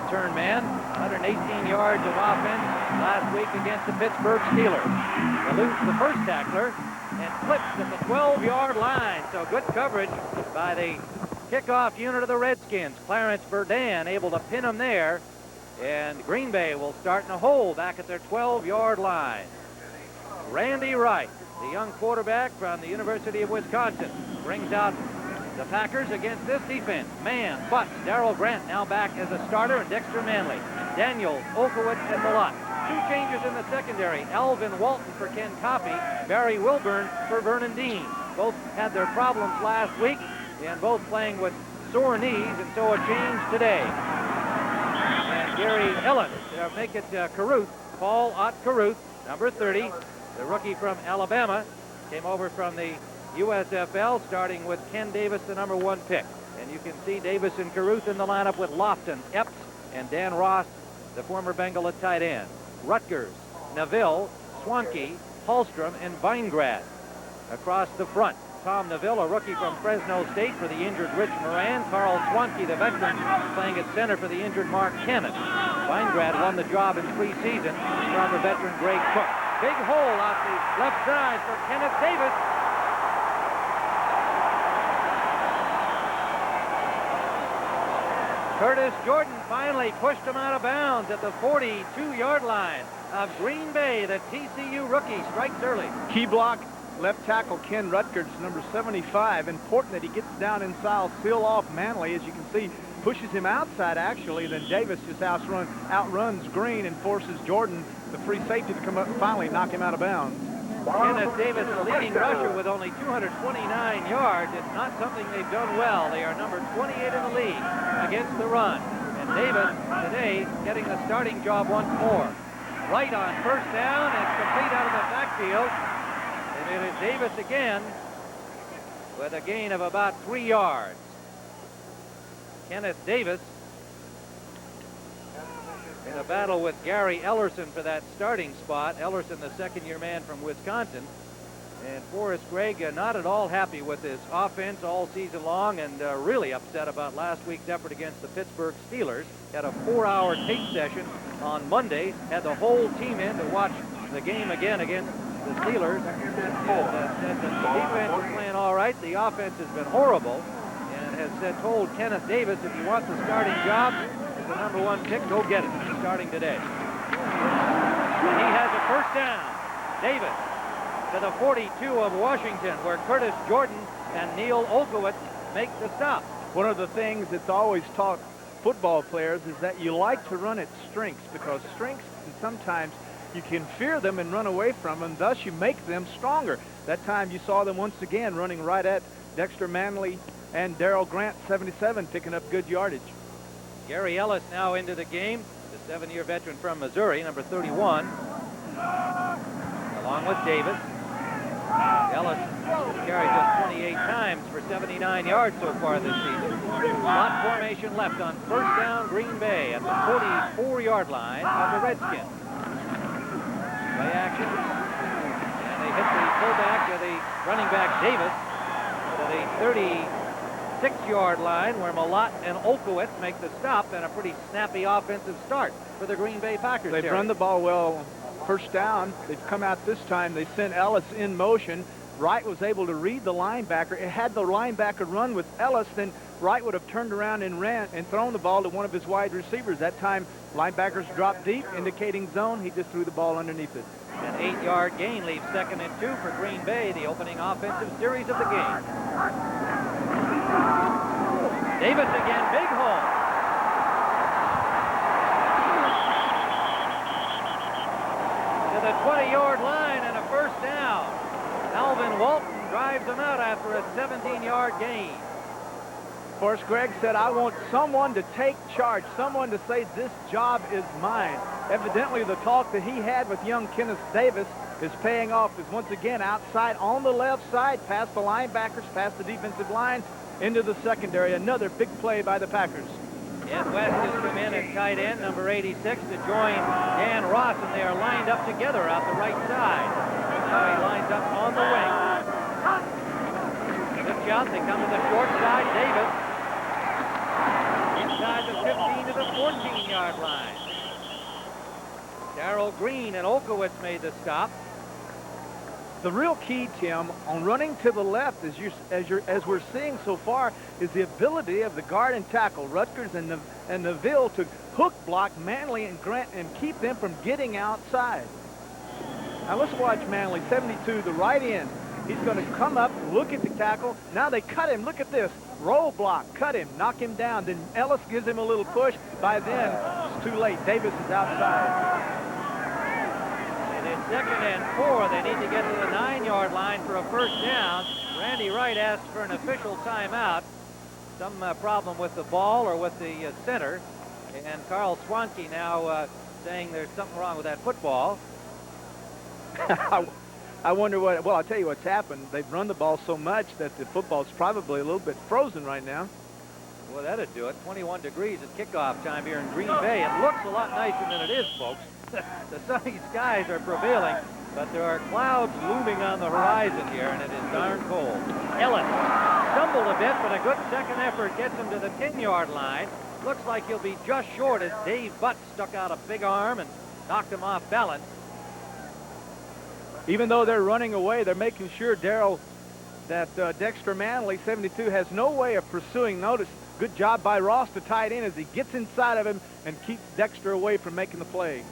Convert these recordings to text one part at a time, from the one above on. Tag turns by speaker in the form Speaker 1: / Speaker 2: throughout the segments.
Speaker 1: return man. 118 yards of offense last week against the Pittsburgh Steelers. Eludes the first tackler and clips at the 12-yard line. So good coverage by the kickoff unit of the Redskins. Clarence Verdun able to pin him there. And Green Bay will start in a hole back at their 12-yard line. Randy Wright, the young quarterback from the University of Wisconsin, brings out the Packers against this defense. Man, Butts, Darrell Grant now back as a starter, and Dexter Manley, Daniels, Olkowitz, and Malott. Two changes in the secondary. Alvin Walton for Ken Coffey, Barry Wilburn for Vernon Dean. Both had their problems last week, and both playing with sore knees, and so a change today. And Gary Ellis make it Caruth, Paul Ott Caruth, number 30, the rookie from Alabama, came over from the USFL, starting with Ken Davis, the number 1 pick. And you can see Davis and Caruth in the lineup with Lofton, Epps, and Dan Ross, the former Bengal at tight end. Rutgers, Neville, Swanke, Hallstrom, and Weingrad across the front. Tom Neville, a rookie from Fresno State, for the injured Rich Moran. Carl Swanke, the veteran, playing at center for the injured Mark Cannon. Weingrad won the job in preseason from the veteran Greg Cook. Big hole off the left side for Kenneth Davis. Curtis Jordan finally pushed him out of bounds at the 42-yard line of Green Bay. The TCU rookie strikes early.
Speaker 2: Key block, left tackle Ken Rutgers, number 75. Important that he gets down inside, seal off Manley, as you can see, pushes him outside actually. Then Davis just outruns Green and forces Jordan, the free safety, to come up and finally knock him out of bounds.
Speaker 1: Kenneth Davis, the leading rusher with only 229 yards. It's not something they've done well. They are number 28 in the league against the run. And Davis today getting the starting job once more. Right on first down, and complete out of the backfield. And it is Davis again with a gain of about 3 yards. Kenneth Davis in a battle with Gary Ellerson for that starting spot. Ellerson, the second-year man from Wisconsin. And Forrest Gregg not at all happy with his offense all season long, and really upset about last week's effort against the Pittsburgh Steelers. Had a 4-hour tape session on Monday. Had the whole team in to watch the game again against the Steelers. And said that the defense is playing all right. The offense has been horrible. And has told Kenneth Davis, if you want the starting job, the number 1 pick, go get it. He's starting today. And he has a first down. Davis to the 42 of Washington, where Curtis Jordan and Neil Olkowitz make the stop.
Speaker 2: One of the things that's always taught football players is that you like to run at strengths, because strengths, sometimes you can fear them and run away from them, thus you make them stronger. That time you saw them once again running right at Dexter Manley and Darrell Grant, 77, picking up good yardage.
Speaker 1: Gary Ellis now into the game, the 7-year veteran from Missouri, number 31, along with Davis. Ellis has carried just 28 times for 79 yards so far this season. Slot formation left on first down, Green Bay at the 44-yard line of the Redskins. Play action, and they hit the fullback to the running back Davis to the 36-yard line, where Malott and Olkowitz make the stop, and a pretty snappy offensive start for the Green Bay Packers.
Speaker 2: They've run the ball well. First down, they've come out this time. They sent Ellis in motion. Wright was able to read the linebacker. It had the linebacker run with Ellis, then Wright would have turned around and ran and thrown the ball to one of his wide receivers. That time, linebackers dropped deep, indicating zone. He just threw the ball underneath it.
Speaker 1: An 8-yard gain leaves 2nd and 2 for Green Bay, the opening offensive series of the game. Davis again, big hole. To the 20-yard line and a first down. Alvin Walton drives him out after a 17-yard gain.
Speaker 2: Forrest Gregg said, I want someone to take charge, someone to say this job is mine. Evidently the talk that he had with young Kenneth Davis is paying off, as once again outside on the left side, past the linebackers, past the defensive line, into the secondary. Another big play by the Packers.
Speaker 1: Ed West has come in at tight end, number 86, to join Dan Ross, and they are lined up together out the right side. Now he lines up on the wing. Good shot. They come to the short side. Davis inside the 15 to the 14-yard line. Darrell Green and Olkowitz made the stop.
Speaker 2: The real key, Tim, on running to the left, as we're seeing so far, is the ability of the guard and tackle, Rutgers and Neville, to hook block Manley and Grant and keep them from getting outside. Now let's watch Manley, 72, the right end. He's going to come up, look at the tackle. Now they cut him. Look at this. Roll block, cut him, knock him down. Then Ellis gives him a little push. By then, it's too late. Davis is outside.
Speaker 1: It is 2nd and 4. They need to get to the 9-yard line for a first down. Randy Wright asked for an official timeout. Some problem with the ball or with the center. And Carl Swanke now saying there's something wrong with that football.
Speaker 2: I wonder what, well, I'll tell you what's happened. They've run the ball so much that the football's probably a little bit frozen right now.
Speaker 1: Well, that'd do it. 21 degrees at kickoff time here in Green Bay. It looks a lot nicer than it is, folks. The sunny skies are prevailing, but there are clouds looming on the horizon here, and it is darn cold. Ellis stumbled a bit, but a good second effort gets him to the 10-yard line. Looks like he'll be just short as Dave Butt stuck out a big arm and knocked him off balance.
Speaker 2: Even though they're running away, they're making sure, Darrell, that Dexter Manley, 72, has no way of pursuing. Notice, good job by Ross to tie it in as he gets inside of him and keeps Dexter away from making the play.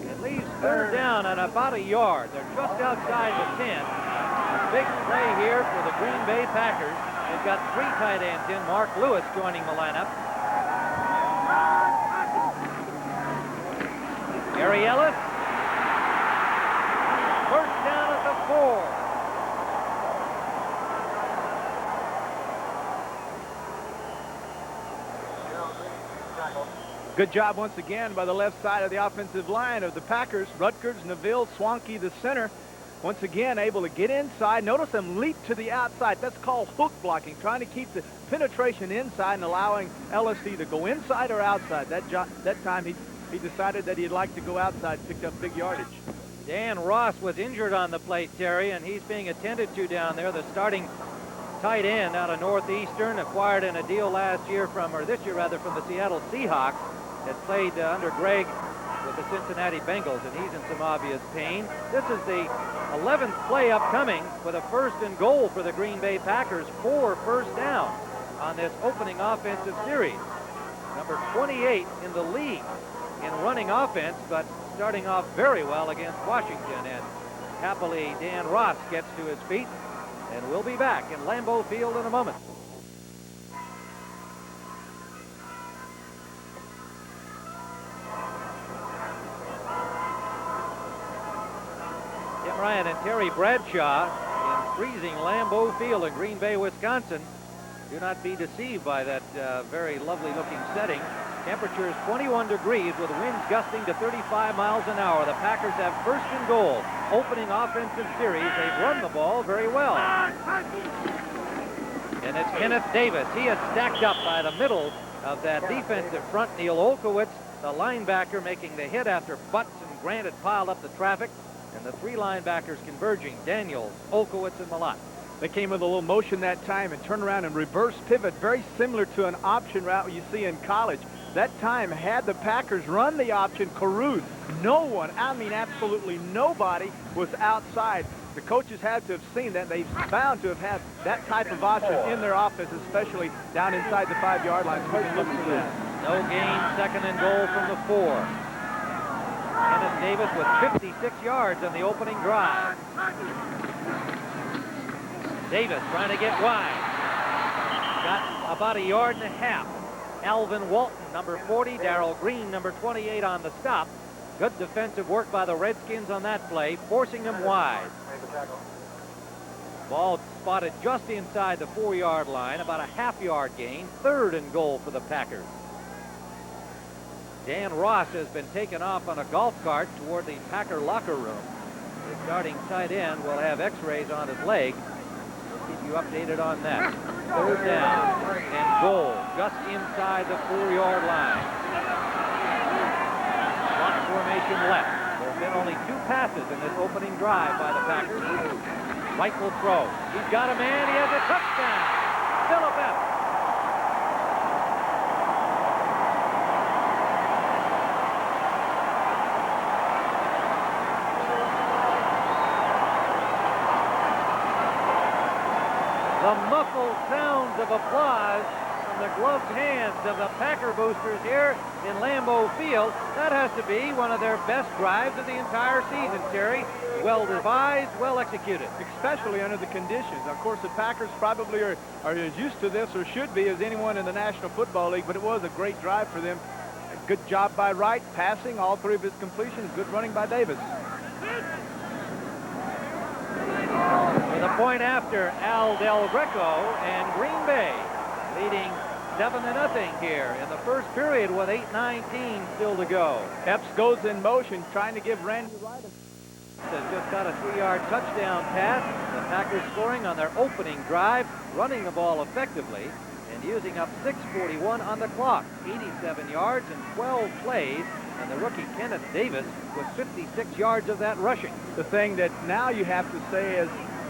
Speaker 1: It leaves third down at about a yard. They're just outside the 10. A big play here for the Green Bay Packers. They've got 3 tight ends in. Mark Lewis joining the lineup. Gary Ellis. First down at the 4.
Speaker 2: Good job once again by the left side of the offensive line of the Packers. Rutgers, Neville, Swanke, the center. Once again, able to get inside. Notice them leap to the outside. That's called hook blocking, trying to keep the penetration inside and allowing Ellis to either go inside or outside. That time he decided that he'd like to go outside, picked up big yardage.
Speaker 1: Dan Ross was injured on the play, Terry, and he's being attended to down there. The starting tight end out of Northeastern, acquired in a deal last year this year rather, from the Seattle Seahawks, had played under Greg with the Cincinnati Bengals, and he's in some obvious pain. This is the 11th play upcoming with a 1st and goal for the Green Bay Packers. 4 first downs on this opening offensive series. Number 28 in the league in running offense, but starting off very well against Washington. And happily, Dan Ross gets to his feet, and we'll be back in Lambeau Field in a moment. Tim Ryan and Terry Bradshaw in freezing Lambeau Field in Green Bay, Wisconsin. Do not be deceived by that very lovely looking setting. Temperature is 21 degrees with winds gusting to 35 miles an hour. The Packers have 1st and goal. Opening offensive series. They've run the ball very well. And it's Kenneth Davis. He is stacked up by the middle of that defensive front. Neil Olkowitz, the linebacker, making the hit after Butts and Grant had piled up the traffic. And the 3 linebackers converging, Daniels, Olkowitz, and Malott.
Speaker 2: They came with a little motion that time and turned around and reverse pivot, very similar to an option route you see in college. That time, had the Packers run the option, Caruth, no one, I mean absolutely nobody, was outside. The coaches had to have seen that. They've bound to have had that type of option in their offense, especially down inside the 5-yard line. Coach looking for that.
Speaker 1: No gain, 2nd and goal from the 4. Kenneth Davis with 56 yards on the opening drive. Davis trying to get wide. Got about 1.5 yards. Alvin Walton, number 40. Darrell Green, number 28, on the stop. Good defensive work by the Redskins on that play, forcing them wide. Ball spotted just inside the 4-yard line, about a 1/2 yard gain. 3rd and goal for the Packers. Dan Ross has been taken off on a golf cart toward the Packer locker room. The starting tight end will have x-rays on his leg. We'll keep you updated on that. 3rd down and goal just inside the 4-yard line. Slot formation left. There have been only 2 passes in this opening drive by the Packers. Wright will throw. He's got a man. He has a touchdown. Phillip Evans. muffled sounds of applause from the gloved hands of the Packer boosters here in Lambeau Field. That has to be one of their best drives of the entire season, Terry. Well devised, well executed.
Speaker 2: Especially under the conditions. Of course, the Packers probably are as used to this, or should be, as anyone in the National Football League, but it was a great drive for them. A good job by Wright, passing all 3 of his completions. Good running by Davis.
Speaker 1: With a point after, Al Del Greco and Green Bay leading 7-0 here in the first period with 8:19 still to go.
Speaker 2: Epps goes in motion, trying to give Randy Wright
Speaker 1: Has just got a 3-yard touchdown pass. The Packers scoring on their opening drive, running the ball effectively and using up 6:41 on the clock. 87 yards and 12 plays, and the rookie Kenneth Davis with 56 yards of that rushing.
Speaker 2: The thing that now you have to say is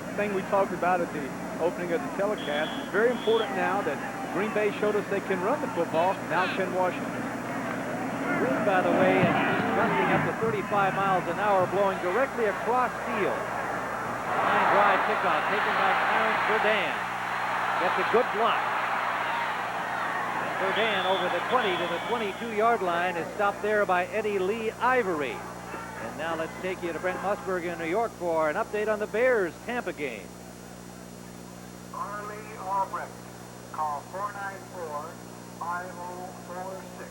Speaker 2: the thing we talked about at the opening of the telecast. It's very important now that Green Bay showed us they can run the football. Now can Washington.
Speaker 1: Wind, by the way, is gusting up to 35 miles an hour, blowing directly across field. Line drive kickoff taken by Clarence Verdun. Gets a good block. And Verdun over the 20 to the 22-yard line is stopped there by Eddie Lee Ivory. And now let's take you to Brent Musburg in New York for an update on the Bears-Tampa game.
Speaker 3: Arlie Albrecht, call 494-5046.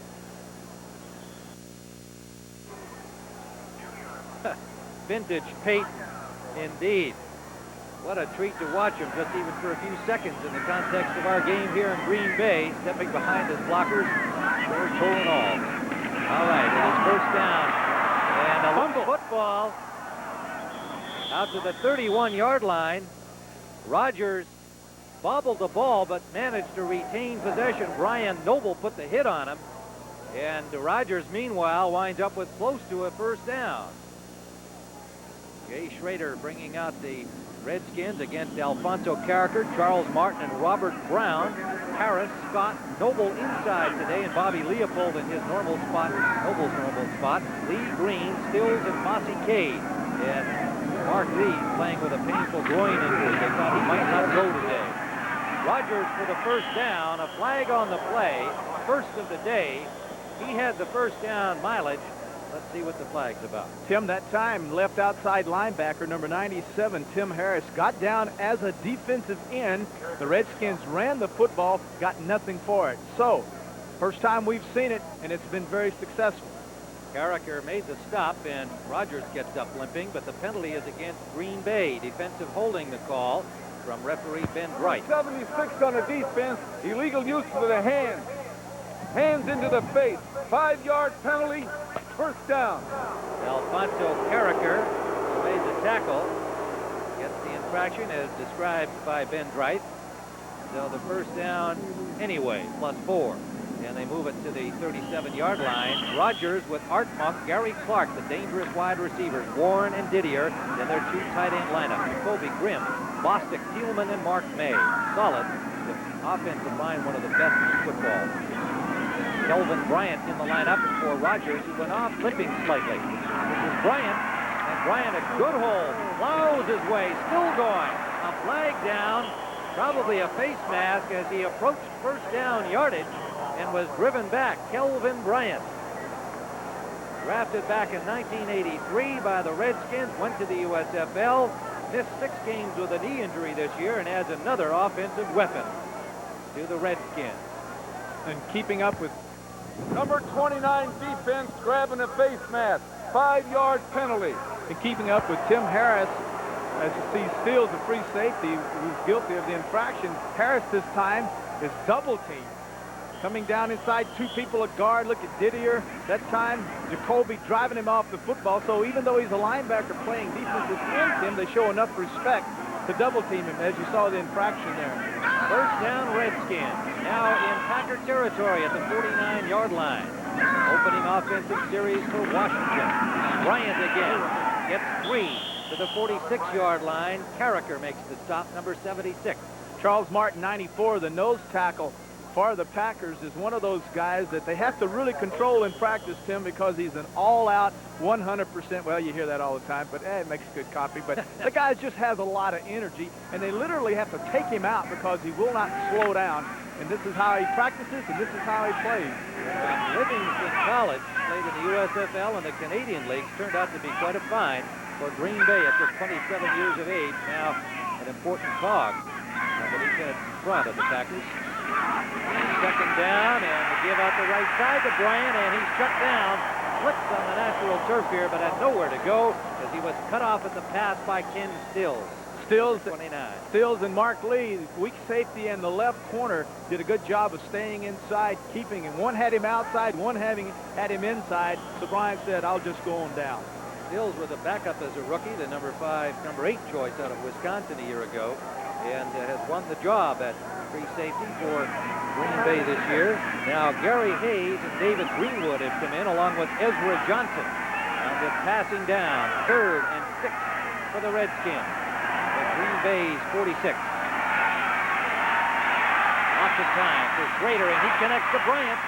Speaker 1: Vintage Peyton, indeed. What a treat to watch him, just even for a few seconds in the context of our game here in Green Bay, stepping behind his blockers, short toe and all. All right, it is first down. And a fumble football out to the 31-yard line. Rodgers bobbled the ball, but managed to retain possession. Brian Noble put the hit on him. And Rodgers, meanwhile, winds up with close to a first down. Jay Schrader bringing out the Redskins against Alfonso Carricker, Charles Martin, and Robert Brown. Harris, Scott, Noble inside today, and Bobby Leopold in his normal spot, Noble's normal spot. Lee Green, Stills, and Mossy Cade. And Mark Lee playing with a painful groin injury. They thought he might not go today. Rodgers for the first down, a flag on the play, first of the day. He had the first down mileage. Let's see what the flag's about.
Speaker 2: Tim, that time, left outside linebacker, number 97, Tim Harris, got down as a defensive end. The Redskins ran the football, got nothing for it. So, first time we've seen it, and it's been very successful.
Speaker 1: Carricker made the stop, and Rodgers gets up limping, but the penalty is against Green Bay. Defensive holding the call from referee Ben Bright.
Speaker 4: 76 on the defense, illegal use of the hands. Hands into the face, 5-yard penalty, first down.
Speaker 1: Alfonso Carricker, who made the tackle, gets the infraction as described by Ben Bright. So the first down anyway, +4. And they move it to the 37-yard line. Rodgers with Art Monk, Gary Clark, the dangerous wide receivers, Warren and Didier, then their 2 tight end lineup. Jacoby Grimm, Bostic, Thielman, and Mark May. Solid. The offensive line, one of the best in football. Kelvin Bryant in the lineup for Rodgers, who went off limping slightly. This is Bryant, and Bryant a good hold. Plows his way, still going. A flag down, probably a face mask as he approached first down yardage and was driven back. Kelvin Bryant, drafted back in 1983 by the Redskins, went to the USFL, missed 6 games with a knee injury this year, and adds another offensive weapon to the Redskins.
Speaker 2: And keeping up with
Speaker 4: Number 29 defense grabbing a face mask, 5-yard penalty.
Speaker 2: and keeping up with Tim Harris, as you see, steals a free safety, who's guilty of the infraction. Harris this time is double teamed. Coming down inside, 2 people a guard. Look at Didier. That time, Jacoby driving him off the football. So even though he's a linebacker playing defensive against him, they show enough respect to double team him, as you saw the infraction there.
Speaker 1: First down Redskins. Now in Packer territory at the 49-yard line. Opening offensive series for Washington. Bryant again gets 3 to the 46-yard line. Carricker makes the stop, number 76.
Speaker 2: Charles Martin, 94, the nose tackle for the Packers is one of those guys that they have to really control in practice, Tim, because he's an all-out 100%. Well, you hear that all the time, but it makes good copy. But the guy just has a lot of energy, and they literally have to take him out because he will not slow down. And this is how he practices, and this is how he plays.
Speaker 1: Livingston College played in the USFL and the Canadian Leagues. Turned out to be quite a find for Green Bay at just 27 years of age. Now an important cog. But he's in front of the Packers. Second down, and they give out the right side to Bryant, and he's shut down. Flips on the natural turf here, but had nowhere to go as he was cut off at the pass by Ken Stills.
Speaker 2: Stills and Mark Lee, weak safety in the left corner, did a good job of staying inside, keeping him. One had him outside, one had him inside. So Bryant said, I'll just go on down.
Speaker 1: Stills was a backup as a rookie, the number 8 choice out of Wisconsin a year ago, and has won the job at free safety for Green Bay this year. Now Gary Hayes and David Greenwood have come in along with Ezra Johnson. And with passing down, 3rd and 6 for the Redskins. Green Bay's 46. Lots of time for Schrader, and he connects to Bryant.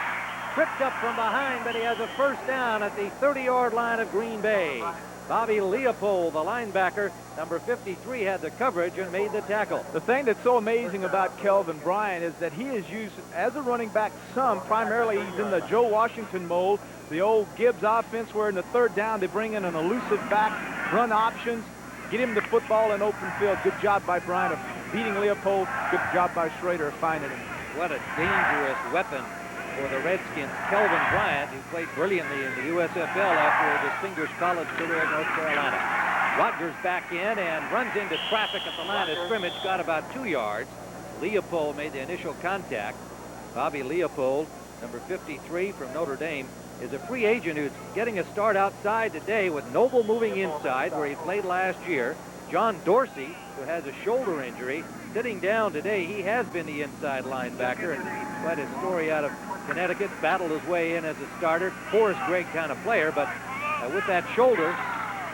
Speaker 1: Tripped up from behind, but he has a first down at the 30-yard line of Green Bay. Bobby Leopold, the linebacker, number 53, had the coverage and made the tackle.
Speaker 2: The thing that's so amazing about Kelvin Bryant is that he is used as a running back some. Primarily, he's in the Joe Washington mold. The old Gibbs offense where in the 3rd down they bring in an elusive back, run options, get him the football in open field. Good job by Bryant of beating Leopold. Good job by Schrader of finding him.
Speaker 1: What a dangerous weapon for the Redskins. Kelvin Bryant, who played brilliantly in the USFL after a distinguished college career at North Carolina. Rogers back in and runs into traffic at the line of scrimmage, got about 2 yards. Leopold made the initial contact. Bobby Leopold, number 53 from Notre Dame, is a free agent who's getting a start outside today with Noble moving inside where he played last year. John Dorsey, who has a shoulder injury, sitting down today. He has been the inside linebacker, and quite a story out of Connecticut. Battled his way in as a starter. Forrest Gregg kind of player, but with that shoulder,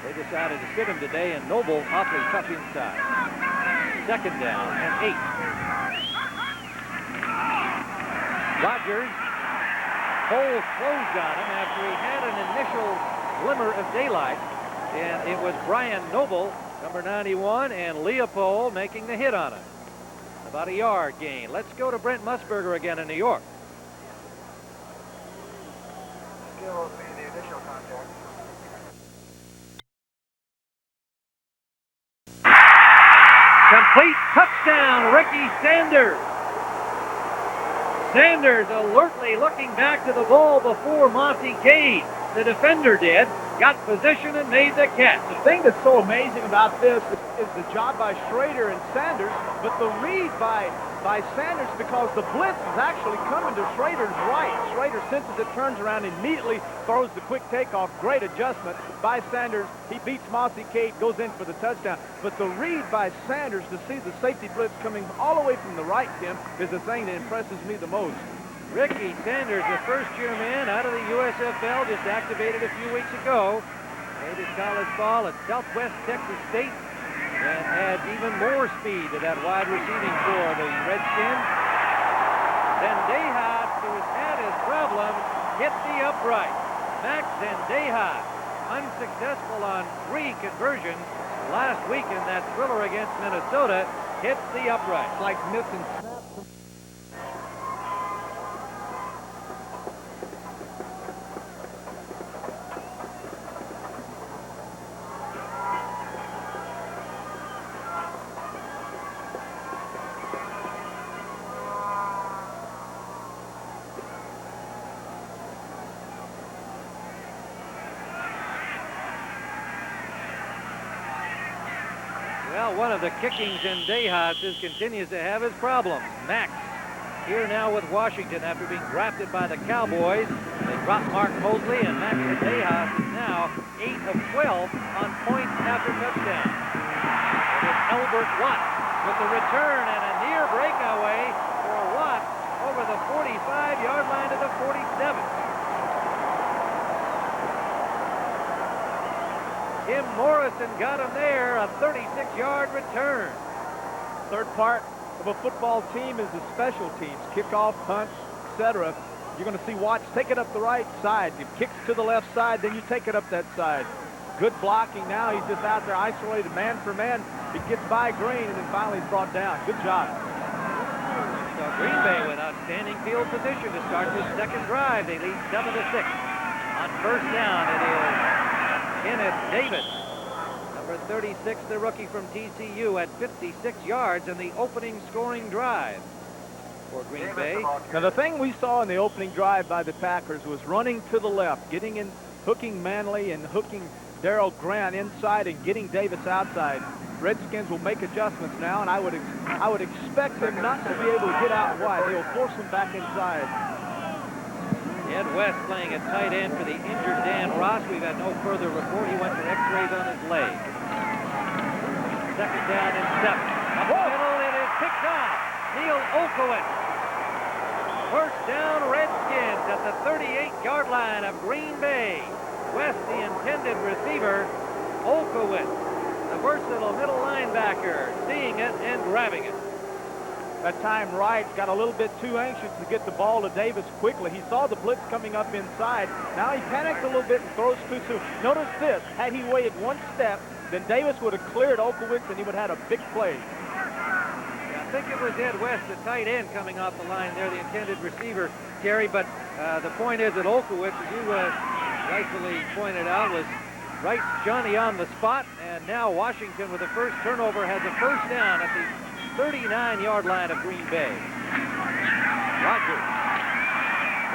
Speaker 1: they decided to sit him today, and Noble awfully tough inside. 2nd down and 8. Rogers Cole closed on him after he had an initial glimmer of daylight, and it was Brian Noble, number 91, and Leopold making the hit on him. About a yard gain. Let's go to Brent Musburger again in New York.
Speaker 3: Still made the initial contact.
Speaker 1: Complete touchdown, Ricky Sanders. Sanders alertly looking back to the ball before Monty Cade. The defender did, got position and made the catch.
Speaker 2: The thing that's so amazing about this is the job by Schrader and Sanders, but the read by Sanders, because the blitz is actually coming to Schrader's right. Schrader senses it, turns around, immediately throws the quick takeoff. Great adjustment by Sanders. He beats Monty Cade, goes in for the touchdown. But the read by Sanders to see the safety blitz coming all the way from the right, Tim, is the thing that impresses me the most.
Speaker 1: Ricky Sanders, the first-year man out of the USFL, just activated a few weeks ago. Made his college ball at Southwest Texas State and adds even more speed to that wide receiving core of the Redskins. Zendejas, who has had his problem, hit the upright. Max Zendejas, unsuccessful on 3 conversions last week in that thriller against Minnesota, hits the upright.
Speaker 2: It's like missing snaps.
Speaker 1: Well, one of the kicking Zendejas continues to have his problems. Max here now with Washington after being drafted by the Cowboys. They dropped Mark Mosley, and Max Zendejas is now 8 of 12 on points after touchdown. It is Albert Watt with the return and a near breakaway for Watt over the 45-yard line to the 47. Tim Morrison got him there, a 36-yard return.
Speaker 2: Third part, of a football team is the special teams, kickoff, punts, etc. You're going to see Watts take it up the right side. He kicks to the left side, then you take it up that side. Good blocking now. He's just out there isolated man for man. He gets by Green and then finally he's brought down. Good job.
Speaker 1: So Green Bay with outstanding field position to start this second drive. They lead 7-6. On first down, it is Kenneth Davis, number 36, the rookie from TCU, at 56 yards in the opening scoring drive for Green Bay.
Speaker 2: Now, the thing we saw in the opening drive by the Packers was running to the left, getting in, hooking Manley and hooking Darrell Grant inside and getting Davis outside. Redskins will make adjustments now, and I would expect them not to be able to get out wide. They will force them back inside.
Speaker 1: Ed West playing at tight end for the injured Dan Ross. We've had no further report. He went for x-rays on his leg. Second down and 7. Up the middle, it is picked off. Neil Olkowitz. First down, Redskins at the 38-yard line of Green Bay. West, the intended receiver. Olkowitz, the versatile middle linebacker, seeing it and grabbing it.
Speaker 2: That time Wright got a little bit too anxious to get the ball to Davis quickly. He saw the blitz coming up inside. Now he panicked a little bit and throws too soon. Notice this. Had he waited one step, then Davis would have cleared Olkowitz and he would have had a big play.
Speaker 1: Yeah, I think it was Ed West, the tight end, coming off the line there, the intended receiver, Gary. But the point is that Olkowitz, as you rightfully pointed out, was right Johnny on the spot. And now Washington, with the first turnover, has a first down at the 39-yard line of Green Bay.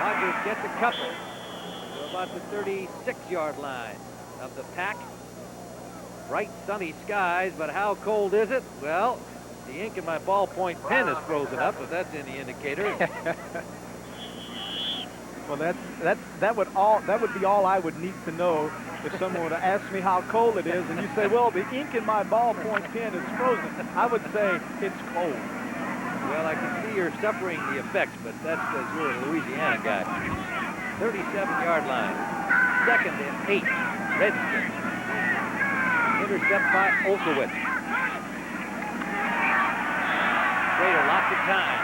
Speaker 1: Rogers gets a couple to about the 36-yard line of the Pack. Bright sunny skies, but how cold is it? Well, the ink in my ballpoint pen is frozen up, if that's any indicator.
Speaker 2: Well, that would be all I would need to know if someone would have asked me how cold it is, and you say, well, the ink in my ballpoint pen is frozen. I would say it's cold.
Speaker 1: Well, I can see you're suffering the effects, but that's because you're a Louisiana guy. 37-yard line. Second and 8. Redskins. Intercept by Olkowitz. Schrader lots of time.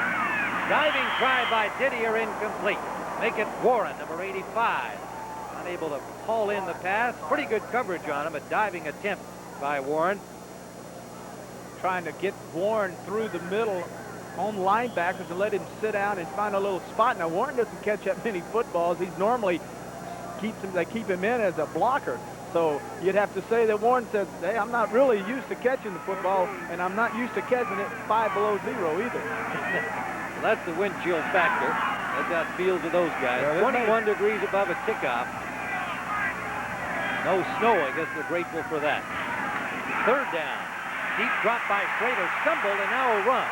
Speaker 1: Diving try by Didier, incomplete. Make it Warren, number 85. Unable to haul in the pass. Pretty good coverage on him. A diving attempt by Warren.
Speaker 2: Trying to get Warren through the middle on linebackers and let him sit down and find a little spot. Now, Warren doesn't catch that many footballs. He's normally they keep him in as a blocker. So you'd have to say that Warren says, hey, I'm not really used to catching the football, and I'm not used to catching it 5 below 0 either.
Speaker 1: Well, that's the wind chill factor. That's how it feels to those guys. Yeah, 21 degrees above a kickoff. No snow. I guess they're grateful for that. Third down. Deep drop by Schrader. Stumbled and now a run.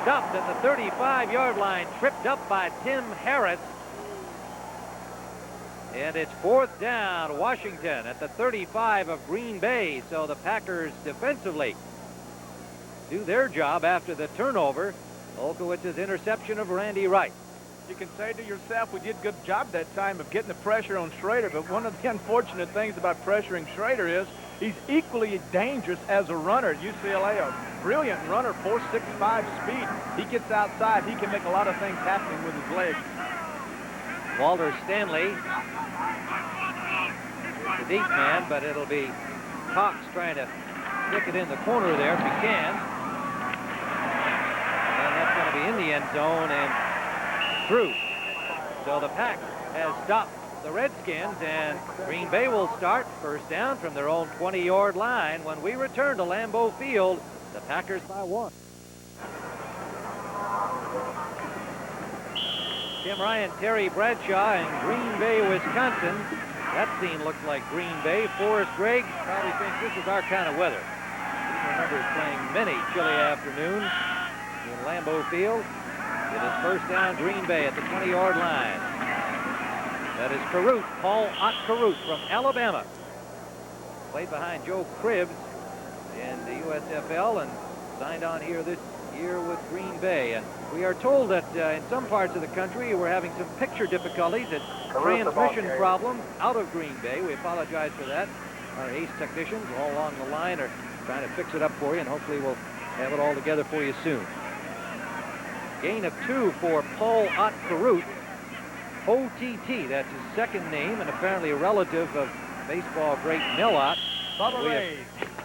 Speaker 1: Stopped at the 35-yard line. Tripped up by Tim Harris. And it's fourth down. Washington at the 35 of Green Bay. So the Packers defensively do their job after the turnover. Olkowitz's interception of Randy Wright.
Speaker 2: You can say to yourself, we did a good job that time of getting the pressure on Schrader, but one of the unfortunate things about pressuring Schrader is he's equally dangerous as a runner at UCLA. A brilliant runner, 4.65 speed. He gets outside, he can make a lot of things happen with his legs.
Speaker 1: Walter Stanley, the deep man, but it'll be Cox trying to stick it in the corner there if he can. And that's going to be in the end zone and through. So the Pack has stopped the Redskins, and Green Bay will start first down from their own 20-yard line when we return to Lambeau Field. The Packers by 1. Tim Ryan, Terry Bradshaw in Green Bay, Wisconsin. That scene looks like Green Bay. Forrest Gregg probably thinks this is our kind of weather. He remembers playing many chilly afternoons in Lambeau Field. It is first down, Green Bay at the 20-yard line. That is Carruth, Paul Ott Carruth from Alabama. Played behind Joe Cribbs in the USFL and signed on here this year with Green Bay. And we are told that in some parts of the country we're having some picture difficulties and transmission problems out of Green Bay. We apologize for that. Our ace technicians all along the line are trying to fix it up for you, and hopefully we'll have it all together for you soon. Gain of 2 for Paul Ott Caruth. OTT, that's his second name, and apparently a relative of baseball great Mel Ott.
Speaker 2: Bubba Ray.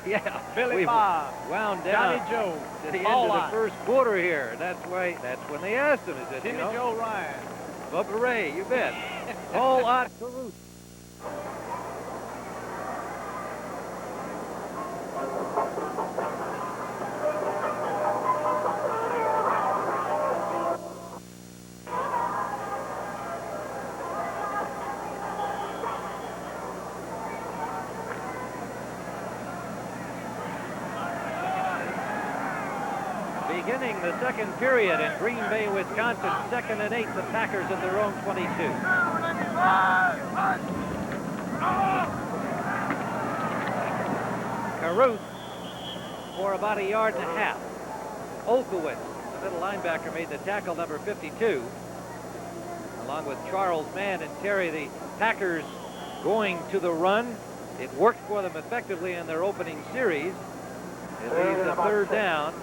Speaker 1: Yeah,
Speaker 2: Billy
Speaker 1: we've
Speaker 2: Bob.
Speaker 1: wound down
Speaker 2: Johnny Joe.
Speaker 1: to the
Speaker 2: Paul
Speaker 1: end of
Speaker 2: Ott.
Speaker 1: the first quarter here. That's when they asked him, is it,
Speaker 2: Jimmy
Speaker 1: you know?
Speaker 2: Joe Ryan.
Speaker 1: Bubba Ray, you bet. Paul Ott Caruth. Beginning the second period in Green Bay, Wisconsin, 2nd and 8, the Packers at their own 22. Caruth for about 1.5 yards. Olkowitz, the middle linebacker, made the tackle, number 52. Along with Charles Mann and Terry, the Packers going to the run. It worked for them effectively in their opening series. It leaves a 3rd down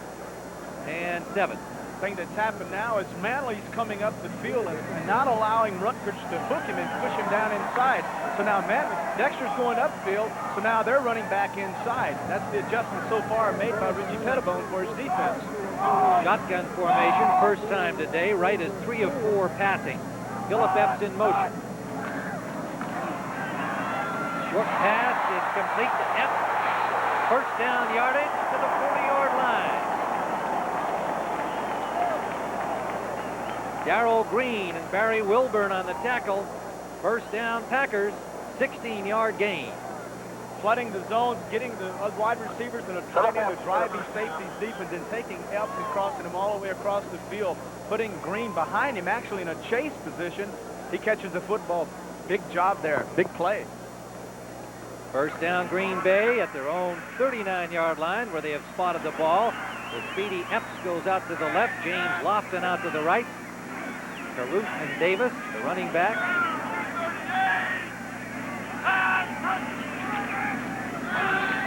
Speaker 1: and 7.
Speaker 2: Thing that's happened now is Manley's coming up the field and not allowing Rutgers to hook him and push him down inside. So now Dexter's going upfield, so now they're running back inside. That's the adjustment so far made by Richie Pettibone for his defense.
Speaker 1: Shotgun formation, first time today. Wright is 3 of 4 passing. Phillip Epps in motion. Short pass is complete to Epps. First down yardage to the 40-yard line. Darrell Green and Barry Wilburn on the tackle. First down Packers, 16-yard gain.
Speaker 2: Flooding the zones, getting the wide receivers and a tight end to drive these safeties deep, and then taking Epps and crossing him all the way across the field, putting Green behind him, actually in a chase position. He catches the football. Big job there, big play.
Speaker 1: First down Green Bay at their own 39-yard line where they have spotted the ball. The speedy Epps goes out to the left, James Lofton out to the right. Caruth and Davis, the running back.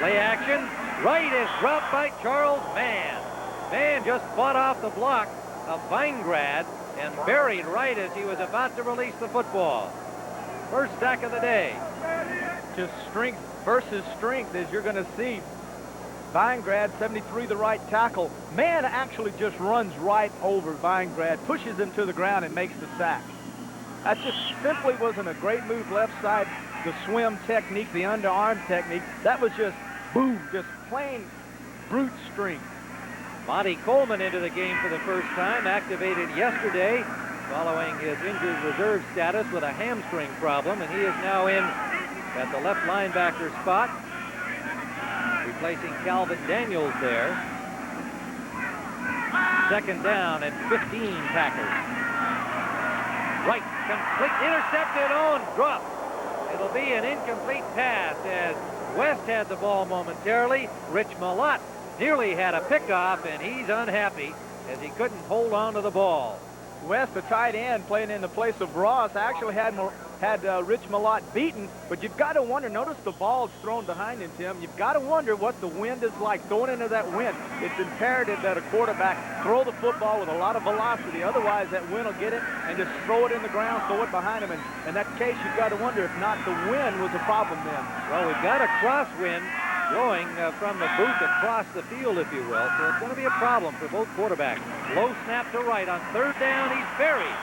Speaker 1: Play action. Wright is dropped by Charles Mann. Mann just fought off the block of Weingrad and buried Wright as he was about to release the football. First sack of the day.
Speaker 2: Just strength versus strength, as you're going to see. Weingrad, 73, the right tackle. Mann actually just runs right over Weingrad, pushes him to the ground, and makes the sack. That just simply wasn't a great move left side. The swim technique, the underarm technique, that was just, boom, just plain brute strength.
Speaker 1: Monty Coleman into the game for the first time, activated yesterday following his injured reserve status with a hamstring problem, and he is now in at the left linebacker spot, replacing Calvin Daniels there. Second down and 15 Packers. Right, complete, intercepted on, dropped. It'll be an incomplete pass as West had the ball momentarily. Rich Malott nearly had a pickoff, and he's unhappy as he couldn't hold on to the ball.
Speaker 2: West, the tight end, playing in the place of Ross, actually had Rich Malott beaten, but you've got to wonder, notice the ball's thrown behind him, Tim. You've got to wonder what the wind is like throwing into that wind. It's imperative that a quarterback throw the football with a lot of velocity. Otherwise, that wind will get it and just throw it in the ground, throw it behind him. And in that case, you've got to wonder if not the wind was a problem then.
Speaker 1: Well, we've got a crosswind blowing from the booth across the field, if you will, so it's going to be a problem for both quarterbacks. Low snap to Wright. On third down, he's buried.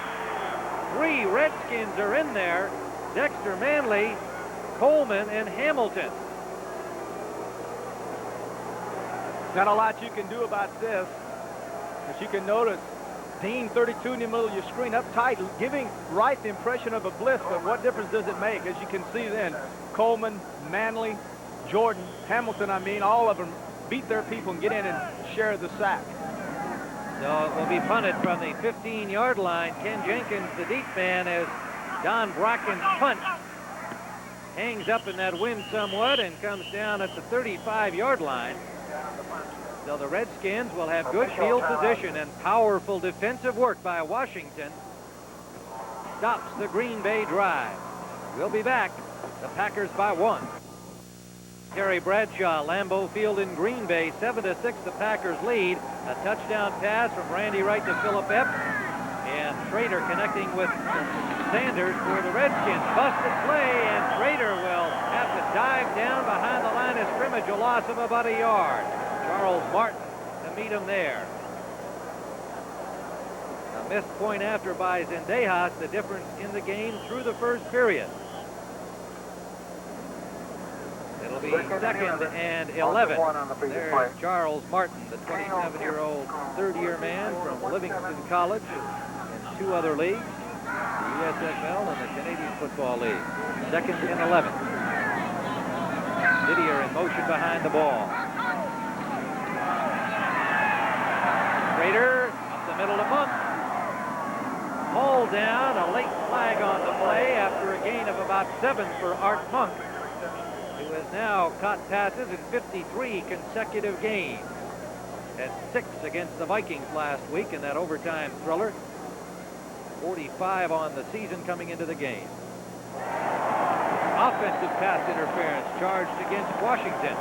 Speaker 1: 3 Redskins are in there. Dexter Manley, Coleman, and Hamilton.
Speaker 2: Not a lot you can do about this. As you can notice, Dean, 32 in the middle of your screen, up tight, giving Wright the impression of a blitz, but what difference does it make? As you can see then, Coleman, Manley, Jordan, Hamilton, all of them beat their people and get in and share the sack.
Speaker 1: So it will be punted from the 15-yard line. Ken Jenkins, the deep man, as Don Brocken's punt hangs up in that wind somewhat and comes down at the 35-yard line. So the Redskins will have good field position, and powerful defensive work by Washington stops the Green Bay drive. We'll be back. The Packers by 1. Terry Bradshaw. Lambeau Field in Green Bay, 7-6, the Packers lead. A touchdown pass from Randy Wright to Philip Epps. And Schrader connecting with Sanders for the Redskins. Busted play, and Schrader will have to dive down behind the line of scrimmage, a loss of about a yard. Charles Martin to meet him there. A missed point after by Zendejas, the difference in the game through the first period. It'll be 2nd and 11. There's Charles Martin, the 27-year-old third-year man from Livingston College and 2 other leagues, the USFL and the Canadian Football League. 2nd and 11. Didier in motion behind the ball. Schrader up the middle of Monk. Hauled down, a late flag on the play after a gain of about 7 for Art Monk, who has now caught passes in 53 consecutive games. Had 6 against the Vikings last week in that overtime thriller. 45 on the season coming into the game. Offensive pass interference charged against Washington.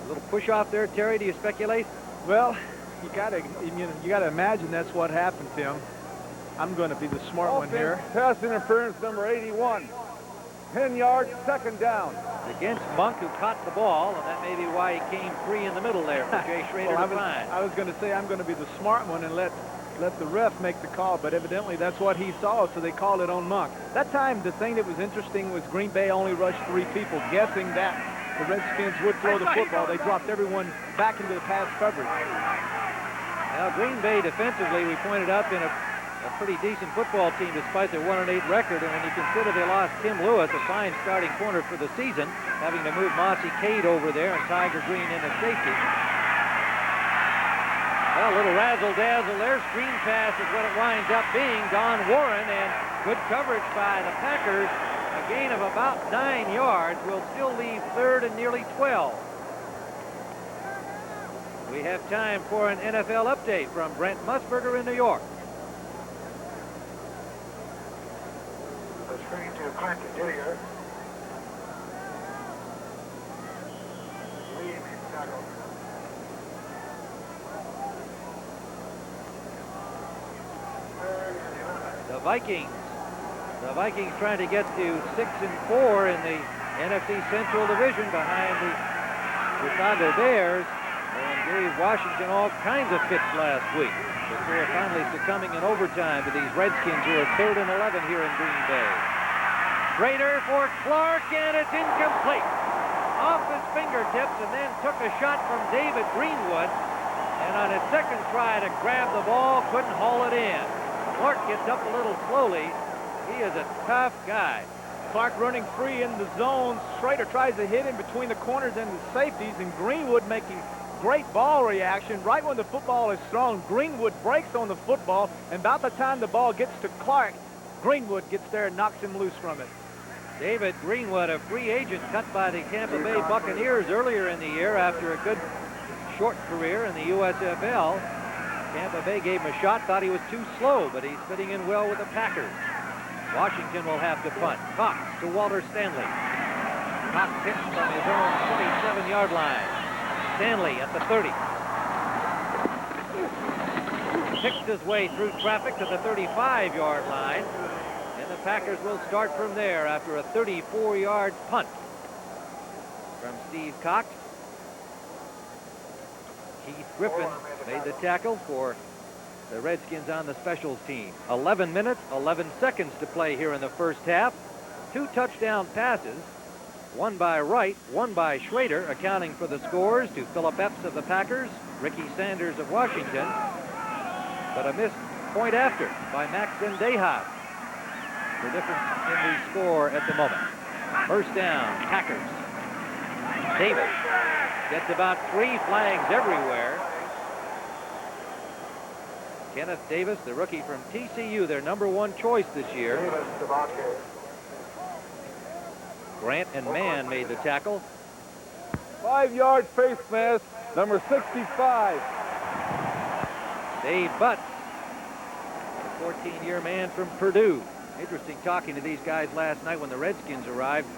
Speaker 1: A little push off there, Terry. Do you speculate?
Speaker 2: Well, you gotta imagine that's what happened, Tim. I'm going to be the smart one here.
Speaker 4: Pass interference number 81. 10 yards, 2nd down.
Speaker 1: Against Monk, who caught the ball, and that may be why he came free in the middle there for Jay Schrader to find.
Speaker 2: I was going to say I'm going to be the smart one and let the ref make the call, but evidently that's what he saw, so they called it on Monk. That time, the thing that was interesting was Green Bay only rushed 3 people, guessing that the Redskins would throw the football. They dropped everyone back into the pass coverage.
Speaker 1: Now, Green Bay defensively, we pointed out, been a pretty decent football team despite their 1-8 record, and when you consider they lost Tim Lewis, a fine starting corner for the season, having to move Mossy Cade over there and Tiger Green in at safety. Well, a little razzle-dazzle there. Screen pass is what it winds up being. Don Warren, and good coverage by the Packers. A gain of about 9 yards will still leave 3rd and nearly 12. We have time for an NFL update from Brent Musburger in New York.
Speaker 3: The screen to Clint Didier. Lead tackle.
Speaker 1: The Vikings trying to get to 6-4 in the NFC Central Division behind the Chicago Bears, and gave Washington all kinds of fits last week before finally succumbing in overtime to these Redskins, who are 3rd and 11 here in Green Bay. Schrader for Clark, and it's incomplete. Off his fingertips, and then took a shot from David Greenwood, and on his second try to grab the ball, couldn't haul it in. Clark gets up a little slowly. He is a tough guy.
Speaker 2: Clark running free in the zone. Schrader tries to hit him between the corners and the safeties, and Greenwood making great ball reaction. Right when the football is thrown, Greenwood breaks on the football, and about the time the ball gets to Clark, Greenwood gets there and knocks him loose from it.
Speaker 1: David Greenwood, a free agent cut by the Tampa Bay Buccaneers earlier in the year after a good short career in the USFL. Tampa Bay gave him a shot, thought he was too slow, but he's fitting in well with the Packers. Washington will have to punt. Cox to Walter Stanley. Cox hits from his own 27-yard line. Stanley at the 30. Picks his way through traffic to the 35-yard line. And the Packers will start from there after a 34-yard punt from Steve Cox. Keith Griffin made the tackle for the Redskins on the specials team. 11 minutes, 11 seconds to play here in the first half. 2 touchdown passes, one by Wright, one by Schrader, accounting for the scores to Philip Epps of the Packers, Ricky Sanders of Washington, but a missed point after by Max Zendejas. The difference in the score at the moment. First down, Packers. Davis gets about 3 flags everywhere. Kenneth Davis, the rookie from TCU, their #1 choice this year. Grant and Mann made the tackle.
Speaker 4: 5-yard face mask, number 65.
Speaker 1: Dave Butts, a 14-year man from Purdue. Interesting talking to these guys last night when the Redskins arrived,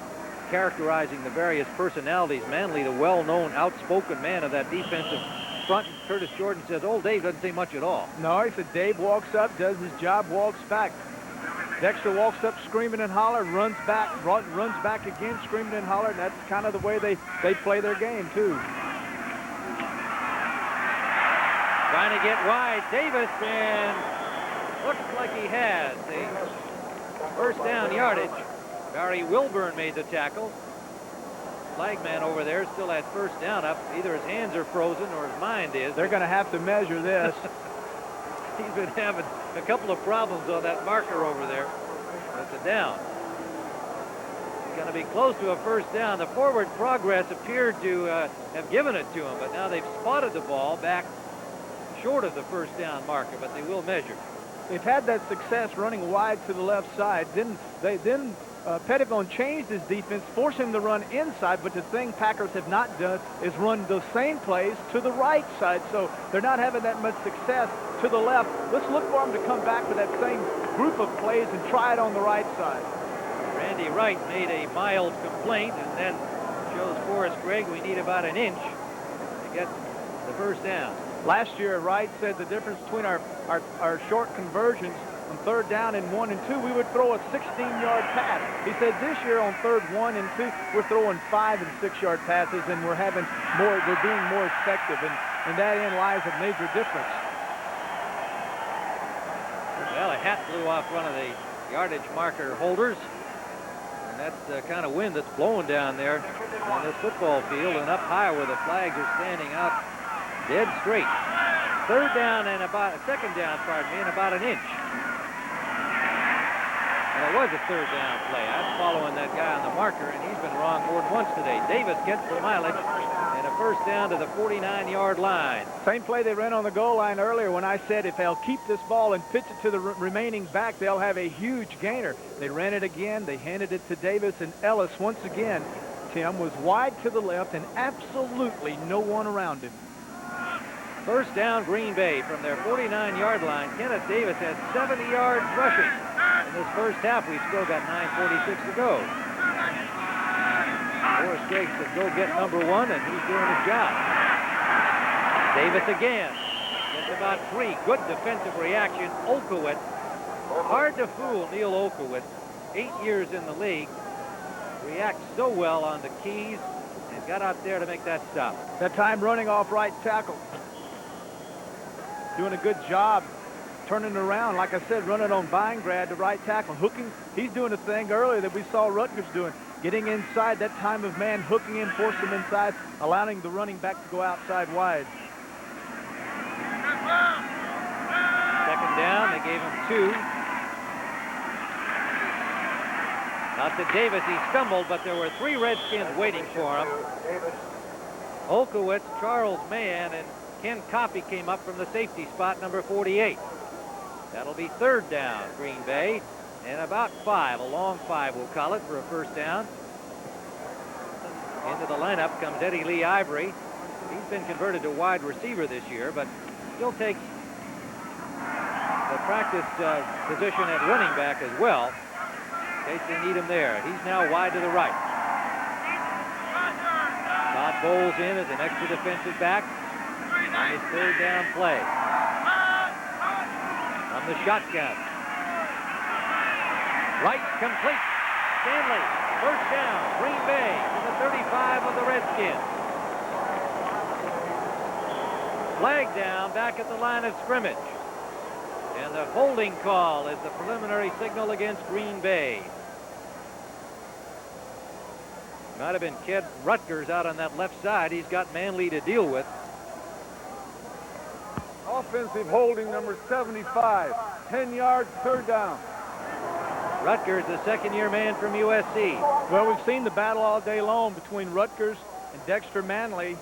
Speaker 1: characterizing the various personalities. Manley, the well-known, outspoken man of that defensive front. Curtis Jordan says, old Dave doesn't say much at all.
Speaker 2: No, he said Dave walks up, does his job, walks back. Dexter walks up screaming and holler, runs back again screaming and holler, and that's kind of the way they play their game, too.
Speaker 1: Trying to get wide. Davis, and looks like he has the first down yardage. Barry Wilburn made the tackle. Flagman over there still has first down up. Either his hands are frozen or his mind is.
Speaker 2: They're going to have to measure this.
Speaker 1: He's been having a couple of problems on that marker over there. That's a down. It's going to be close to a first down. The forward progress appeared to have given it to him, but now they've spotted the ball back short of the first down marker, but they will measure.
Speaker 2: They've had that success running wide to the left side. Then Pettibone changed his defense, forced him to run inside, but the thing Packers have not done is run the same plays to the right side, so they're not having that much success to the left. Let's look for them to come back with that same group of plays and try it on the right side.
Speaker 1: Randy Wright made a mild complaint and then shows Forrest Gregg we need about an inch to get the first down.
Speaker 2: Last year, Wright said the difference between our short conversions on third down and 1 and 2, we would throw a 16-yard pass. He said this year on third 1 and 2, we're throwing 5 and 6-yard passes, and we're being more effective, and that end lies a major difference.
Speaker 1: Well, a hat blew off one of the yardage marker holders, and that's the kind of wind that's blowing down there on this football field, and up high where the flags are standing out dead straight. Second down, and about an inch. And it was a third down play. I'm following that guy on the marker, and he's been wrong more than once today. Davis gets the mileage and a first down to the 49-yard line.
Speaker 2: Same play they ran on the goal line earlier when I said if they'll keep this ball and pitch it to the remaining back, they'll have a huge gainer. They ran it again. They handed it to Davis, and Ellis once again, Tim, was wide to the left and absolutely no one around him.
Speaker 1: First down, Green Bay from their 49-yard line. Kenneth Davis has 70 yards rushing. In this first half, we've still got 9:46 to go. Forrest Gregg said, go get number 1, and he's doing his job. Davis again. Gets about 3. Good defensive reaction. Olkowitz. Hard to fool Neil Olkowitz. 8 years in the league. Reacts so well on the keys and got out there to make that stop.
Speaker 2: That time running off right tackle. Doing a good job turning it around. Like I said, running on Vingrad to right tackle. Hooking. He's doing a thing earlier that we saw Rutgers doing. Getting inside that time of man, hooking in, forcing him inside, allowing the running back to go outside wide.
Speaker 1: Second down, they gave him 2. Out to Davis, he stumbled, but there were 3 Redskins waiting for him. Olkowitz, Charles Mann, and Ken Coffey came up from the safety spot, number 48. That'll be third down, Green Bay, and about 5, a long 5 we'll call it, for a first down. Into the lineup comes Eddie Lee Ivory. He's been converted to wide receiver this year, but still takes the practice position at running back as well, in case they need him there. He's now wide to the right. Todd Bowles in as an extra defensive back on his third down play. From the shotgun. Right, complete. Stanley, first down, Green Bay, to the 35 of the Redskins. Flag down back at the line of scrimmage. And the holding call is the preliminary signal against Green Bay. Might have been Ked Rutgers out on that left side. He's got Manley to deal with.
Speaker 4: Offensive holding number 75. 10 yards, third down.
Speaker 1: Rutgers, the second-year man from USC.
Speaker 2: Well, we've seen the battle all day long between Rutgers and Dexter Manley.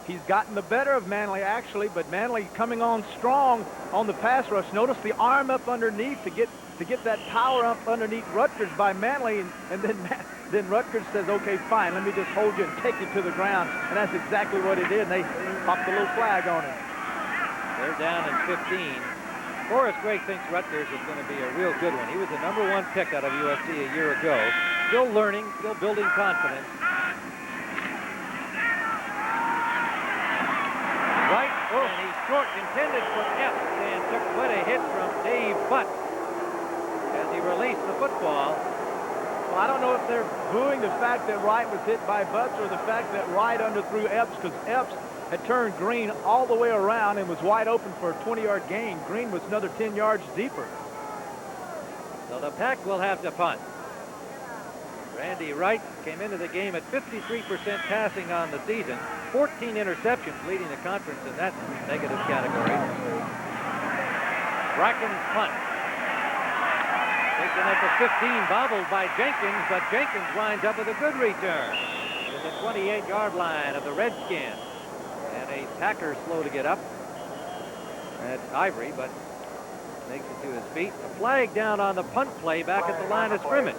Speaker 2: He's gotten the better of Manley, actually, but Manley coming on strong on the pass rush. Notice the arm up underneath to get that power up underneath Rutgers by Manley, and then Rutgers says, okay, fine, let me just hold you and take you to the ground. And that's exactly what he did, and they popped the little flag on him.
Speaker 1: They're down in 15. Forrest Gregg thinks Rutgers is going to be a real good one. He was the #1 pick out of USC a year ago. Still learning, still building confidence. Right, and he's short, intended for F, and took quite a hit from Dave Butt as he released the football.
Speaker 2: Well, I don't know if they're booing the fact that Wright was hit by Butts or the fact that Wright underthrew Epps, because Epps had turned Green all the way around and was wide open for a 20-yard gain. Green was another 10 yards deeper.
Speaker 1: So the Pack will have to punt. Randy Wright came into the game at 53% passing on the season, 14 interceptions, leading the conference in that negative category. Bracken's punt. Taken at the 15, bobbled by Jenkins, but Jenkins winds up with a good return to the 28-yard line of the Redskins. And a Packer slow to get up. That's Ivory, but makes it to his feet. A flag down on the punt play back at the line of scrimmage.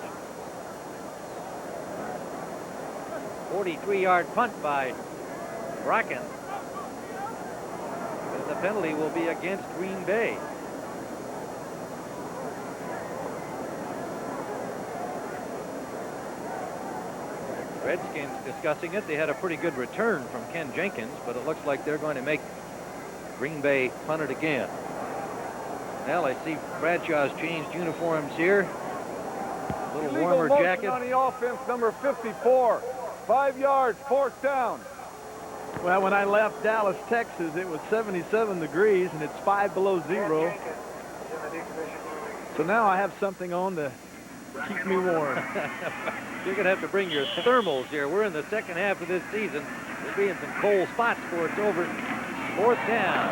Speaker 1: 43-yard punt by Bracken. And the penalty will be against Green Bay. Redskins discussing it. They had a pretty good return from Ken Jenkins, but it looks like they're going to make Green Bay punt it again. Well, I see Bradshaw's changed uniforms here. A little
Speaker 4: Illegal
Speaker 1: warmer
Speaker 4: motion
Speaker 1: jacket.
Speaker 4: on the offense, number 54. 5 yards, 4th down.
Speaker 2: Well, when I left Dallas, Texas, it was 77 degrees, and it's 5 below zero. So now I have something on to keep me warm.
Speaker 1: You're going to have to bring your thermals here. We're in the second half of this season. We'll be in some cold spots before it's over. 4th down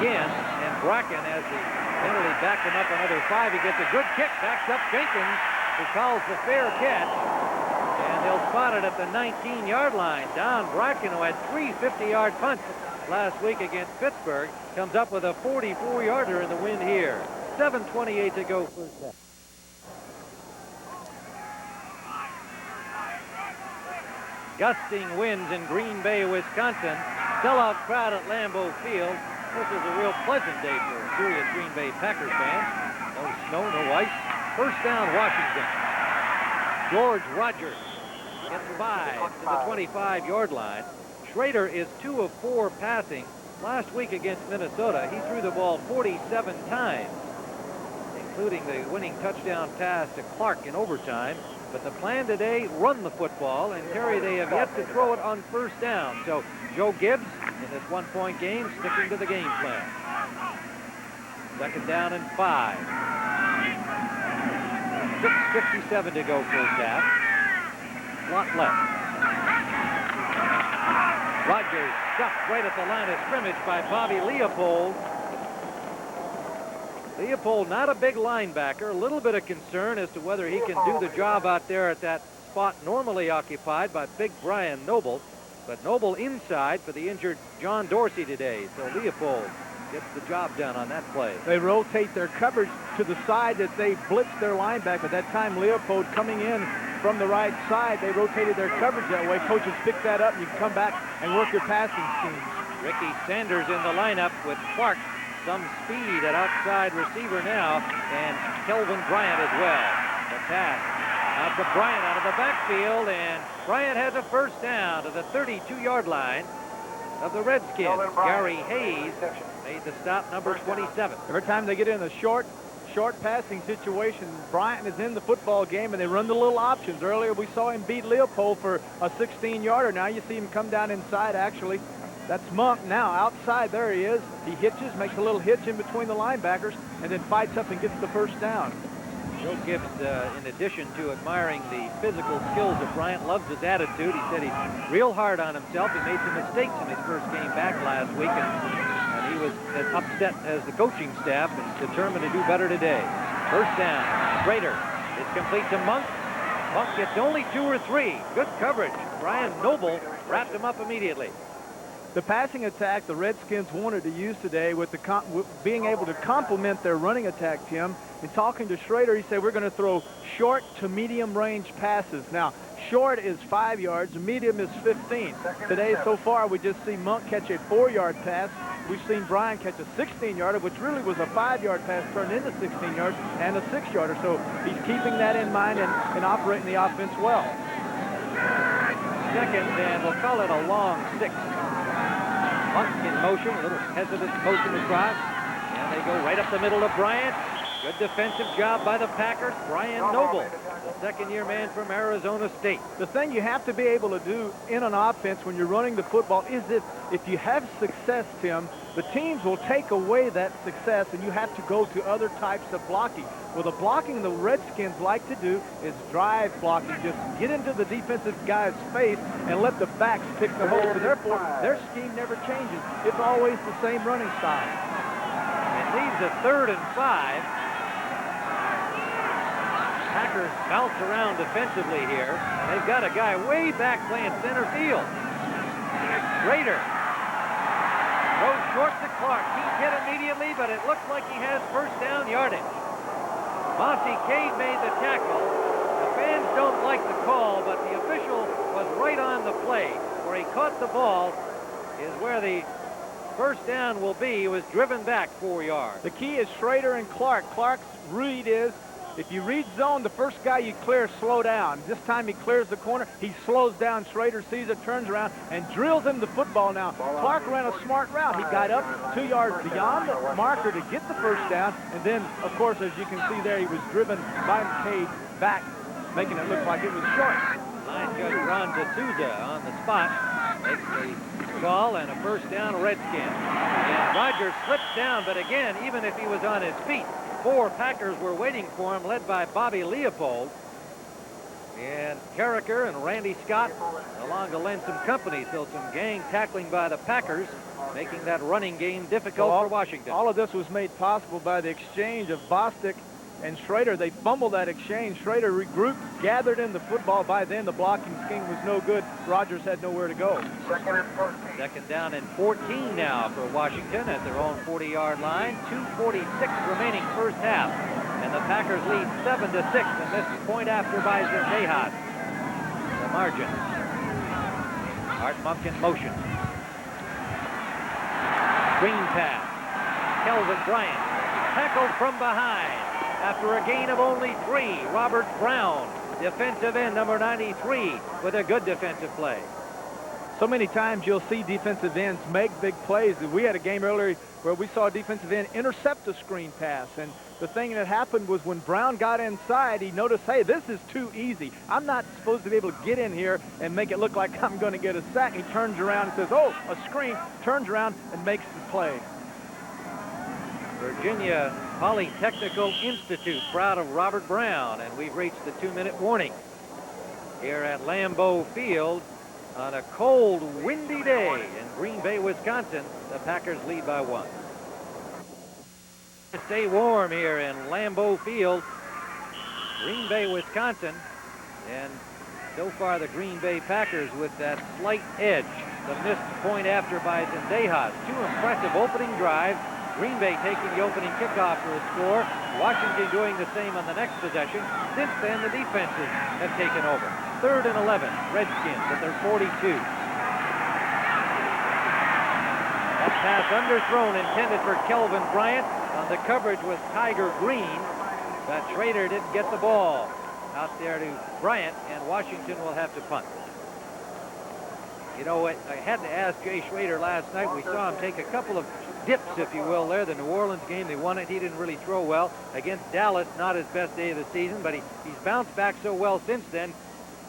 Speaker 1: again, and Bracken has the penalty backed him up another 5. He gets a good kick, backs up Jenkins, who calls the fair catch. And they'll spot it at the 19-yard line. Don Bracken, who had 3 50-yard punts last week against Pittsburgh, comes up with a 44-yarder in the win here. 7:28 to go first half. Gusting winds in Green Bay, Wisconsin. Sellout crowd at Lambeau Field. This is a real pleasant day for serious Green Bay Packers fans. No snow, no ice. First down, Washington. George Rogers gets by to the 25-yard line. Schrader is 2 of 4 passing. Last week against Minnesota, he threw the ball 47 times, including the winning touchdown pass to Clark in overtime. But the plan today, run the football, and Terry, they have yet to throw it on first down. So Joe Gibbs, in this 1-point game, sticking to the game plan. 2nd down and 5. 6:57 to go first half. Lot left. Rogers stuffed right at the line of scrimmage by Bobby Leopold. Leopold, not a big linebacker, a little bit of concern as to whether he can do the job out there at that spot normally occupied by big Brian Noble. But Noble inside for the injured John Dorsey today. So Leopold gets the job done on that play.
Speaker 2: They rotate their coverage to the side that they blitzed their linebacker. At that time, Leopold coming in from the right side, they rotated their coverage that way. Coaches pick that up, and you can come back and work your passing schemes.
Speaker 1: Ricky Sanders in the lineup with Clark. Some speed at outside receiver now, and Kelvin Bryant as well. The pass out to Bryant out of the backfield, and Bryant has a first down to the 32-yard line of the Redskins. Gary Hayes made the stop, number 27.
Speaker 2: Every time they get in a short passing situation, Bryant is in the football game, and they run the little options. Earlier we saw him beat Leopold for a 16-yarder. Now you see him come down inside, actually. That's Monk now outside. There he is. He hitches, makes a little hitch in between the linebackers, and then fights up and gets the first down.
Speaker 1: Joe Gibbs, in addition to admiring the physical skills of Bryant, loves his attitude. He said he's real hard on himself. He made some mistakes in his first game back last week, and he was as upset as the coaching staff and determined to do better today. First down. Schrader is complete to Monk. Monk gets only 2 or 3. Good coverage. Brian Noble wrapped him up immediately.
Speaker 2: The passing attack the Redskins wanted to use today with being able to complement their running attack, Tim. In talking to Schrader, he said we're going to throw short to medium range passes. Now, Short is 5 yards. Medium is 15. Today, so far, we just see Monk catch a 4-yard pass. We've seen Brian catch a 16-yarder, which really was a 5-yard pass turned into 16 yards and a 6-yarder. So he's keeping that in mind and operating the offense well.
Speaker 1: Second, and we'll call it a long 6. Monk in motion, a little hesitant motion across. And they go right up the middle to Bryant. Good defensive job by the Packers. Brian Noble, the second-year man from Arizona State.
Speaker 2: The thing you have to be able to do in an offense when you're running the football is if you have success, Tim, the teams will take away that success, and you have to go to other types of blocking. Well, the blocking the Redskins like to do is drive blocking. Just get into the defensive guy's face and let the backs pick the hole. So therefore, their scheme never changes. It's always the same running style.
Speaker 1: It leaves a 3rd and 5. Packers bounce around defensively here. They've got a guy way back playing center field. Schrader throws short to Clark. He's hit immediately, but it looks like he has first down yardage. Monty Cade made the tackle. The fans don't like the call, but the official was right on the play. Where he caught the ball is where the first down will be. He was driven back 4 yards.
Speaker 2: The key is Schrader and Clark. Clark's read is, if you read zone, the first guy you clear, slow down. This time he clears the corner. He slows down. Schrader sees it, turns around, and drills him the football now. Clark ran a smart route. He got up 2 yards beyond the marker to get the first down, and then, of course, as you can see there, he was driven by Cade back, making it look like it was short.
Speaker 1: Line judge Ron D'Souza on the spot makes the call, and a first down Redskins. And Rogers slips down, but again, even if he was on his feet, 4 Packers were waiting for him, led by Bobby Leopold. And Carricker and Randy Scott along to lend some company. So some gang tackling by the Packers, making that running game difficult for Washington.
Speaker 2: All of this was made possible by the exchange of Bostic and Schrader. They fumbled that exchange. Schrader regrouped, gathered in the football. By then, the blocking scheme was no good. Rogers had nowhere to go.
Speaker 1: Second down and 14 now for Washington at their own 40-yard line. 2:46 remaining first half. And the Packers lead 7-6. And this is point after by Zendejas. The margin. Art Monk in motion. Screen pass. Kelvin Bryant tackled from behind. After a gain of only 3, Robert Brown, defensive end number 93, with a good defensive play.
Speaker 2: So many times you'll see defensive ends make big plays. We had a game earlier where we saw a defensive end intercept a screen pass. And the thing that happened was when Brown got inside, he noticed, hey, this is too easy. I'm not supposed to be able to get in here and make it look like I'm going to get a sack. He turns around and says, oh, a screen, turns around and makes the play.
Speaker 1: Virginia Polytechnical Institute, proud of Robert Brown, and we've reached the 2-minute warning here at Lambeau Field on a cold, windy day in Green Bay, Wisconsin. The Packers lead by 1. Stay warm here in Lambeau Field, Green Bay, Wisconsin, and so far the Green Bay Packers with that slight edge. The missed point after by Zendejas. 2 impressive opening drives. Green Bay taking the opening kickoff for a score. Washington doing the same on the next possession. Since then, the defenses have taken over. 3rd and 11, Redskins at their 42. That pass underthrown, intended for Kelvin Bryant. On the coverage was Tiger Green, but Schrader didn't get the ball out there to Bryant, and Washington will have to punt. You know, I had to ask Jay Schrader last night. We saw him take a couple of dips, if you will, there. The New Orleans game, they won it. He didn't really throw well. Against Dallas, not his best day of the season, but he's bounced back so well since then.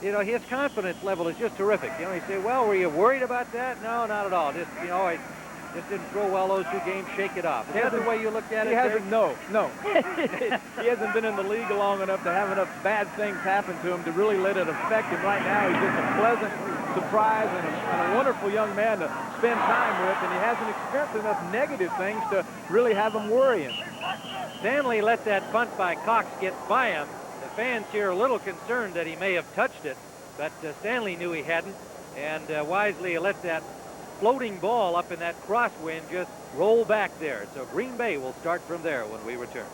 Speaker 1: You know, his confidence level is just terrific. You know, you say, well, were you worried about that? No, not at all. Just, you know, I just didn't throw well those 2 games. Shake it off. Is that the way you looked at it?
Speaker 2: He hasn't, no. He hasn't been in the league long enough to have enough bad things happen to him to really let it affect him. Right now, he's just a pleasant surprise and a wonderful young man to spend time with, and he hasn't experienced enough negative things to really have him worrying.
Speaker 1: Stanley let that punt by Cox get by him. The fans here are a little concerned that he may have touched it, but Stanley knew he hadn't, and wisely let that floating ball up in that crosswind just roll back there. So Green Bay will start from there when we return.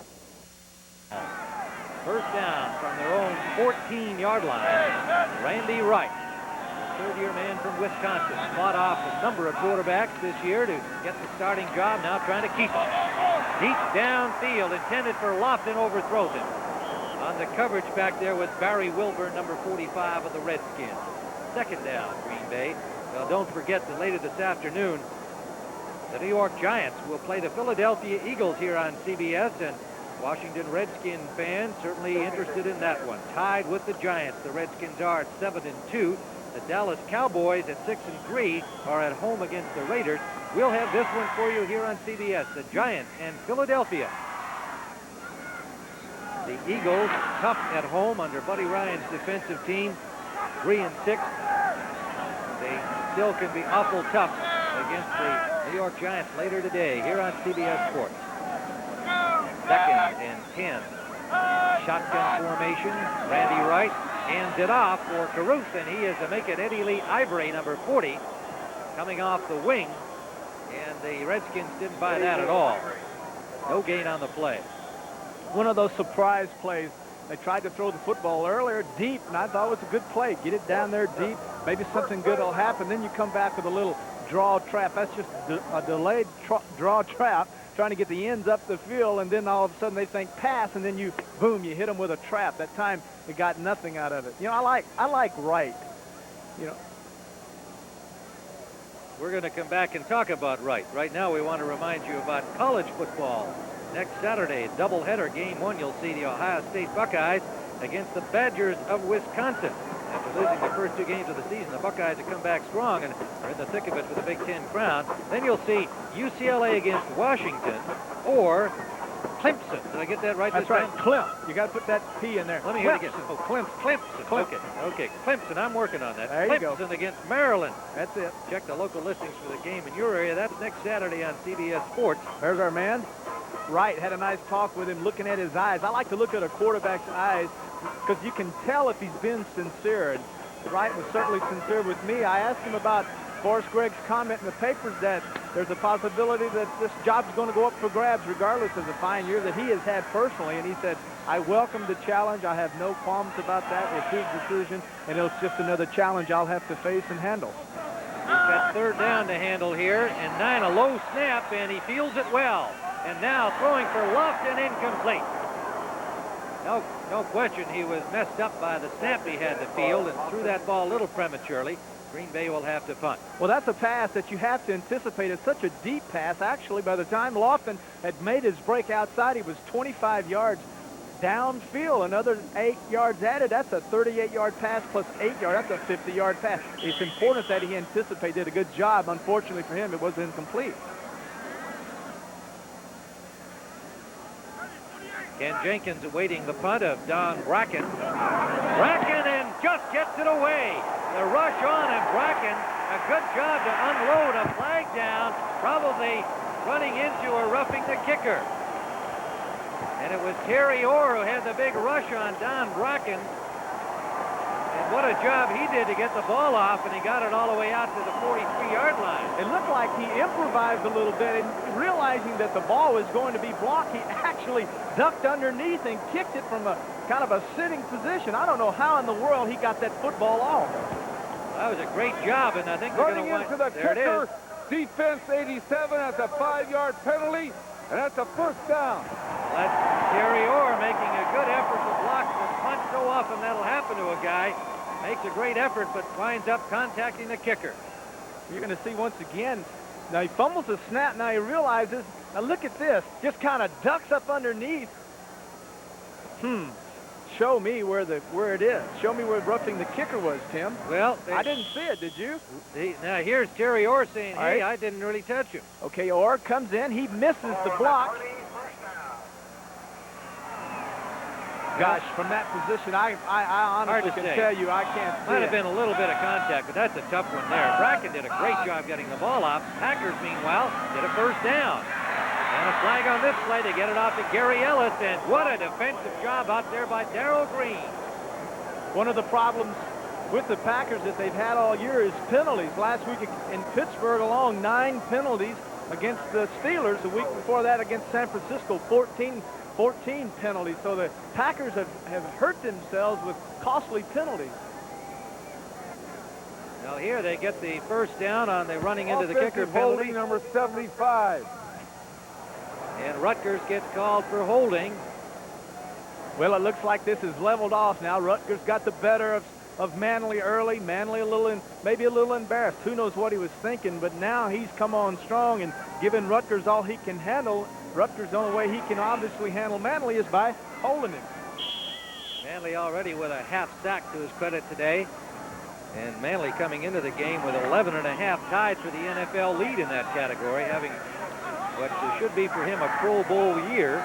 Speaker 1: First down from their own 14-yard line. Randy Wright, third-year man from Wisconsin, fought off a number of quarterbacks this year to get the starting job, now trying to keep him. Deep downfield, intended for Lofton, overthrows him. On the coverage back there was Barry Wilburn, number 45 of the Redskins. Second down, Green Bay. Well, don't forget that later this afternoon, the New York Giants will play the Philadelphia Eagles here on CBS, and Washington Redskin fans certainly interested in that one. Tied with the Giants, the Redskins are at 7-2. The Dallas Cowboys at 6-3 are at home against the Raiders. We'll have this one for you here on CBS, the Giants and Philadelphia. The Eagles, tough at home under Buddy Ryan's defensive team, 3-6. They still can be awful tough against the New York Giants later today here on CBS Sports. Second and 10. Shotgun formation. Randy Wright hands it off for Caruth, and he is to make it Eddie Lee Ivory, number 40, coming off the wing. And the Redskins didn't buy that at all. No gain on the play.
Speaker 2: One of those surprise plays. They tried to throw the football earlier deep, and I thought it was a good play. Get it down there deep. Maybe something good will happen. Then you come back with a little draw trap. That's just a delayed draw trap, trying to get the ends up the field, and then all of a sudden they think pass, and then you, boom, you hit them with a trap. That time they got nothing out of it. You know, I like Wright. You know,
Speaker 1: we're going to come back and talk about Wright. Right now we want to remind you about college football. Next Saturday, doubleheader, game one, you'll see the Ohio State Buckeyes against the Badgers of Wisconsin. After losing the first two games of the season, the Buckeyes have come back strong and are in the thick of it for the Big Ten crown. Then you'll see UCLA against Washington or Clemson. Did I get that right?
Speaker 2: That's right, Clemson. You got to put that P in there.
Speaker 1: Let me hear it again. Oh, Clemson. Okay, Clemson. I'm working on that.
Speaker 2: There you go.
Speaker 1: Clemson against Maryland.
Speaker 2: That's it.
Speaker 1: Check the local listings for the game in your area. That's next Saturday on CBS Sports.
Speaker 2: There's our man. Wright had a nice talk with him, looking at his eyes. I like to look at a quarterback's eyes because you can tell if he's been sincere. And Wright was certainly sincere with me. I asked him about Forrest Gregg's comment in the papers that there's a possibility that this job's going to go up for grabs regardless of the fine year that he has had personally. And he said, I welcome the challenge. I have no qualms about that. It's his decision, and it's just another challenge I'll have to face and handle.
Speaker 1: He's got third down to handle here, and 9, a low snap, and he fields it well. And now throwing for Lofton, incomplete. No question he was messed up by the snap he had to field and threw that ball a little prematurely. Green Bay will have to punt.
Speaker 2: Well, that's a pass that you have to anticipate. It's such a deep pass. Actually, by the time Lofton had made his break outside, he was 25 yards downfield. Another 8 yards added. That's a 38-yard pass plus 8 yards. That's a 50-yard pass. It's important that he anticipated. Did a good job. Unfortunately for him, it was incomplete.
Speaker 1: Ken Jenkins awaiting the punt of Don Bracken. Bracken and just gets it away. The rush on, and Bracken, a good job to unload a flag down, probably running into or roughing the kicker. And it was Terry Orr who had the big rush on Don Bracken. And what a job he did to get the ball off, and he got it all the way out to the 43-yard line.
Speaker 2: It looked like he improvised a little bit, and realizing that the ball was going to be blocked, he actually ducked underneath and kicked it from a kind of a sitting position. I don't know how in the world he got that football off.
Speaker 1: That was a great job, and I think they're going to
Speaker 4: running into the kicker. Defense 87. That's a 5-yard penalty, and that's a first down.
Speaker 1: That's Terry Orr making a good effort to block the punt. So often that'll happen to a guy. Makes a great effort, but winds up contacting the kicker.
Speaker 2: You're going to see once again. Now he fumbles the snap. Now he realizes. Now look at this. Just kind of ducks up underneath. Show me where it is. Show me where roughing the kicker was, Tim.
Speaker 1: Well,
Speaker 2: I didn't see it. Did you?
Speaker 1: Now here's Terry Orr saying, "Hey, I didn't really touch him."
Speaker 2: Okay, Orr comes in. He misses the block. Gosh, from that position, I honestly can tell you I can't see
Speaker 1: Might
Speaker 2: it.
Speaker 1: have been a little bit of contact, but that's a tough one there. Bracken did a great job getting the ball off. Packers, meanwhile, did a first down. And a flag on this play to get it off to Gary Ellis, and what a defensive job out there by Darrell Green.
Speaker 2: One of the problems with the Packers that they've had all year is penalties. Last week in Pittsburgh alone, 9 penalties against the Steelers. The week before that against San Francisco, 14 14 penalties. So the Packers have hurt themselves with costly penalties.
Speaker 1: Now here they get the first down on the running into the kicker
Speaker 4: Offensive
Speaker 1: penalty.
Speaker 4: holding number 75.
Speaker 1: And Rutgers gets called for holding.
Speaker 2: Well, it looks like this is leveled off now. Rutgers got the better of Manley early. Manley maybe a little embarrassed. Who knows what he was thinking, but now he's come on strong and given Rutgers all he can handle. Rutgers, the only way he can obviously handle Manley is by holding him.
Speaker 1: Manley already with a half sack to his credit today. And Manley coming into the game with 11 and a half, tied for the NFL lead in that category, having what should be for him a Pro Bowl year.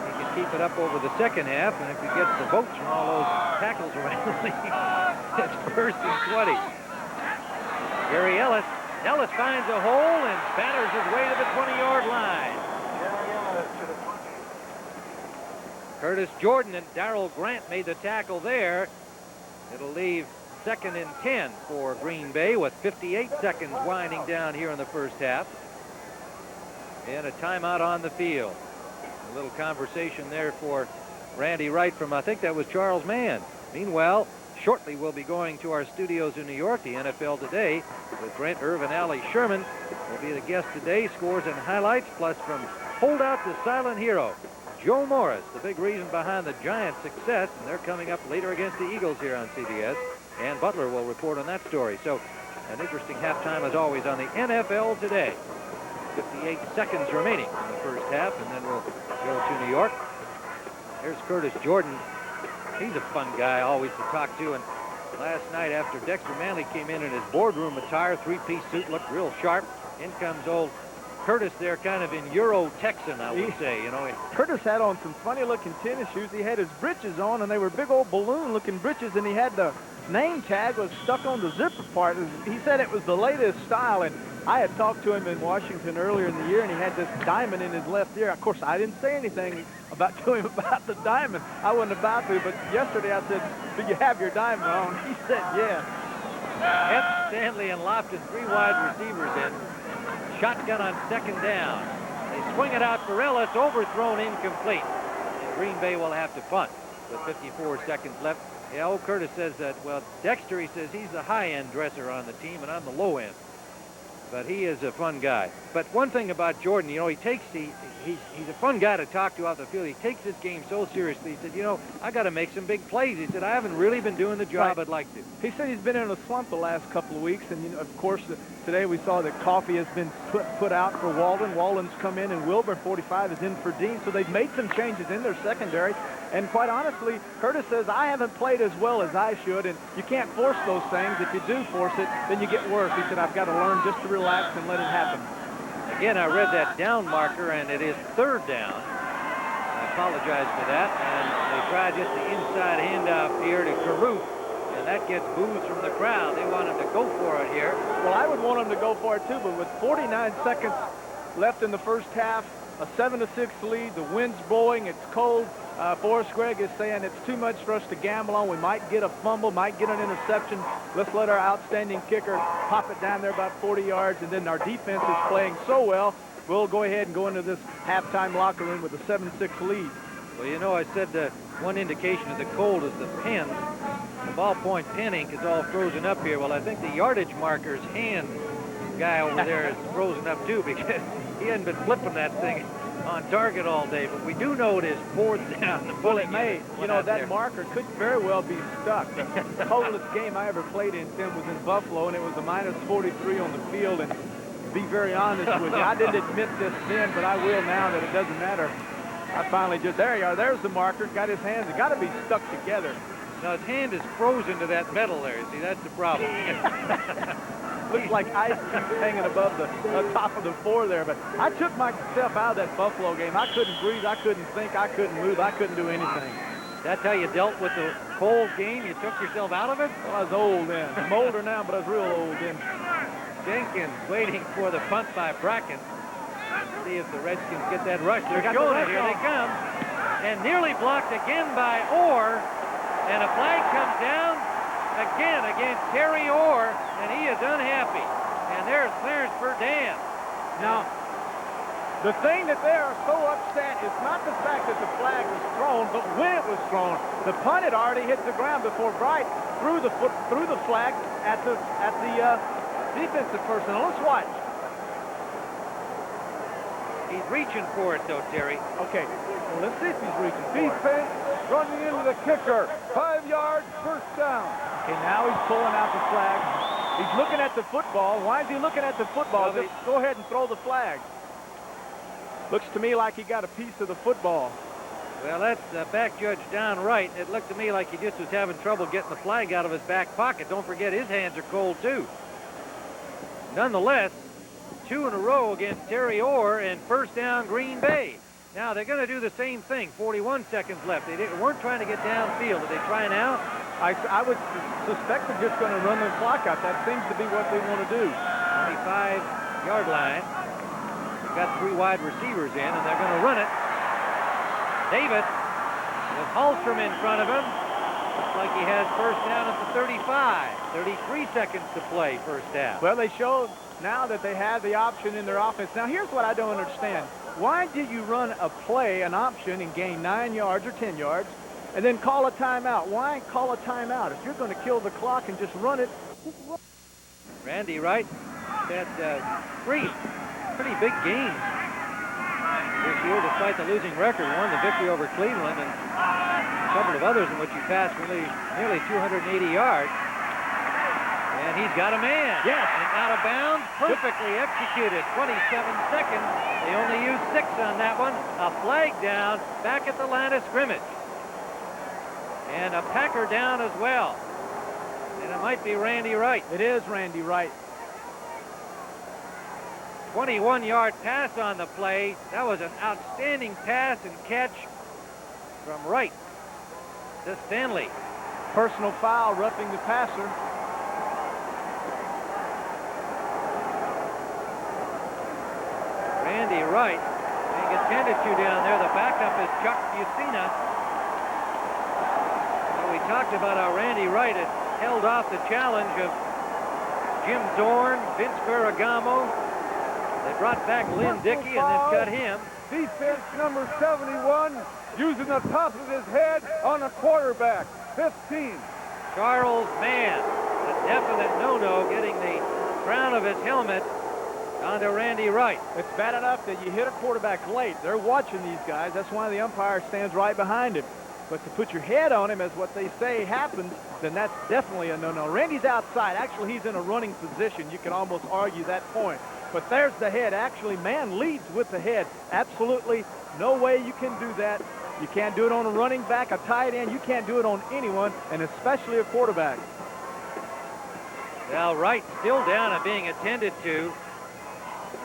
Speaker 1: He can keep it up over the second half, and if he gets the votes from all those tackles around the league, it's first and 20. Gary Ellis finds a hole and batters his way to the 20-yard line.
Speaker 3: To the 20.
Speaker 1: Curtis Jordan and Darrell Grant made the tackle there. It'll leave 2nd and 10 for Green Bay with 58 seconds winding down here in the first half. And a timeout on the field. A little conversation there for Randy Wright from, I think that was Charles Mann. Meanwhile, shortly we'll be going to our studios in New York, the NFL Today, with Brent Irvin, Ali Sherman will be the guest today. Scores and highlights, plus from holdout to silent hero, Joe Morris, the big reason behind the Giants' success, and they're coming up later against the Eagles here on CBS. And Butler will report on that story. So an interesting halftime as always on the NFL Today. 58 seconds remaining in the first half, and then we'll go to New York. Here's Curtis Jordan. He's a fun guy always to talk to. And last night after Dexter Manley came in his boardroom attire, three-piece suit, looked real sharp. In comes old Curtis there, kind of in Euro Texan, I would say. You know,
Speaker 2: Curtis had on some funny-looking tennis shoes. He had his breeches on, and they were big old balloon-looking breeches, and he had the name tag was stuck on the zipper part. He said it was the latest style, and I had talked to him in Washington earlier in the year, and he had this diamond in his left ear. Of course, I didn't say anything to him about the diamond. I wasn't about to, but yesterday I said, "Do you have your diamond on?" He said, "Yeah."
Speaker 1: Ed Stanley and Lofton, three wide receivers in. Shotgun on 2nd down. They swing it out for Ellis, overthrown, incomplete. And Green Bay will have to punt with 54 seconds left. Yeah, old Curtis says that, well, Dexter, he says he's the high-end dresser on the team, and I'm the low-end. But he is a fun guy. But one thing about Jordan, you know, he's a fun guy to talk to out the field. He takes this game so seriously. He said, you know, I got to make some big plays. He said, I haven't really been doing the job I'd like to.
Speaker 2: He said he's been in a slump the last couple of weeks, and you know, of course, today we saw that Coffey has been put out for Walden. Walden's come in, and Wilburn, 45, is in for Dean. So they've made some changes in their secondary. And quite honestly, Curtis says, I haven't played as well as I should, and you can't force those things. If you do force it, then you get worse. He said, I've got to learn just to relax and let it happen.
Speaker 1: Again, I read that down marker, and it is 3rd down. I apologize for that. And they try just the inside handoff here to Caruth, and that gets boos from the crowd. They want him to go for it here.
Speaker 2: Well, I would want him to go for it, too, but with 49 seconds left in the first half, a 7-6 lead, the wind's blowing, it's cold. Forrest Gregg is saying it's too much for us to gamble on. We might get a fumble, might get an interception. Let's let our outstanding kicker pop it down there about 40 yards, and then our defense is playing so well, we'll go ahead and go into this halftime locker room with a 7-6 lead.
Speaker 1: Well, you know, I said that one indication of the cold is the pen. The ballpoint pen ink is all frozen up here. Well, I think the yardage marker's hand guy over there is frozen up, too, because he hadn't been flipping that thing on target all day, but we do know it is 4th down.
Speaker 2: Well, it may. You know, that marker could very well be stuck. The coldest game I ever played in, Tim, was in Buffalo, and it was a -43 on the field. And to be very honest with you, I didn't admit this then, but I will now that it doesn't matter. I finally just, there you are. There's the marker. Got his hands. It got to be stuck together.
Speaker 1: Now, his hand is frozen to that metal there. See, that's the problem.
Speaker 2: Looks like ice cubes hanging above the top of the floor there. But I took myself out of that Buffalo game. I couldn't breathe. I couldn't think. I couldn't move. I couldn't do anything.
Speaker 1: That's how you dealt with the cold game? You took yourself out of it?
Speaker 2: Well, I was old then. I'm older now, but I was real old then.
Speaker 1: Jenkins waiting for the punt by Bracken. Let's see if the Redskins get that rush. They're
Speaker 2: got
Speaker 1: showing
Speaker 2: the
Speaker 1: it. Here
Speaker 2: rush
Speaker 1: they come. And nearly blocked again by Orr. And a flag comes down again against Terry Orr, and he is unhappy. And there's clearance for Dan.
Speaker 2: Now, The thing that they are so upset is not the fact that the flag was thrown, but when it was thrown. The punt had already hit the ground before Bright threw the flag at the defensive person. Now let's watch.
Speaker 1: He's reaching for it, though, Terry.
Speaker 2: Okay, well, let's see if he's reaching for it.
Speaker 4: Defense running into the kicker. 5 yards, first down.
Speaker 2: Okay, now he's pulling out the flag. He's looking at the football. Why is he looking at the football?
Speaker 1: Well,
Speaker 2: Just go ahead and throw the flag. Looks to me like he got a piece of the football.
Speaker 1: Well, that's back judge Don Wright. It looked to me like he just was having trouble getting the flag out of his back pocket. Don't forget, his hands are cold, too. Nonetheless, 2 in a row against Terry Orr and first down Green Bay. Now, they're going to do the same thing. 41 seconds left. They weren't trying to get downfield. Did they try now?
Speaker 2: I would suspect they're just going to run the clock out. That seems to be what they want to do.
Speaker 1: 25-yard line. They've got 3 wide receivers in, and they're going to run it. Davis with Hallstrom in front of him. Looks like he has first down at the 35. 33 seconds to play, first down.
Speaker 2: Well, they showed now that they have the option in their offense. Now, here's what I don't understand. Why did you run a play, an option, and gain 9 yards or 10 yards, and then call a timeout? Why call a timeout? If you're going to kill the clock and just run it, just run.
Speaker 1: Randy Wright had 3 pretty big games this year, despite the losing record. Won the victory over Cleveland and a couple of others in which he passed nearly 280 yards. And he's got a man.
Speaker 2: Yes.
Speaker 1: And out of bounds, perfectly executed. 27 seconds. They only used 6 on that one. A flag down back at the line of scrimmage. And a Packer down as well. And it might be Randy Wright.
Speaker 2: It is Randy Wright.
Speaker 1: 21-yard pass on the play. That was an outstanding pass and catch from Wright to Stanley.
Speaker 2: Personal foul, roughing the passer.
Speaker 1: Randy Wright being attended to down there. The backup is Chuck Bucina. Well, we talked about how Randy Wright had held off the challenge of Jim Zorn, Vince Ferragamo. They brought back Lynn Dickey and then cut him.
Speaker 4: Defense number 71 using the top of his head on a quarterback. 15.
Speaker 1: Charles Mann, a definite no-no, getting the crown of his helmet onto Randy Wright.
Speaker 2: It's bad enough that you hit a quarterback late. They're watching these guys. That's why the umpire stands right behind him. But to put your head on him, as what they say happens, then that's definitely a no-no. Randy's outside. Actually, he's in a running position. You can almost argue that point. But there's the head. Actually, Mann leads with the head. Absolutely no way you can do that. You can't do it on a running back, a tight end. You can't do it on anyone, and especially a quarterback.
Speaker 1: Well, Wright still down and being attended to.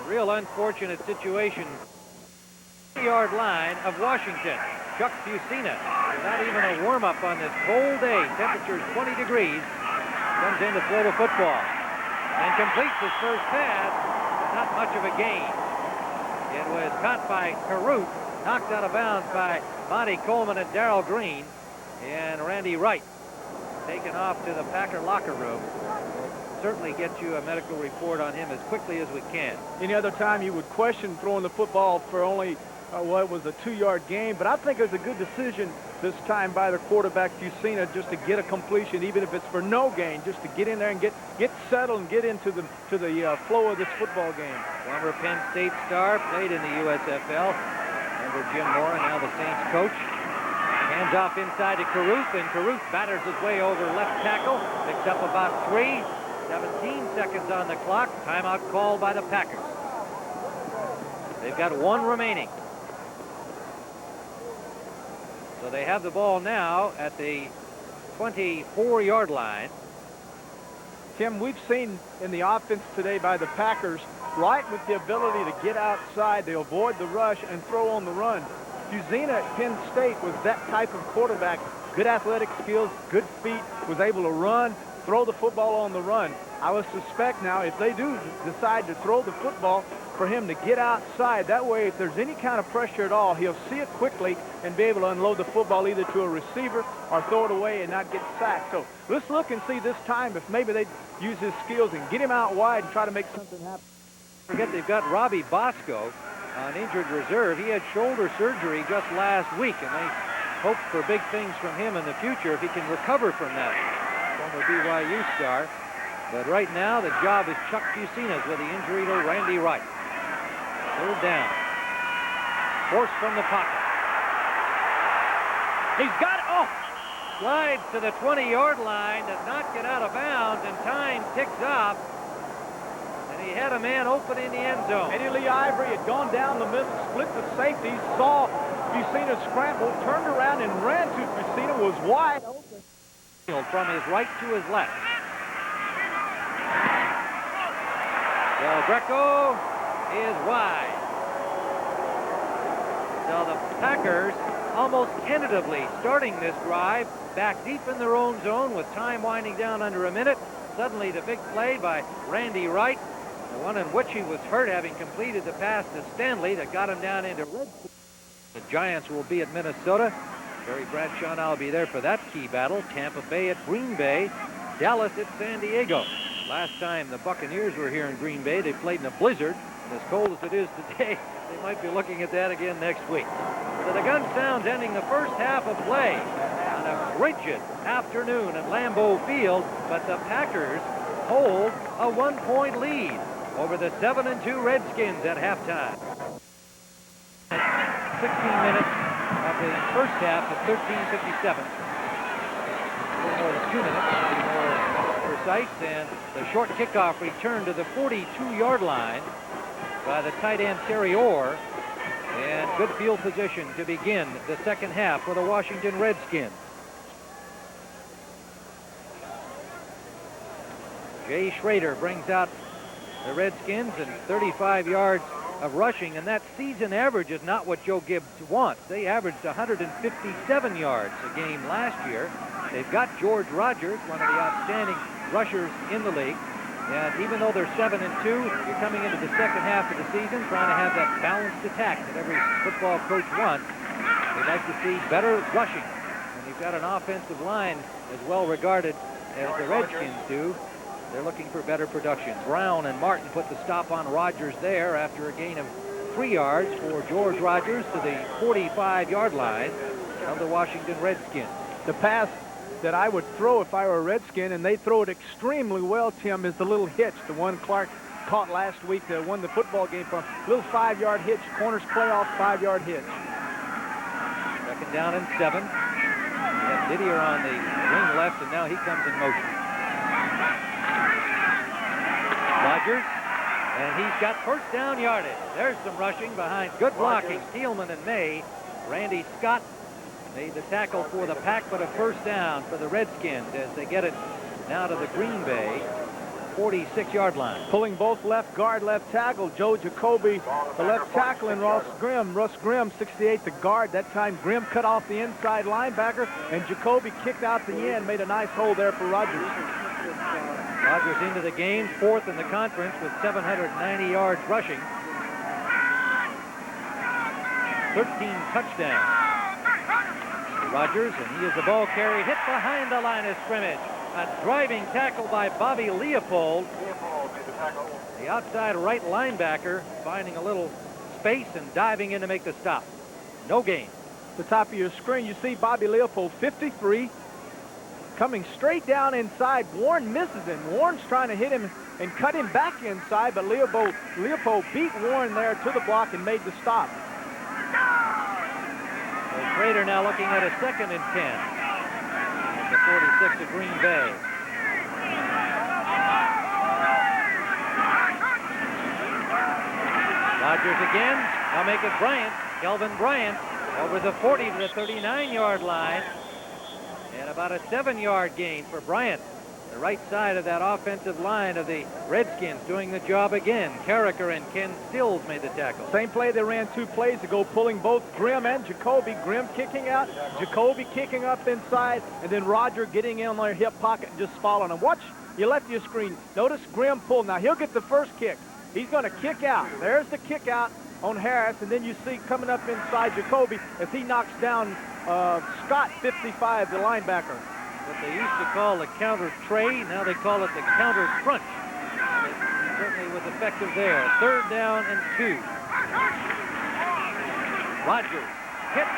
Speaker 1: A real unfortunate situation. 3-yard line of Washington. Chuck Bucina, not even a warm-up on this cold day. Temperature's 20 degrees. Comes in to throw the football. And completes his first pass. Not much of a gain. It was caught by Caruth, knocked out of bounds by Monty Coleman and Darrell Green, and Randy Wright taken off to the Packer locker room. We'll certainly get you a medical report on him as quickly as we can.
Speaker 2: Any other time you would question throwing the football for only well, it was a 2-yard gain, but I think it was a good decision this time by the quarterback Bucina just to get a completion, even if it's for no gain, just to get in there and get settled and get into the flow of this football game.
Speaker 1: Former Penn State star, played in the USFL under Jim Mora, now the Saints coach. Hands off inside to Caruth, and Caruth batters his way over left tackle, picks up about 3. 17 seconds on the clock. Timeout called by the Packers. They've got 1 remaining. So they have the ball now at the 24-yard line.
Speaker 2: Tim, we've seen in the offense today by the Packers, Wright with the ability to get outside, they avoid the rush and throw on the run. Bucina at Penn State was that type of quarterback. Good athletic skills, good feet, was able to run, throw the football on the run. I would suspect now if they do decide to throw the football, for him to get outside. That way, if there's any kind of pressure at all, he'll see it quickly and be able to unload the football either to a receiver or throw it away and not get sacked. So let's look and see this time if maybe they use his skills and get him out wide and try to make something happen.
Speaker 1: Forget they've got Robbie Bosco, on injured reserve. He had shoulder surgery just last week, and they hope for big things from him in the future if he can recover from that. Former BYU star. But right now, the job is Chuck Fucina's with the injury to Randy Wright. Third down. Forced from the pocket. He's got it. Oh! Slides to the 20-yard line, does not get out of bounds, and time ticks up. And he had a man open in the end zone.
Speaker 2: Eddie Lee Ivory had gone down the middle, split the safeties, saw Fucina scramble, turned around and ran to Fucina, was wide open.
Speaker 1: From his right to his left. Del Greco is wide. So the Packers almost tentatively starting this drive back deep in their own zone with time winding down under a minute. Suddenly the big play by Randy Wright, the one in which he was hurt, having completed the pass to Stanley that got him down into Redskins. The Giants will be at Minnesota. Barry Bradshaw and I will be there for that key battle. Tampa Bay at Green Bay. Dallas at San Diego. Last time the Buccaneers were here in Green Bay, they played in a blizzard. And as cold as it is today, they might be looking at that again next week. So the gun sounds ending the first half of play on a frigid afternoon at Lambeau Field, but the Packers hold a 1-point lead over the 7-2 Redskins at halftime. 16 minutes of the first half at 13:57. A little more than 2 minutes to be more precise, and the short kickoff return to the 42-yard line by the tight end Terry Orr, and good field position to begin the second half for the Washington Redskins. Jay Schrader brings out the Redskins and 35 yards of rushing, and that season average is not what Joe Gibbs wants. They averaged 157 yards a game last year. They've got George Rogers, one of the outstanding rushers in the league. And even though they're 7-2, you're coming into the second half of the season trying to have that balanced attack that every football coach wants. They'd like to see better rushing. And you've got an offensive line as well regarded as the Redskins do. They're looking for better production. Brown and Martin put the stop on Rogers there after a gain of 3 yards for George Rogers to the 45-yard line of the Washington Redskins.
Speaker 2: The pass that I would throw if I were a Redskin, and they throw it extremely well, Tim, is the little hitch, the one Clark caught last week that won the football game from. Little 5-yard hitch, corners playoff 5-yard hitch.
Speaker 1: Second down and 7. We have Didier on the wing left, and now he comes in motion. Rogers, and he's got first down yardage. There's some rushing behind good blocking. Thielman and May. Randy Scott made the tackle for the Pack, but a first down for the Redskins as they get it now to the Green Bay 46-yard line.
Speaker 2: Pulling both left guard, left tackle. Joe Jacoby, the left tackle, and Russ Grimm, 68, the guard. That time Grimm cut off the inside linebacker, and Jacoby kicked out the end, made a nice hole there for Rogers.
Speaker 1: Rogers into the game, fourth in the conference with 790 yards rushing. 13 touchdowns. Rogers, and he is the ball carried, hit behind the line of scrimmage. A driving tackle by Bobby Leopold. The outside right linebacker finding a little space and diving in to make the stop. No gain.
Speaker 2: The top of your screen, you see Bobby Leopold, 53, coming straight down inside. Warren misses him. Warren's trying to hit him and cut him back inside, but Leopold beat Warren there to the block and made the stop.
Speaker 1: So Schrader now looking at a 2nd and 10 at the 46 of Green Bay. Rogers again. Now make it Bryant. Kelvin Bryant over the 40 to the 39-yard line. And about a 7-yard gain for Bryant. The right side of that offensive line of the Redskins doing the job again. Carricker and Ken Stills made the tackle.
Speaker 2: Same play they ran 2 plays ago, pulling both Grimm and Jacoby. Grimm kicking out, Jacoby kicking up inside, and then Roger getting in on their hip pocket and just following him. Watch, you left your screen. Notice Grimm pull. Now he'll get the first kick. He's going to kick out. There's the kick out on Harris, and then you see coming up inside Jacoby as he knocks down Scott, 55, the linebacker.
Speaker 1: What they used to call the counter tray, now they call it the counter crunch. It certainly was effective there. 3rd down and 2. Rogers hits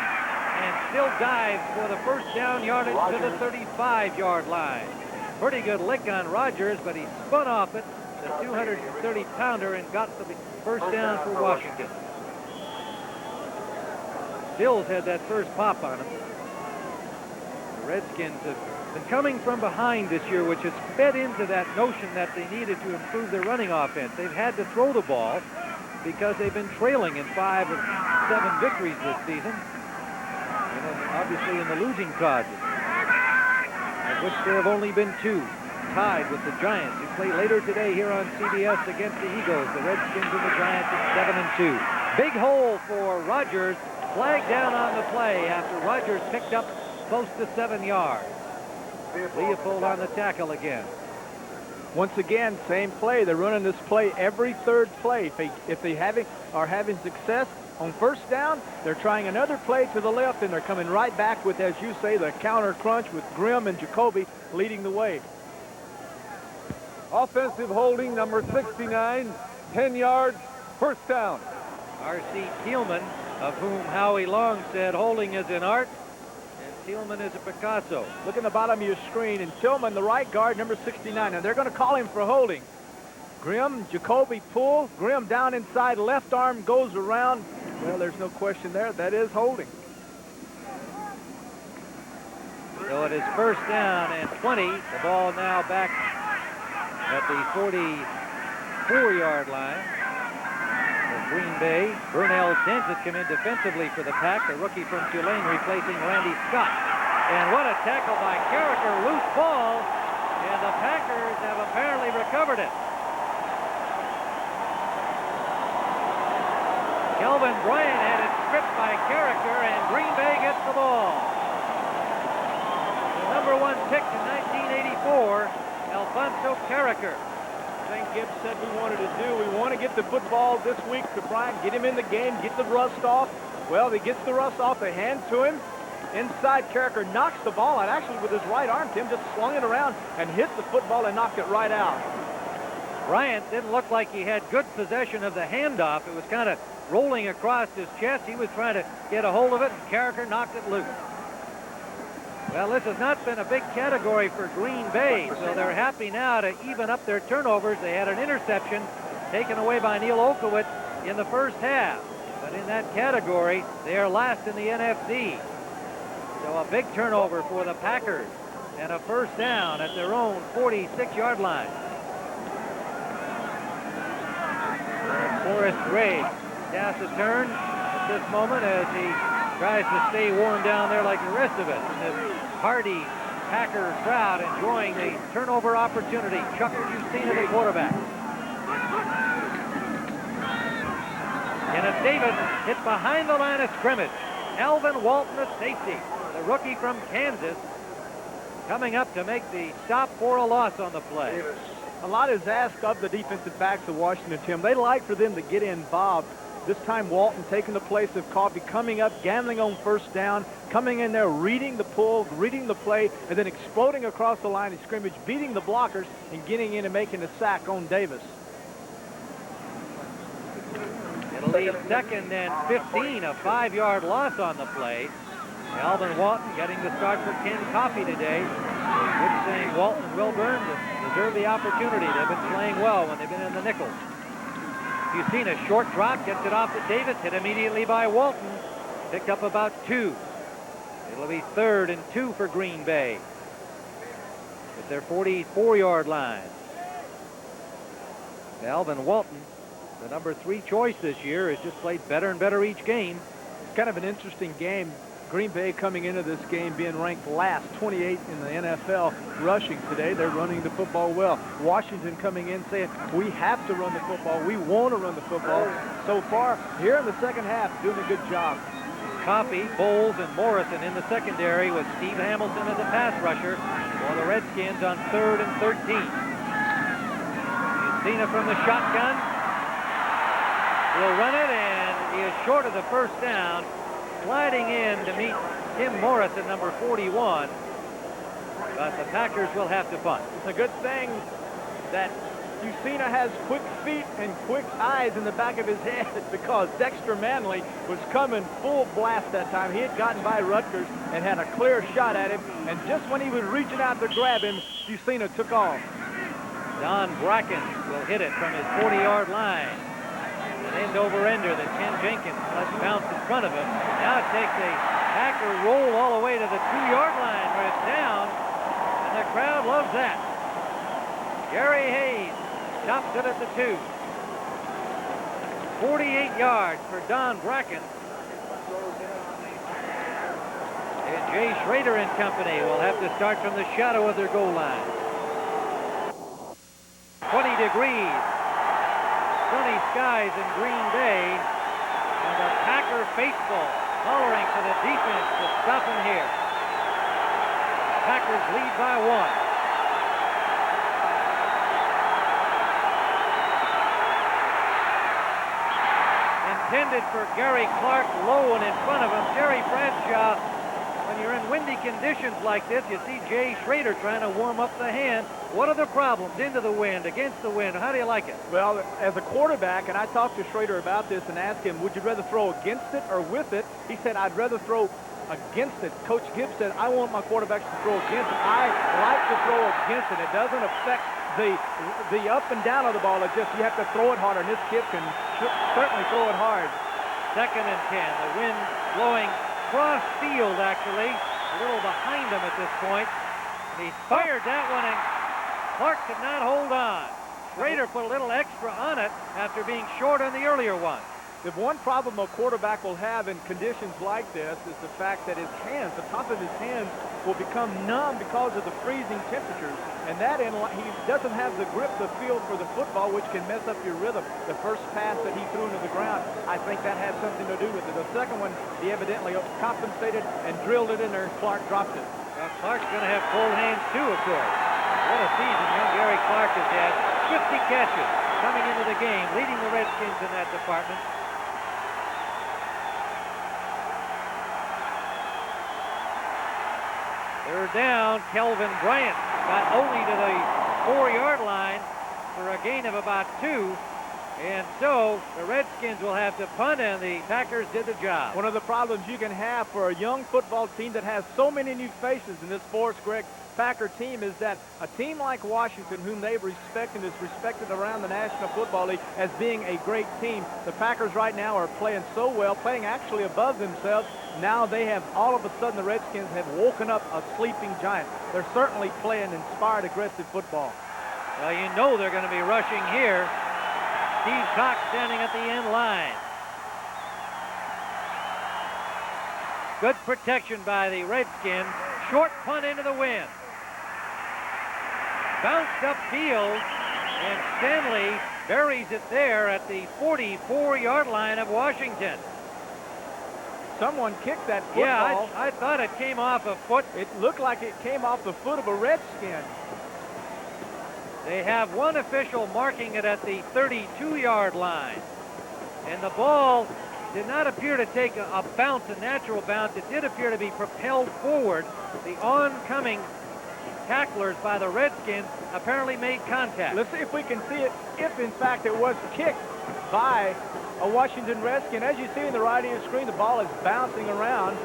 Speaker 1: and still dives for the first down yardage to the 35-yard line. Pretty good lick on Rogers, but he spun off it, the 230-pounder, and got the first down for Washington. Stills had that first pop on him. The Redskins have been coming from behind this year, which has fed into that notion that they needed to improve their running offense. They've had to throw the ball because they've been trailing in 5 of 7 victories this season. And obviously in the losing causes, of which there have only been 2, tied with the Giants, who play later today here on CBS against the Eagles. The Redskins and the Giants at 7-2. Big hole for Rogers. Flag down on the play after Rogers picked up close to 7 yards. Leopold on the tackle again.
Speaker 2: Once again, same play. They're running this play every third play. If they are having success on first down, they're trying another play to the left, and they're coming right back with, as you say, the counter crunch with Grimm and Jacoby leading the way.
Speaker 4: Offensive holding, number 69, 10 yards, first down.
Speaker 1: R.C. Thielman, of whom Howie Long said holding is an art, and Thielman is a Picasso.
Speaker 2: Look in the bottom of your screen, and Thielman, the right guard, number 69. And they're going to call him for holding. Grimm, Jacoby pull. Grimm down inside, left arm goes around. Well, there's no question there. That is holding.
Speaker 1: So it is first down and 20. The ball now back at the 44-yard line. Green Bay. Burnell Dent has come in defensively for the Pack, the rookie from Tulane, replacing Randy Scott. And what a tackle by Carricker, loose ball, and the Packers have apparently recovered it. Kelvin Bryant had it stripped by Carricker, and Green Bay gets the ball. The number 1 pick in 1984, Alfonso Carricker.
Speaker 2: Thing Gibbs said we wanted to do. We want to get the football this week to Bryant, get him in the game, get the rust off. Well, he gets the rust off, they hand to him. Inside, Carricker knocks the ball out, actually with his right arm. Tim just swung it around and hit the football and knocked it right out.
Speaker 1: Bryant didn't look like he had good possession of the handoff. It was kind of rolling across his chest. He was trying to get a hold of it, and Carricker knocked it loose. Well, this has not been a big category for Green Bay, so they're happy now to even up their turnovers. They had an interception taken away by Neil Olkowitz in the first half. But in that category, they are last in the NFC. So a big turnover for the Packers and a first down at their own 46-yard line. Forrest Gray casts a turn at this moment as he tries to stay warm down there like the rest of it. And this hardy Packer crowd enjoying the turnover opportunity. Chuck Justina, the quarterback. Kenneth Davis hit behind the line of scrimmage. Alvin Walton, the safety, the rookie from Kansas, coming up to make the stop for a loss on the play.
Speaker 2: A lot is asked of the defensive backs of Washington, Tim. They like for them to get involved. This time Walton taking the place of Coffey, coming up, gambling on first down, coming in there, reading the pull, reading the play, and then exploding across the line of scrimmage, beating the blockers, and getting in and making a sack on Davis.
Speaker 1: It'll leave second and 15, a 5-yard loss on the play. Alvin Walton getting the start for Ken Coffey today. Good saying Walton and Wilburn deserve the opportunity. They've been playing well when they've been in the nickel. You've seen a short drop, gets it off to Davis, hit immediately by Walton. Picked up about 2. It'll be 3rd and 2 for Green Bay at their 44-yard line. Alvin Walton, the number 3 choice this year, has just played better and better each game.
Speaker 2: It's kind of an interesting game. Green Bay coming into this game being ranked last, 28 in the NFL rushing today. They're running the football well. Washington coming in saying, we have to run the football. We want to run the football. So far, here in the second half, doing a good job.
Speaker 1: Coffey, Bowles, and Morrison in the secondary with Steve Hamilton as a pass rusher for the Redskins on 3rd and 13. Justina from the shotgun. He'll run it, and he is short of the first down. Sliding in to meet Tim Morrison, number 41. But the Packers will have to punt.
Speaker 2: It's a good thing that Ucena has quick feet and quick eyes in the back of his head because Dexter Manley was coming full blast that time. He had gotten by Rutgers and had a clear shot at him, and just when he was reaching out to grab him, Ucena took off.
Speaker 1: Don Bracken will hit it from his 40-yard line. An end-over-ender that Ken Jenkins lets bounce in front of him. Now it takes a Packer roll all the way to the 2-yard line where it's down, and the crowd loves that. Gary Hayes stops it at the 2. 48 yards for Don Bracken. And Jay Schrader and company will have to start from the shadow of their goal line. 20 degrees, sunny skies in Green Bay, and the Packer faithful hollering for the defense to stop him here. Packers lead by 1. Intended for Gary Clark, low and in front of him. Jerry Bradshaw, when you're in windy conditions like this, you see Jay Schrader trying to warm up the hand. What are the problems? Into the wind, against the wind. How do you like it?
Speaker 2: Well, as a quarterback, and I talked to Schrader about this and asked him, would you rather throw against it or with it? He said, I'd rather throw against it. Coach Gibbs said, I want my quarterbacks to throw against it. I like to throw against it. It doesn't affect the up and down of the ball. It's just you have to throw it harder, and this kid can certainly throw it hard.
Speaker 1: 2nd and 10. The wind blowing cross field, actually, a little behind him at this point. And he fired that one, and Clark could not hold on. Schrader put a little extra on it after being short on the earlier one.
Speaker 2: The one problem a quarterback will have in conditions like this is the fact that his hands, the top of his hands, will become numb because of the freezing temperatures. And that he doesn't have the grip, the feel for the football, which can mess up your rhythm. The first pass that he threw into the ground, I think that had something to do with it. The second one, he evidently compensated and drilled it in there, and Clark dropped it.
Speaker 1: Well, Clark's going to have cold hands too, of course. What a season young Gary Clark has had. 50 catches coming into the game, leading the Redskins in that department. Third down, Kelvin Bryant got only to the 4-yard line for a gain of about 2. And so the Redskins will have to punt, and the Packers did the job.
Speaker 2: One of the problems you can have for a young football team that has so many new faces in this Forrest Gregg Packer team is that a team like Washington, whom they respect and is respected around the National Football League as being a great team, the Packers right now are playing so well, playing actually above themselves. Now they have, all of a sudden, the Redskins have woken up a sleeping giant. They're certainly playing inspired, aggressive football.
Speaker 1: Well, you know they're going to be rushing here. Steve Cox standing at the end line. Good protection by the Redskins. Short punt into the wind. Bounced upfield, and Stanley buries it there at the 44-yard line of Washington.
Speaker 2: Someone kicked that football.
Speaker 1: Yeah, I thought it came off a foot.
Speaker 2: It looked like it came off the foot of a Redskin.
Speaker 1: They have one official marking it at the 32-yard line. And the ball did not appear to take a bounce, a natural bounce. It did appear to be propelled forward. The oncoming tacklers by the Redskins apparently made contact.
Speaker 2: Let's see if we can see it, if in fact it was kicked by a Washington Redskin. As you see in the right of your screen, the ball is bouncing around.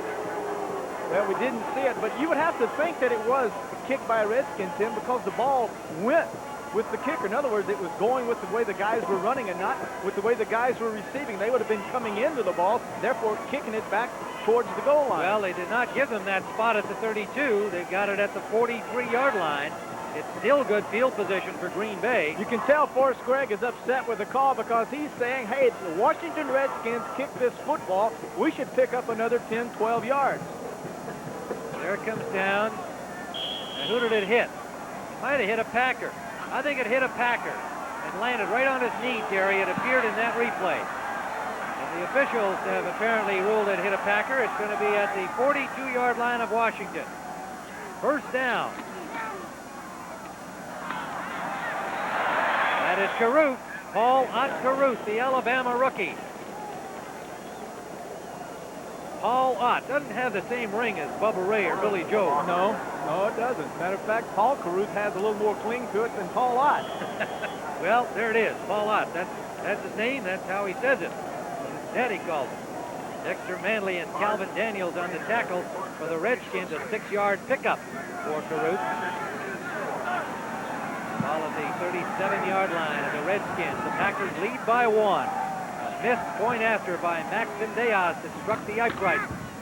Speaker 2: Well, we didn't see it, but you would have to think that it was kicked by a Redskin, Tim, because the ball went with the kicker. In other words, it was going with the way the guys were running and not with the way the guys were receiving. They would have been coming into the ball, therefore kicking it back towards the goal line.
Speaker 1: Well, they did not give them that spot at the 32. They got it at the 43-yard line. It's still good field position for Green Bay.
Speaker 2: You can tell Forrest Gregg is upset with the call because he's saying, hey, the Washington Redskins kicked this football. We should pick up another 10, 12 yards.
Speaker 1: There it comes down. And who did it hit? It might have hit a Packer. I think it hit a Packer. It landed right on his knee, Terry. It appeared in that replay. And the officials have apparently ruled it hit a Packer. It's going to be at the 42-yard line of Washington. First down. That is Caruth, Paul Ott Caruth, the Alabama rookie. Paul Ott doesn't have the same ring as Bubba Ray or Billy Joe.
Speaker 2: No, it doesn't. Matter of fact, Paul Caruth has a little more cling to it than Paul Ott.
Speaker 1: Well, there it is, Paul Ott. That's his name. That's how he says it. Daddy calls it. Dexter Manley and Calvin Daniels on the tackle for the Redskins. A 6-yard pickup for Caruth. Ball at the 37-yard line of the Redskins. The Packers lead by 1. A missed point after by Maxton Deas that struck the upright.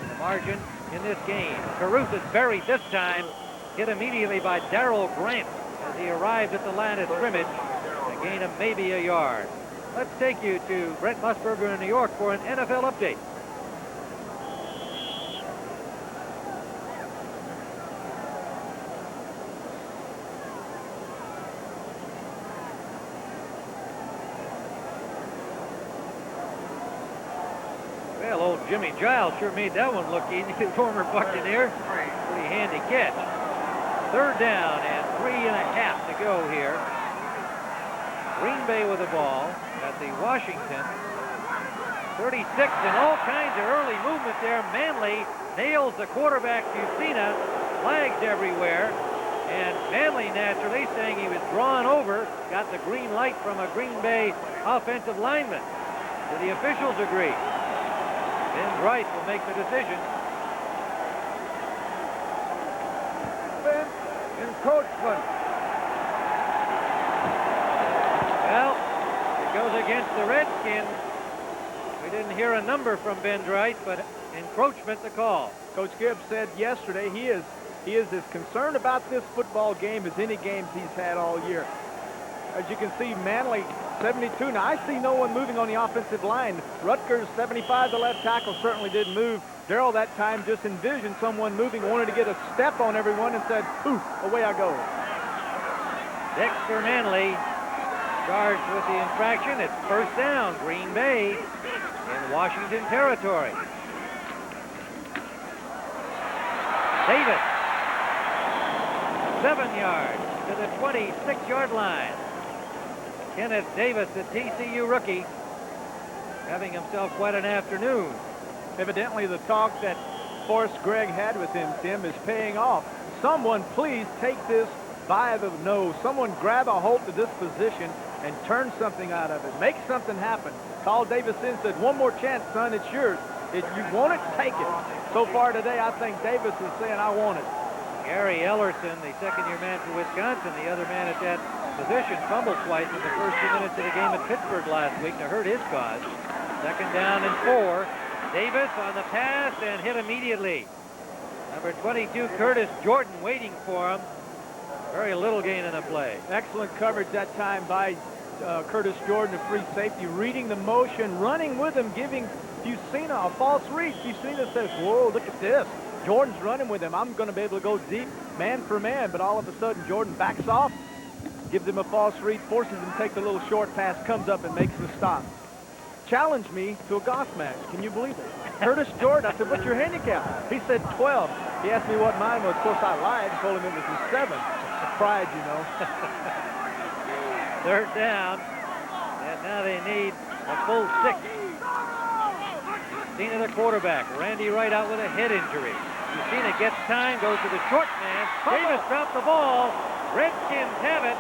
Speaker 1: The margin in this game. Caruth is buried this time. Hit immediately by Darrell Grant as he arrived at the line of scrimmage. A gain of maybe a yard. Let's take you to Brent Musburger in New York for an NFL update. Well, old Jimmy Giles sure made that one look easy. Former Buccaneer. Pretty handy catch. 3rd down and 3.5 to go here. Green Bay with the ball at the Washington 36, and all kinds of early movement there. Manley nails the quarterback Fusina. Flags everywhere. And Manley, naturally, saying he was drawn over, got the green light from a Green Bay offensive lineman. Do the officials agree? Ben Bright will make the decision.
Speaker 4: Defense, encroachment.
Speaker 1: Well, it goes against the Redskins. We didn't hear a number from Ben Bright, but encroachment the call.
Speaker 2: Coach Gibbs said yesterday he is as concerned about this football game as any games he's had all year. As you can see, Manley 72. Now, I see no one moving on the offensive line. Rutgers 75, the left tackle, certainly didn't move. Darrell that time just envisioned someone moving, wanted to get a step on everyone and said, "Ooh, away I go."
Speaker 1: Dexter Manley charged with the infraction. It's 1st down, Green Bay in Washington territory. Davis, 7 yards to the 26-yard line. Kenneth Davis, the TCU rookie, having himself quite an afternoon.
Speaker 2: Evidently, the talk that Forrest Gregg had with him, Tim, is paying off. Someone please take this by the nose. Someone grab a hold of this position and turn something out of it. Make something happen. Called Davis in, said, "One more chance, son, it's yours. If you want it, take it." So far today, I think Davis is saying, "I want it."
Speaker 1: Gary Ellerson, the 2nd-year man for Wisconsin, the other man at that position, fumbled twice in the first 2 minutes of the game at Pittsburgh last week to hurt his cause. 2nd down and 4. Davis on the pass and hit immediately. Number 22, Curtis Jordan, waiting for him. Very little gain in the play.
Speaker 2: Excellent coverage that time by Curtis Jordan, a free safety, reading the motion, running with him, giving Fusina a false read. Fusina says, "Whoa, look at this." Jordan's running with him. I'm going to be able to go deep man for man, but all of a sudden Jordan backs off, gives him a false read, forces him to take the little short pass, comes up and makes the stop. Challenged me to a golf match. Can you believe it? Curtis Jordan, I said, "What's your handicap?" He said 12. He asked me what mine was. Of course, I lied and told him it was a 7. Pride, you know.
Speaker 1: 3rd down, and now they need a full 6. Fusina, the quarterback. Randy Wright out with a head injury. Fusina gets time, goes to the short man. Davis dropped the ball. Redskins have it.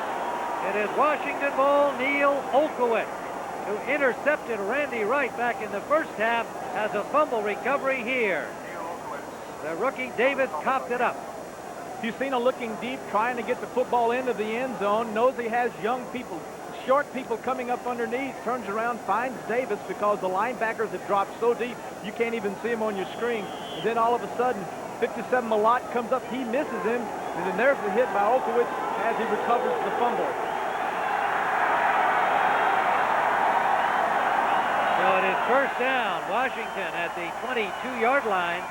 Speaker 1: It is Washington ball. Neil Olkowitz, who intercepted Randy Wright back in the first half, has a fumble recovery here. The rookie Davis copped it up.
Speaker 2: Fusina looking deep, trying to get the football into the end zone, knows he has young people, short people coming up underneath, turns around, finds Davis because the linebackers have dropped so deep you can't even see him on your screen. And then all of a sudden, 57 Malott comes up, he misses him, and then there's the hit by Olkowitz as he recovers the fumble.
Speaker 1: So it is 1st down, Washington at the 22-yard line.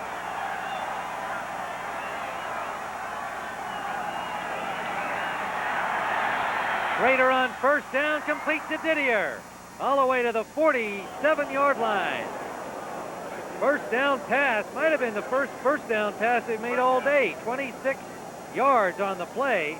Speaker 1: Schrader on 1st down, complete to Didier. All the way to the 47-yard line. 1st down pass, might have been the first down pass they've made all day. 26 yards on the play.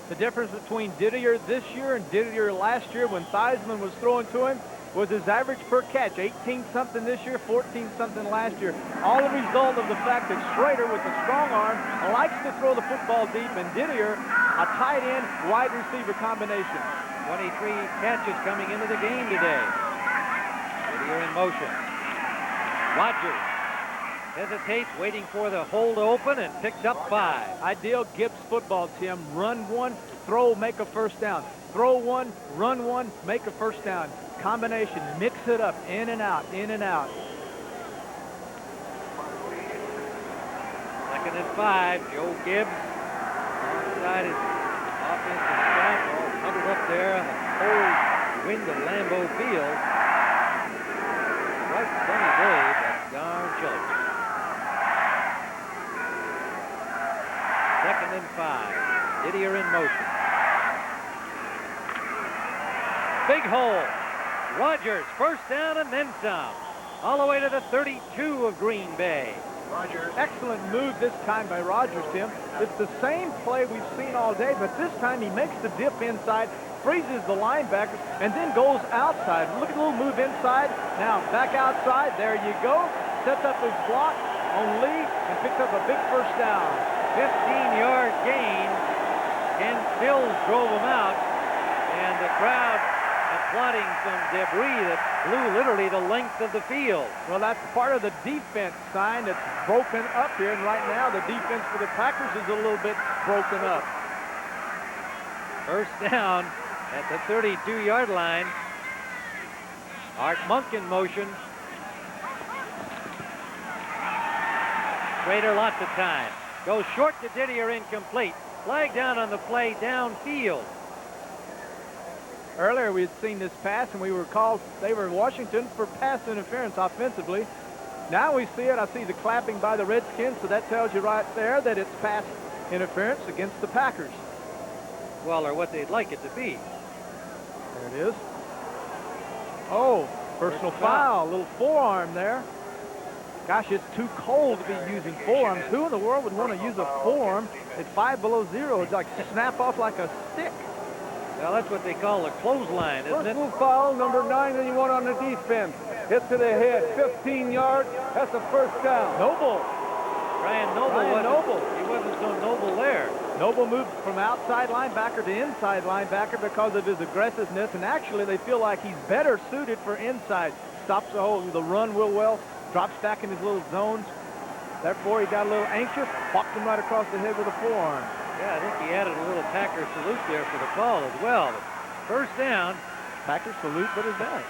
Speaker 2: The difference between Didier this year and Didier last year when Theismann was throwing to him, was his average per catch, 18-something this year, 14-something last year. All a result of the fact that Schrader, with a strong arm, likes to throw the football deep, and Didier, a tight end, wide receiver combination.
Speaker 1: 23 catches coming into the game today. Didier in motion. Rogers hesitates, waiting for the hole to open, and picks up 5.
Speaker 2: Ideal Gibbs football, Tim. Run one, throw, make a first down. Throw one, run one, make a first down. Combination, mix it up, in and out, in and out.
Speaker 1: 2nd and 5, Joe Gibbs alongside his offensive staff, all huddled up there on the cold wind of Lambeau Field. Quite sunny day, but darn chilly. 2nd and 5, Didier in motion. Big hole. Rogers, first down and then some. All the way to the 32 of Green Bay.
Speaker 3: Rogers.
Speaker 2: Excellent move this time by Rogers, Tim. It's the same play we've seen all day, but this time he makes the dip inside, freezes the linebacker, and then goes outside. Look at the little move inside. Now back outside. There you go. Sets up his block on Lee and picks up a big first down.
Speaker 1: 15-yard gain. Ken Stills drove him out, and the crowd applauding some debris that blew literally the length of the field.
Speaker 2: Well, that's part of the defense sign that's broken up here, and right now the defense for the Packers is a little bit broken up.
Speaker 1: First down at the 32-yard line. Art Monk in motion. Schrader lots of time. Goes short to Didier, incomplete. Flag down on the play downfield.
Speaker 2: Earlier we had seen this pass, and we were called, they were in Washington for pass interference offensively. Now we see it. I see the clapping by the Redskins, so that tells you right there that it's pass interference against the Packers.
Speaker 1: Well, or what they'd like it to be.
Speaker 2: There it is. Oh, personal foul. A little forearm there. Gosh, it's too cold to be using forearms. Who in the world would want to use a forearm at 5 below 0? It's like snap off like a stick.
Speaker 1: Well, that's what they call a clothesline, isn't it?
Speaker 4: Personal foul, number 91 on the defense. Hit to the head, 15 yards. That's a first down.
Speaker 2: Noble.
Speaker 1: Ryan Noble. He wasn't so noble there.
Speaker 2: Noble moved from outside linebacker to inside linebacker because of his aggressiveness, and actually they feel like he's better suited for inside. Stops the hole, the run real well, drops back in his little zones. Therefore, he got a little anxious, popped him right across the head with a forearm.
Speaker 1: Yeah, I think he added a little Packer salute there for the call as well. But first down.
Speaker 2: Packer salute, what is that?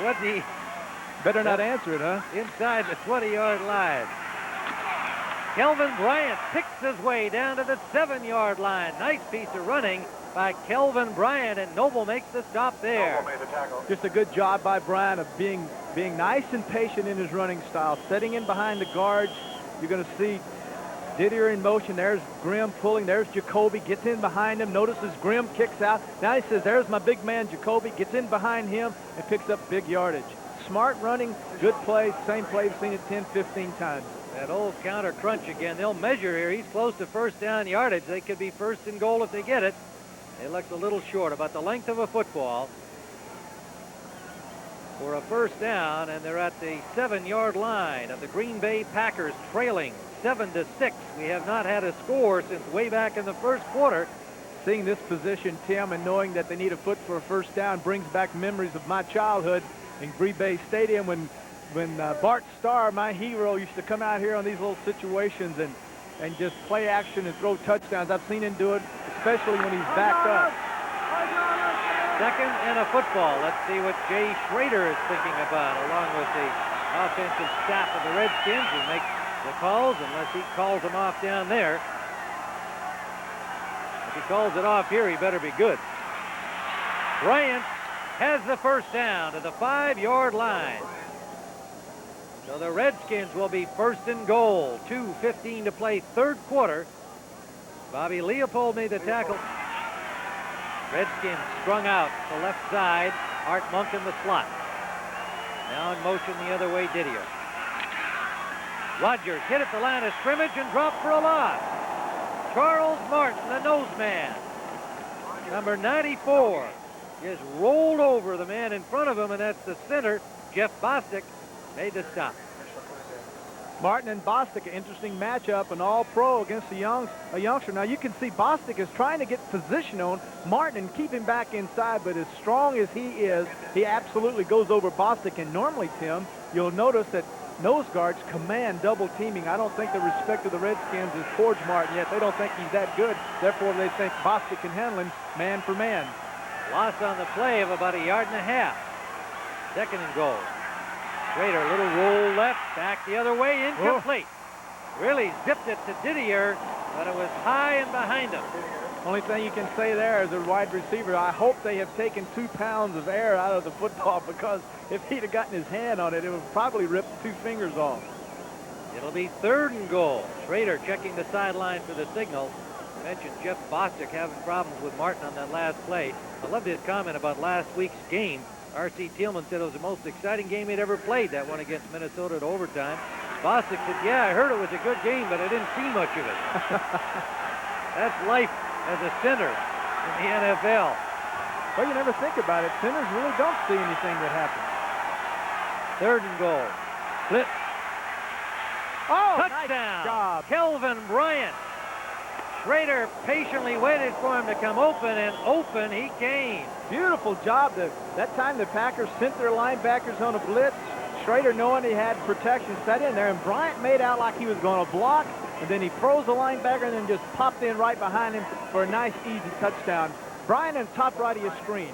Speaker 1: What the...
Speaker 2: Better not answer it, huh?
Speaker 1: Inside the 20-yard line. Kelvin Bryant picks his way down to the 7-yard line. Nice piece of running by Kelvin Bryant, and Noble makes the stop there.
Speaker 3: Noble made the tackle.
Speaker 2: Just a good job by Bryant of being nice and patient in his running style, setting in behind the guards. You're going to see Didier in motion. There's Grimm pulling. There's Jacoby. Gets in behind him. Notices Grimm kicks out. Now he says, there's my big man, Jacoby. Gets in behind him and picks up big yardage. Smart running, good play. Same play we've seen it 10, 15 times.
Speaker 1: That old counter crunch again. They'll measure here. He's close to first down yardage. They could be first and goal if they get it. It looks a little short, about the length of a football for a first down, and they're at the 7-yard line of the Green Bay Packers, trailing 7-6. We have not had a score since way back in the first quarter.
Speaker 2: Seeing this position, Tim, and knowing that they need a foot for a first down brings back memories of my childhood in Green Bay Stadium when Bart Starr, my hero, used to come out here on these little situations and just play action and throw touchdowns. I've seen him do it, especially when he's backed up.
Speaker 1: Second and a football. Let's see what Jay Schrader is thinking about, along with the offensive staff of the Redskins, who make the calls, unless he calls them off down there. If he calls it off here, he better be good. Bryant has the first down to the 5-yard line. So the Redskins will be first and goal. 2:15 to play, third quarter. Bobby Leopold made the tackle. Redskins strung out to left side. Art Monk in the slot. Now in motion the other way, Didier. Rogers hit at the line of scrimmage and dropped for a loss. Charles Martin, the nose man. Number 94. just rolled over the man in front of him, and that's the center, Jeff Bostic, made the stop.
Speaker 2: Martin and Bostic, an interesting matchup, an all-pro against a youngster. Now you can see Bostic is trying to get position on Martin and keep him back inside, but as strong as he is, he absolutely goes over Bostic. And normally, Tim, you'll notice that nose guards command double teaming. I don't think the respect of the Redskins is towards Martin yet. They don't think he's that good. Therefore, they think Bostic can handle him man for man.
Speaker 1: Loss on the play of about 1.5 yards. 2nd and goal. Schrader, little roll left, back the other way, incomplete. Really zipped it to Didier, but it was high and behind him.
Speaker 2: Only thing you can say there as a wide receiver, I hope they have taken 2 pounds of air out of the football, because if he'd have gotten his hand on it, it would probably rip 2 fingers off.
Speaker 1: It'll be 3rd and goal. Schrader checking the sideline for the signal. I mentioned Jeff Bostic having problems with Martin on that last play. I loved his comment about last week's game. R.C. Thielman said it was the most exciting game he'd ever played, that one against Minnesota at overtime. Bostic said, yeah, I heard it was a good game, but I didn't see much of it. That's life as a center in the NFL.
Speaker 2: Well, you never think about it. Centers really don't see anything that happens.
Speaker 1: 3rd and goal. Blitz.
Speaker 2: Oh,
Speaker 1: Touchdown.
Speaker 2: nice job.
Speaker 1: Kelvin Bryant. Schrader patiently waited for him to come open, and open he came.
Speaker 2: Beautiful job. That time the Packers sent their linebackers on a blitz. Schrader, knowing he had protection, set in there, and Bryant made out like he was going to block, and then he froze the linebacker and then just popped in right behind him for a nice, easy touchdown. Bryant in top right of your screen.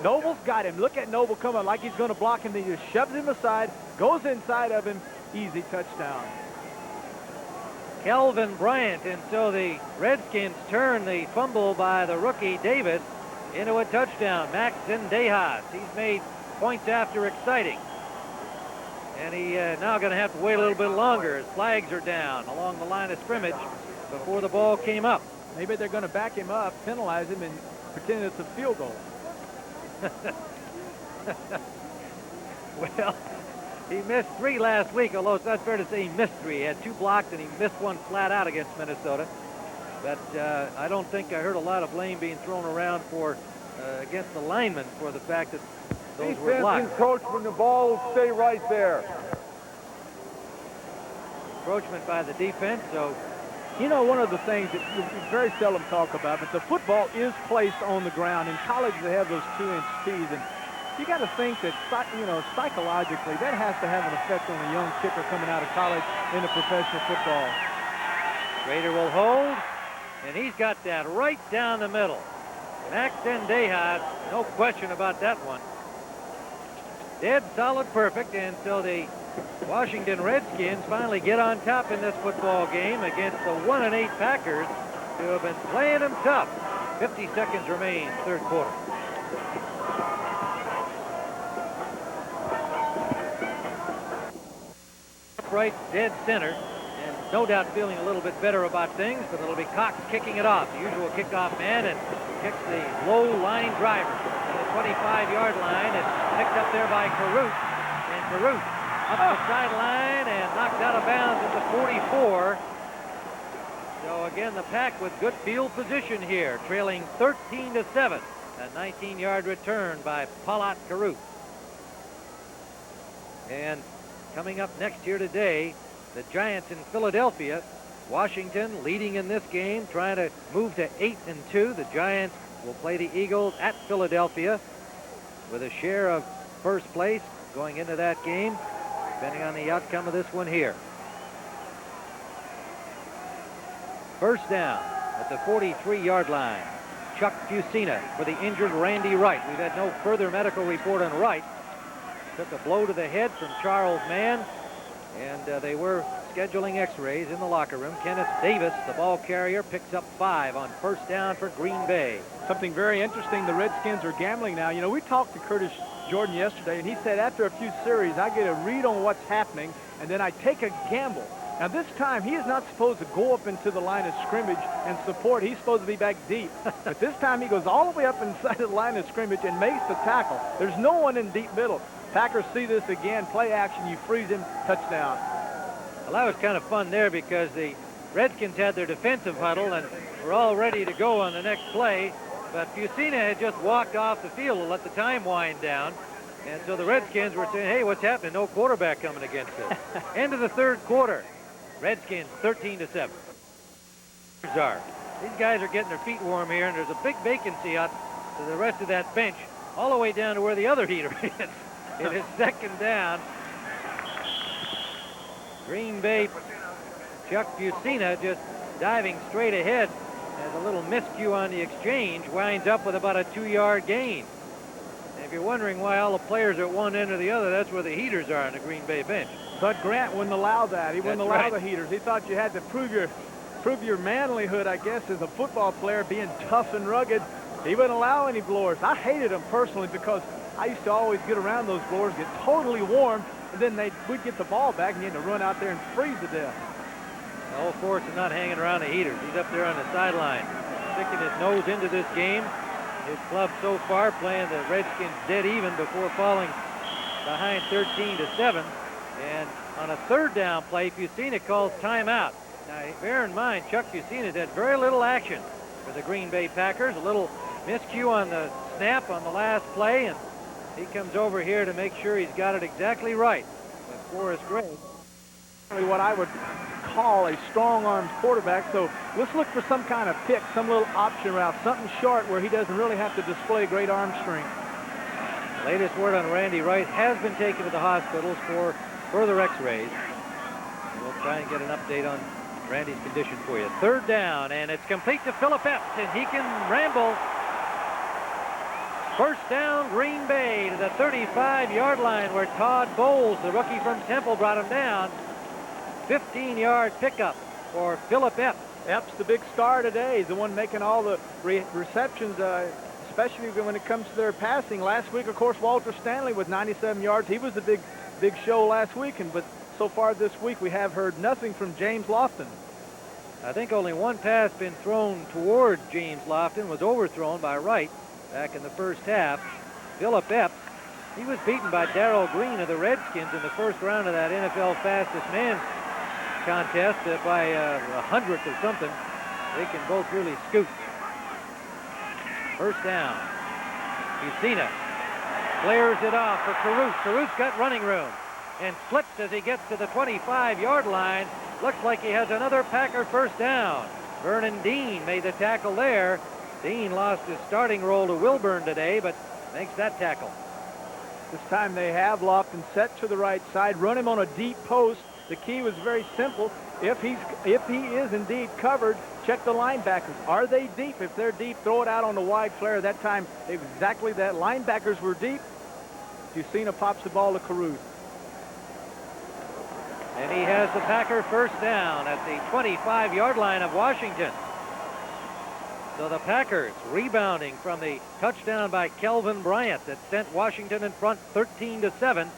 Speaker 2: Noble's got him. Look at Noble coming like he's going to block him. Then he just shoves him aside, goes inside of him, easy touchdown.
Speaker 1: Kelvin Bryant, and so the Redskins turn the fumble by the rookie Davis into a touchdown. Max Zendejas, he's made points after exciting. And he now going to have to wait a little bit longer as flags are down along the line of scrimmage before the ball came up.
Speaker 2: Maybe they're going to back him up, penalize him, and pretend it's a field goal.
Speaker 1: Well, he missed 3 last week, although it's not fair to say he missed 3. He had 2 blocked, and he missed 1 flat out against Minnesota. But I don't think I heard a lot of blame being thrown around for against the linemen for the fact that those were blocked.
Speaker 4: Defense encroachment, the ball will stay right there.
Speaker 1: Encroachment by the defense, so...
Speaker 2: You know, one of the things that you very seldom talk about, but the football is placed on the ground. In college, they have those 2-inch tees, and you got to think that, you know, psychologically, that has to have an effect on a young kicker coming out of college into professional football.
Speaker 1: Schrader will hold, and he's got that right down the middle. Max Zendejas, no question about that one. Dead solid perfect, and so the Washington Redskins finally get on top in this football game against the 1-8 Packers, who have been playing them tough. 50 seconds remain, 3rd quarter. Upright, dead center, and no doubt feeling a little bit better about things, but it'll be Cox kicking it off, the usual kickoff man, and kicks the low line driver to the 25-yard line. It's picked up there by Carruth, and Carruth up the sideline and knocked out of bounds at the 44. So again, the Pack with good field position here, trailing 13-7. A 19-yard return by Palat Carruth. And coming up next here today, the Giants in Philadelphia. Washington leading in this game, trying to move to 8-2. The Giants will play the Eagles at Philadelphia with a share of first place going into that game, depending on the outcome of this one here. First down at the 43-yard line. Chuck Fusina for the injured Randy Wright. We've had no further medical report on Wright. Took a blow to the head from Charles Mann, and they were scheduling x-rays in the locker room. Kenneth Davis, the ball carrier, picks up 5 on first down for Green Bay.
Speaker 2: Something very interesting, the Redskins are gambling now. You know, we talked to Curtis Jordan yesterday, and he said after a few series, I get a read on what's happening, and then I take a gamble. Now, this time, he is not supposed to go up into the line of scrimmage and support. He's supposed to be back deep. But this time, he goes all the way up inside the line of scrimmage and makes the tackle. There's no one in deep middle. Packers see this again, play action, you freeze him, touchdown.
Speaker 1: Well, that was kind of fun there because the Redskins had their defensive huddle and were all ready to go on the next play. But Fusina had just walked off the field to let the time wind down. And so the Redskins were saying, hey, what's happening? No quarterback coming against us. End of the third quarter. Redskins 13-7. These guys are getting their feet warm here, and there's a big vacancy out to the rest of that bench, all the way down to where the other heater is. It is second down. Green Bay, Chuck Fusina just diving straight ahead. Has a little miscue on the exchange, winds up with about a 2-yard gain. And if you're wondering why all the players are at one end or the other, that's where the heaters are on the Green Bay bench.
Speaker 2: But Grant wouldn't allow that. He wouldn't allow
Speaker 1: right.
Speaker 2: the heaters. He thought you had to prove your manlyhood, I guess, as a football player, being tough and rugged. He wouldn't allow any blowers. I hated them personally because I used to always get around those blowers, get totally warm, and then we'd get the ball back and you had to run out there and freeze to death.
Speaker 1: All Forrest is not hanging around the heaters. He's up there on the sideline, sticking his nose into this game. His club so far playing the Redskins dead even before falling behind 13-7. And on a third down play, Fusina calls timeout. Now, bear in mind, Chuck Fusina's had very little action for the Green Bay Packers. A little miscue on the snap on the last play, and he comes over here to make sure he's got it exactly right with Forrest Gregg.
Speaker 2: What I would call a strong-armed quarterback, so let's look for some kind of pick, some little option route, something short where he doesn't really have to display great arm strength.
Speaker 1: Latest word on Randy Wright has been taken to the hospitals for further x-rays. We'll try and get an update on Randy's condition for you. Third down, and it's complete to Phillip Epps, and he can ramble. First down, Green Bay to the 35-yard line where Todd Bowles, the rookie from Temple, brought him down. 15-yard pickup for Phillip Epps.
Speaker 2: Epps, the big star today. He's the one making all the receptions, especially when it comes to their passing. Last week, of course, Walter Stanley with 97 yards. He was the big show last week, but so far this week we have heard nothing from James Lofton.
Speaker 1: I think only one pass been thrown toward James Lofton, was overthrown by Wright back in the first half. Phillip Epps, he was beaten by Darrell Green of the Redskins in the first round of that NFL fastest man contest by a hundredth or something. They can both really scoot. First down. Fusina flares it off for Caruth. Caruth's got running room and slips as he gets to the 25-yard line. Looks like he has another Packer first down. Vernon Dean made the tackle there. Dean lost his starting role to Wilburn today, but makes that tackle.
Speaker 2: This time they have Lofton set to the right side, run him on a deep post. The key was very simple. If he is indeed covered, check the linebackers. Are they deep? If they're deep, throw it out on the wide flare. That time, exactly that. Linebackers were deep. Fusina pops the ball to Caruth.
Speaker 1: And he has the Packer first down at the 25-yard line of Washington. So the Packers rebounding from the touchdown by Kelvin Bryant that sent Washington in front 13-7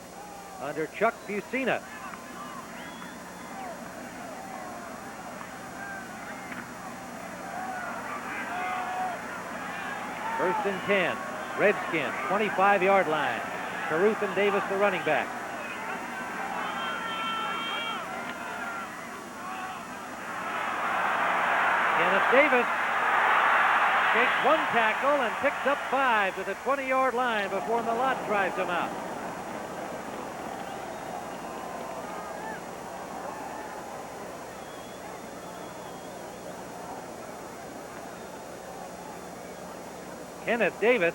Speaker 1: under Chuck Fusina. First and 10. Redskins, 25-yard line. Caruth and Davis, the running back. Kenneth Davis takes one tackle and picks up 5 to the 20-yard line before Malott drives him out. Kenneth Davis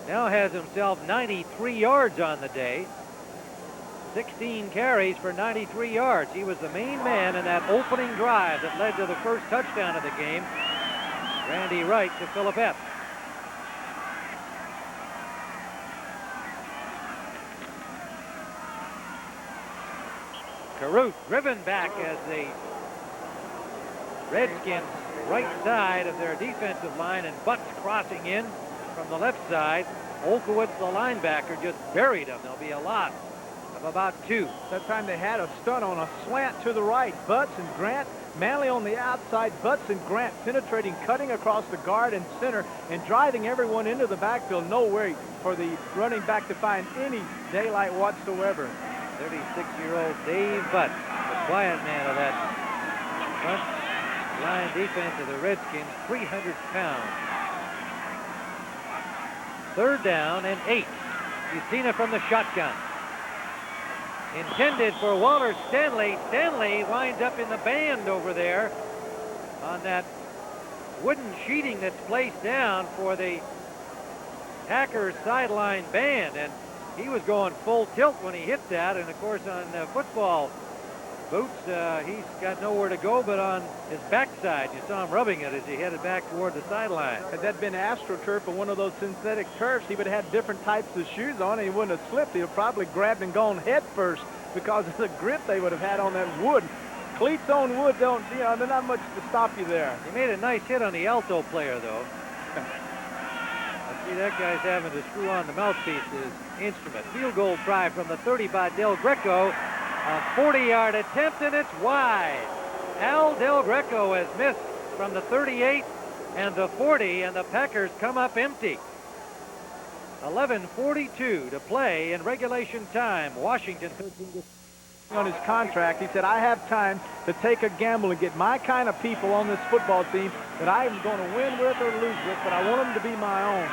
Speaker 1: now has himself 93 yards on the day. 16 carries for 93 yards. He was the main man in that opening drive that led to the first touchdown of the game. Randy Wright to Phillip Epps. Caruth driven back as the Redskins right side of their defensive line, and Butts crossing in from the left side. Olkowitz, the linebacker, just buried him. There'll be a lot of about 2.
Speaker 2: That time they had a stunt on a slant to the right. Butts and Grant, Manley on the outside. Butts and Grant penetrating, cutting across the guard and center, and driving everyone into the backfield. No way for the running back to find any daylight whatsoever.
Speaker 1: 36-year-old Dave Butts, the quiet man of that front line defense of the Redskins, 300 pounds. 3rd down and 8. Justina from the shotgun. Intended for Walter Stanley. Stanley winds up in the band over there on that wooden sheeting that's placed down for the Packers sideline band, and he was going full tilt when he hit that. And of course, on football boots, he's got nowhere to go but on his backside. You saw him rubbing it as he headed back toward the sideline.
Speaker 2: Had that been AstroTurf or one of those synthetic turfs, he would have had different types of shoes on, and he wouldn't have slipped. He would have probably grabbed and gone head first because of the grip they would have had on that wood. Cleats on wood don't, you know, there's not much to stop you there.
Speaker 1: He made a nice hit on the alto player, though. I see that guy's having to screw on the mouthpiece's instrument. Field goal try from the 30 by Del Greco. A 40-yard attempt, and it's wide. Al Del Greco has missed from the 38 and the 40, and the Packers come up empty. 11:42 to play in regulation time. Washington 13
Speaker 2: on his contract. He said, I have time to take a gamble and get my kind of people on this football team that I am going to win with or lose with, but I want them to be my own.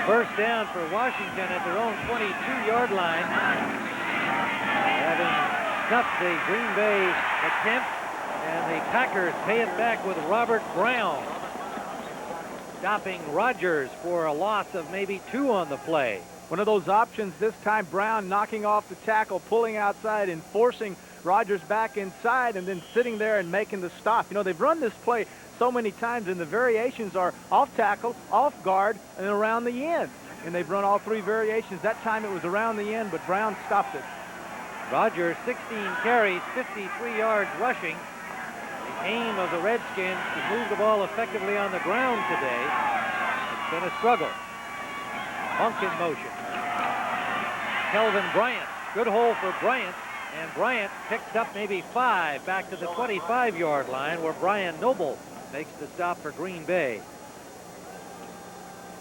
Speaker 1: 1st down for Washington at their own 22-yard line. Having stopped the Green Bay attempt, and the Packers pay it back with Robert Brown stopping Rodgers for a loss of maybe 2 on the play.
Speaker 2: One of those options this time, Brown knocking off the tackle, pulling outside and forcing Rodgers back inside, and then sitting there and making the stop. You know, they've run this play so many times, and the variations are off tackle, off guard, and around the end. And they've run all 3 variations. That time it was around the end, but Brown stopped it.
Speaker 1: Rodgers, 16 carries, 53 yards rushing. The aim of the Redskins to move the ball effectively on the ground today. It's been a struggle. Monk in motion. Kelvin Bryant. Good hole for Bryant. And Bryant picks up maybe 5 back to the 25-yard line, where Brian Noble makes the stop for Green Bay.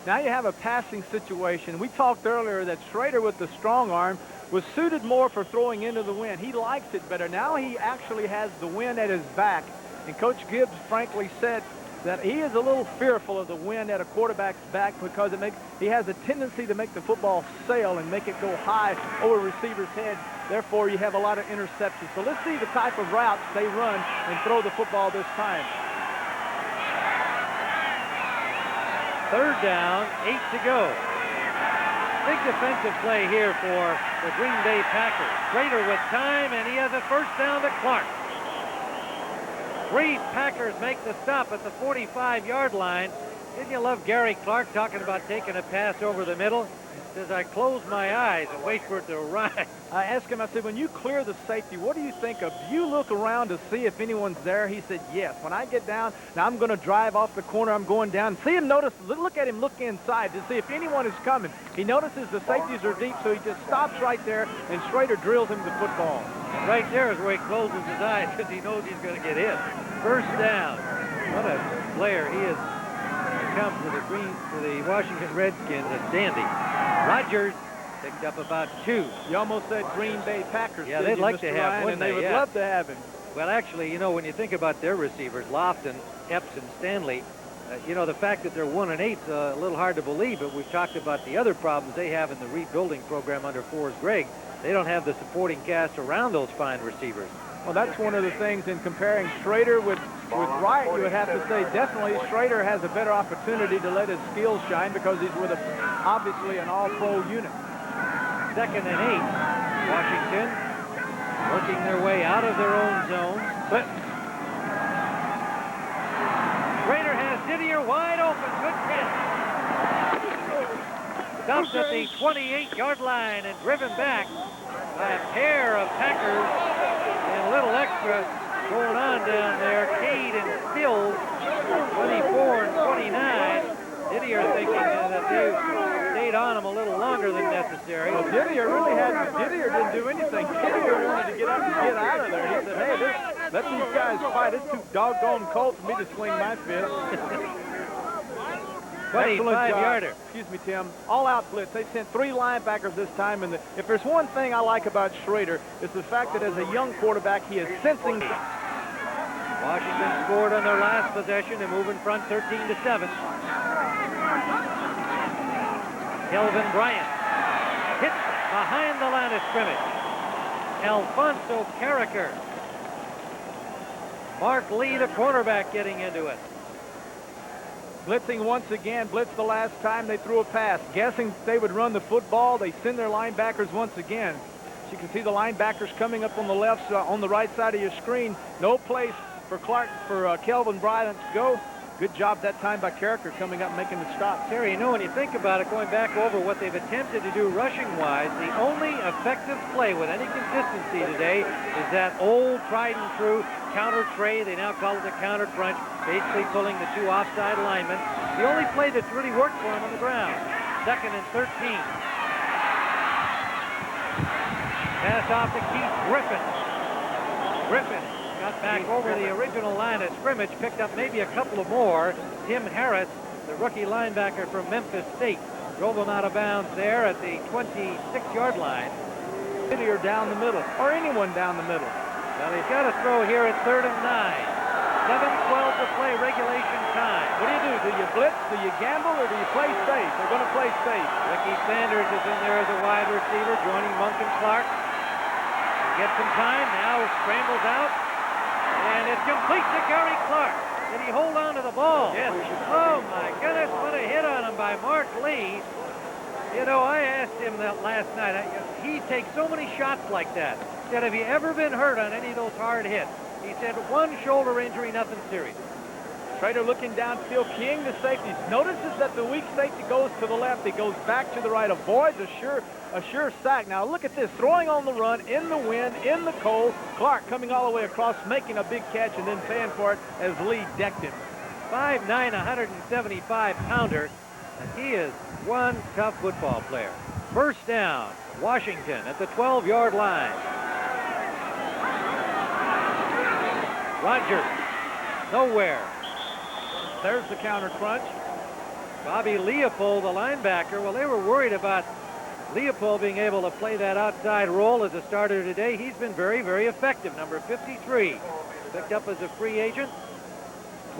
Speaker 2: Now you have a passing situation. We talked earlier that Schrader with the strong arm was suited more for throwing into the wind. He likes it better. Now he actually has the wind at his back. And Coach Gibbs frankly said that he is a little fearful of the wind at a quarterback's back because he has a tendency to make the football sail and make it go high over a receiver's head. Therefore, you have a lot of interceptions. So let's see the type of routes they run and throw the football this time.
Speaker 1: 3rd down, 8 to go. Big defensive play here for the Green Bay Packers. Schrader with time, and he has a 1st down to Clark. 3 Packers make the stop at the 45-yard line. Didn't you love Gary Clark talking about taking a pass over the middle? He says, I close my eyes and wait for it to arrive.
Speaker 2: I asked him, I said, when you clear the safety, what do you think of? Do you look around to see if anyone's there? He said, yes. When I get down, now I'm going to drive off the corner. I'm going down. See him notice, look at him look inside to see if anyone is coming. He notices the safeties are deep, so he just stops right there, and Schrader drills him the football.
Speaker 1: And right there is where he closes his eyes because he knows he's going to get hit. 1st down. What a player he is. Come for the Washington Redskins, a dandy. Rodgers picked up about 2.
Speaker 2: You almost said Green Bay Packers.
Speaker 1: Yeah, they'd like to have one.
Speaker 2: And they would love to have him.
Speaker 1: Well, actually, you know, when you think about their receivers, Lofton, Epps, and Stanley, you know, the fact that they're 1 and 8 is a little hard to believe, but we've talked about the other problems they have in the rebuilding program under Forrest Gregg. They don't have the supporting cast around those fine receivers.
Speaker 2: Well, that's one of the things in comparing Schrader with Wright. You would have to say definitely Schrader has a better opportunity to let his skills shine because he's with obviously an all-pro unit.
Speaker 1: 2nd and 8. Washington working their way out of their own zone. But Schrader has Didier wide open. Good catch. Stopped at the 28-yard line and driven back by a pair of Packers. And a little extra going on down there. Cade and Stills, 24 and 29. Didier thinking that they stayed on him a little longer than necessary.
Speaker 2: Well, Didier didn't do anything. Didier wanted to get up and get out of there. He said, hey, let these guys fight. It's too doggone cold for me to swing my fist.
Speaker 1: 25-yarder.
Speaker 2: Excuse me, Tim. All-out blitz. They sent 3 linebackers this time. And if there's one thing I like about Schrader, it's the fact that as a young quarterback, he is sensing.
Speaker 1: Washington scored on their last possession to move in front 13-7. Kelvin Bryant hits behind the line of scrimmage. Alfonso Carricker. Mark Lee, the quarterback, getting into it.
Speaker 2: Blitzing once again. Blitzed the last time they threw a pass. Guessing they would run the football, they send their linebackers once again. As you can see the linebackers coming up on the left, on the right side of your screen. No place for Kelvin Bryant to go. Good job that time by Carricker coming up making the stop.
Speaker 1: Terry, you know, when you think about it, going back over what they've attempted to do rushing-wise, the only effective play with any consistency today is that old tried-and-true counter tray. They now call it the counter crunch, basically pulling the two offside linemen. The only play that's really worked for him on the ground. 2nd and 13. Pass off to Keith Griffin. Griffin got back over the original line of scrimmage, picked up maybe a couple of more. Tim Harris, the rookie linebacker from Memphis State, drove him out of bounds there at the 26-yard line.
Speaker 2: Or down the middle, or anyone down the middle.
Speaker 1: Well, he's got to throw here at 3rd and 9. 7:12 to play, regulation time.
Speaker 2: What do? Do you blitz, do you gamble, or do you play safe? They're going to play safe.
Speaker 1: Ricky Sanders is in there as a wide receiver, joining Monk and Clark. Get some time, now scrambles out. And it's complete to Gary Clark. Did he hold on to the ball?
Speaker 2: Yes.
Speaker 1: Oh, my goodness, what a hit on him by Mark Lee. You know, I asked him that last night. He takes so many shots like that. He said, have you ever been hurt on any of those hard hits? He said, one shoulder injury, nothing serious.
Speaker 2: Schrader looking downfield, keying the safeties. Notices that the weak safety goes to the left. He goes back to the right, avoids a sure sack. Now look at this, throwing on the run, in the wind, in the cold. Clark coming all the way across, making a big catch, and then paying for it as Lee decked him.
Speaker 1: 5'9", 175-pounder, and he is one tough football player. First down, Washington at the 12-yard line. Rogers, nowhere.
Speaker 2: There's the counter crunch.
Speaker 1: Bobby Leopold, the linebacker, well, they were worried about Leopold being able to play that outside role as a starter today. He's been very, very effective. Number 53, picked up as a free agent.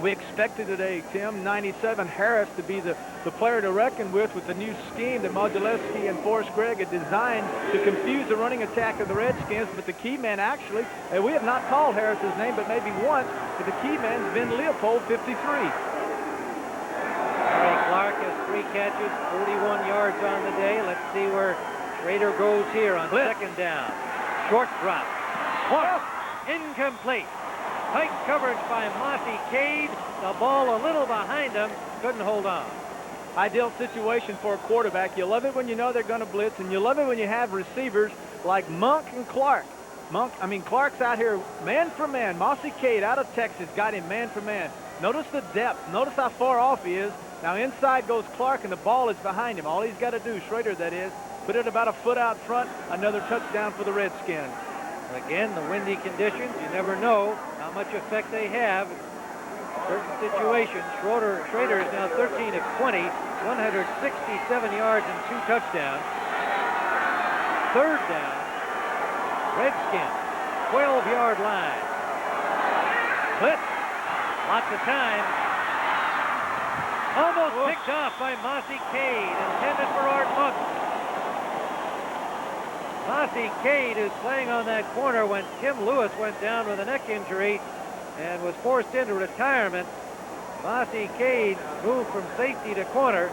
Speaker 2: We expected today, Tim, 97 Harris to be the player to reckon with the new scheme that Modulewski and Forrest Gregg had designed to confuse the running attack of the Redskins. But the key man actually, and we have not called Harris's name, but maybe once, but the key man's been Leopold, 53.
Speaker 1: Gary Clark has 3 catches, 41 yards on the day. Let's see where Schrader goes here on second down. Short drop. Clark, incomplete. Tight coverage by Mossy Cade. The ball a little behind him. Couldn't hold on.
Speaker 2: Ideal situation for a quarterback. You love it when you know they're going to blitz, and you love it when you have receivers like Monk and Clark. Clark's out here man for man. Mossy Cade out of Texas got him man for man. Notice the depth. Notice how far off he is. Now inside goes Clark, and the ball is behind him. All he's got to do, Schrader that is, put it about a foot out front. Another touchdown for the Redskins.
Speaker 1: Again, the windy conditions, you never know how much effect they have in certain situations. Schrader is now 13 of 20, 167 yards and 2 touchdowns. Third down, Redskins, 12-yard line. Blitz, lots of time. Almost picked off by Mossy Cade, intended for Art Monk. Mossy Cade is playing on that corner when Tim Lewis went down with a neck injury and was forced into retirement. Mossy Cade moved from safety to corner,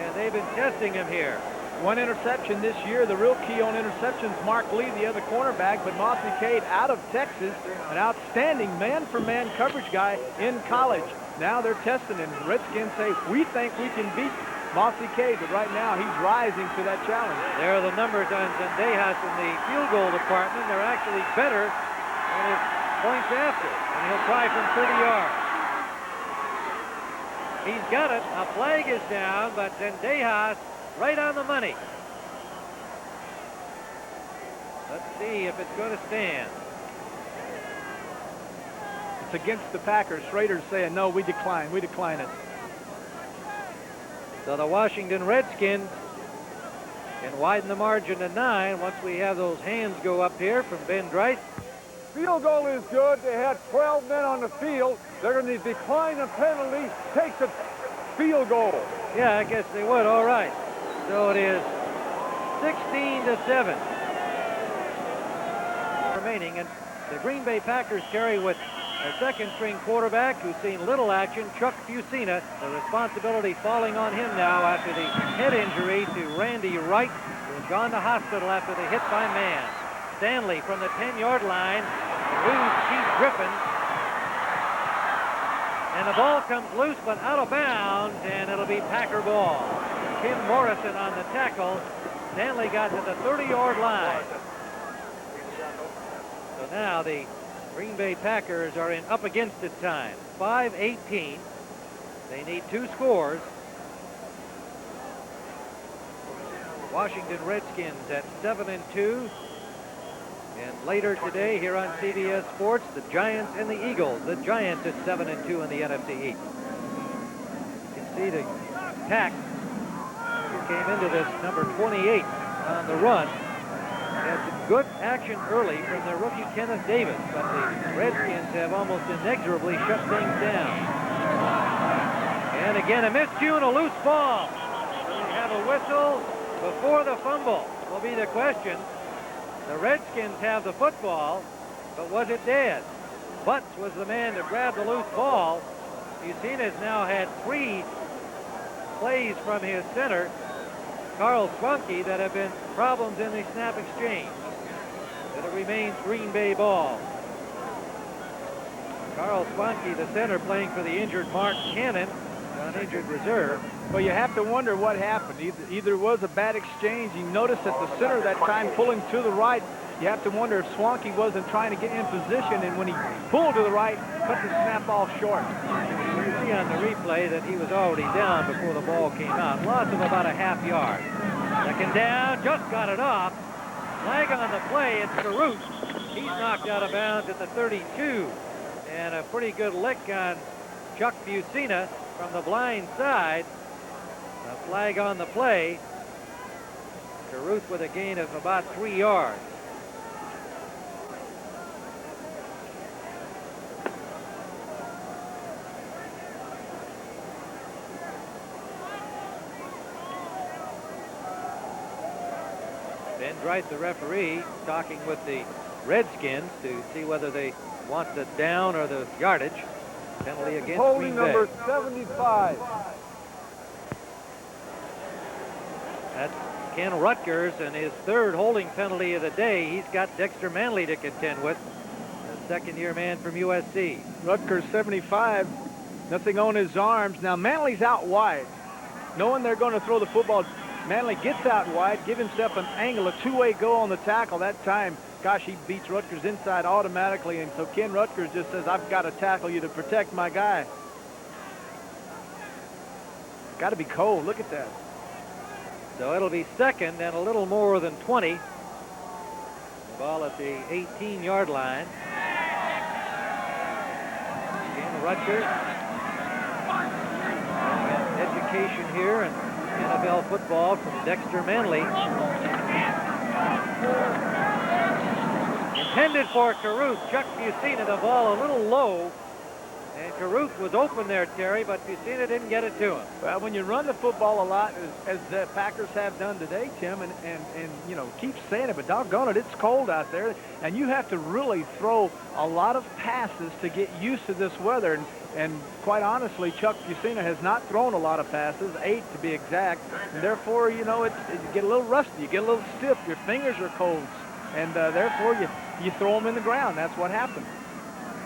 Speaker 1: and they've been testing him here.
Speaker 2: 1 interception this year. The real key on interceptions, Mark Lee, the other cornerback, but Mossy Cade out of Texas, an outstanding man-for-man coverage guy in college. Now they're testing him. The Redskins say, we think we can beat Mossy Cade, but right now he's rising to that challenge.
Speaker 1: There are the numbers on Zendejas in the field goal department. They're actually better than his points after, and he'll try from 30 yards. He's got it. A flag is down, but Zendejas right on the money. Let's see if it's going to stand.
Speaker 2: It's against the Packers. Schrader's saying, no, we decline it.
Speaker 1: So the Washington Redskins can widen the margin to 9 once we have those hands go up here from Ben Dreiss.
Speaker 4: field goal is good. They had 12 men on the field. They're going to decline the penalty, takes a field goal.
Speaker 1: Yeah, I guess they would. All right. So it is 16-7 remaining, and the Green Bay Packers carry with a second-string quarterback who's seen little action, Chuck Fusina. The responsibility falling on him now after the head injury to Randy Wright, who's gone to hospital after the hit by man. Stanley from the 10-yard line eludes Keith Griffin, and the ball comes loose but out of bounds, and it'll be Packer ball. Kim Morrison on the tackle. Stanley got to the 30-yard line. So now the Green Bay Packers are in up against it time. 5:18. They need 2 scores. Washington Redskins at 7-2. And later today here on CBS Sports, the Giants and the Eagles. The Giants at 7-2 in the NFC East. You can see the Pack who came into this number 28 on the run. Had some good action early from their rookie Kenneth Davis, but the Redskins have almost inexorably shut things down. And again, a miscue and a loose ball. We have a whistle before the fumble will be the question. The Redskins have the football, but was it dead? Butts was the man to grab the loose ball. Fusina's now had 3 plays from his center, Carl Swanke, that have been problems in the snap exchange. But it remains Green Bay ball. Carl Swanke, the center, playing for the injured Mark Cannon on injured reserve.
Speaker 2: Well, you have to wonder what happened. Either it was a bad exchange. You notice that the center that time pulling to the right. You have to wonder if Swanke wasn't trying to get in position, and when he pulled to the right, cut the snap off short.
Speaker 1: You see on the replay that he was already down before the ball came out. Loss of about a half yard. Second down, just got it off. Flag on the play, it's Caruth. He's knocked out of bounds at the 32. And a pretty good lick on Chuck Fusina from the blind side. A flag on the play. Caruth with a gain of about 3 yards. Ben Dreit, the referee, talking with the Redskins to see whether they want the down or the yardage. Penalty against
Speaker 4: Holding
Speaker 1: Green Bay.
Speaker 4: number 75.
Speaker 1: That's Ken Rutgers, and his 3rd holding penalty of the day. He's got Dexter Manley to contend with, the second-year man from USC.
Speaker 2: Rutgers 75, nothing on his arms. Now Manley's out wide. Knowing they're going to throw the football, Manley gets out wide, give himself an angle, a 2-way go on the tackle. That time, gosh, he beats Rutgers inside automatically, and so Ken Rutgers just says, I've got to tackle you to protect my guy. Got to be cold. Look at that.
Speaker 1: So it'll be second and a little more than 20. The ball at the 18-yard line. Ken Rutgers. Education here in NFL football from Dexter Manley. Intended for Caruth. Chuck Fusina, the ball a little low. And Caruth was open there, Terry, but Fusina didn't get it to him.
Speaker 2: Well, when you run the football a lot, as the Packers have done today, Tim, and you know, keep saying it, but doggone it, it's cold out there, and you have to really throw a lot of passes to get used to this weather. And quite honestly, Chuck Fusina has not thrown a lot of passes, 8 to be exact, and therefore, you know, you get a little rusty, you get a little stiff, your fingers are cold, and therefore you throw them in the ground. That's what happened.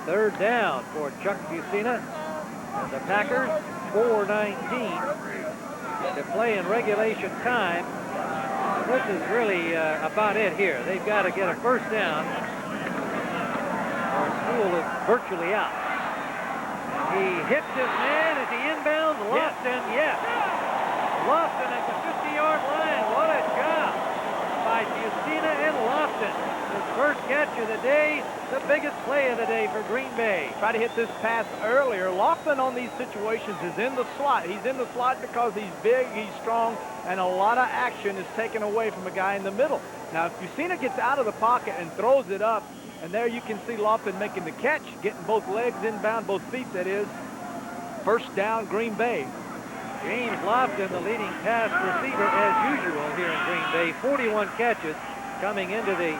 Speaker 1: 3rd down for Chuck Fusina. And the Packers, 4:19 to play in regulation time. This is really about it here. They've got to get a 1st down, or school is virtually out. And he hits his man as he inbounds. Lofton, yes. Lofton at the 50-yard line. What a job by Fusina and Lofton. His 1st catch of the day, the biggest play of the day for Green Bay.
Speaker 2: Try to hit this pass earlier. Lofton on these situations is in the slot. He's in the slot because he's big, he's strong, and a lot of action is taken away from a guy in the middle. Now, if Fusina gets out of the pocket and throws it up, And there you can see Lofton making the catch, getting both legs inbound, both feet, that is. First down, Green Bay.
Speaker 1: James Lofton, the leading pass receiver as usual here in Green Bay. 41 catches coming into the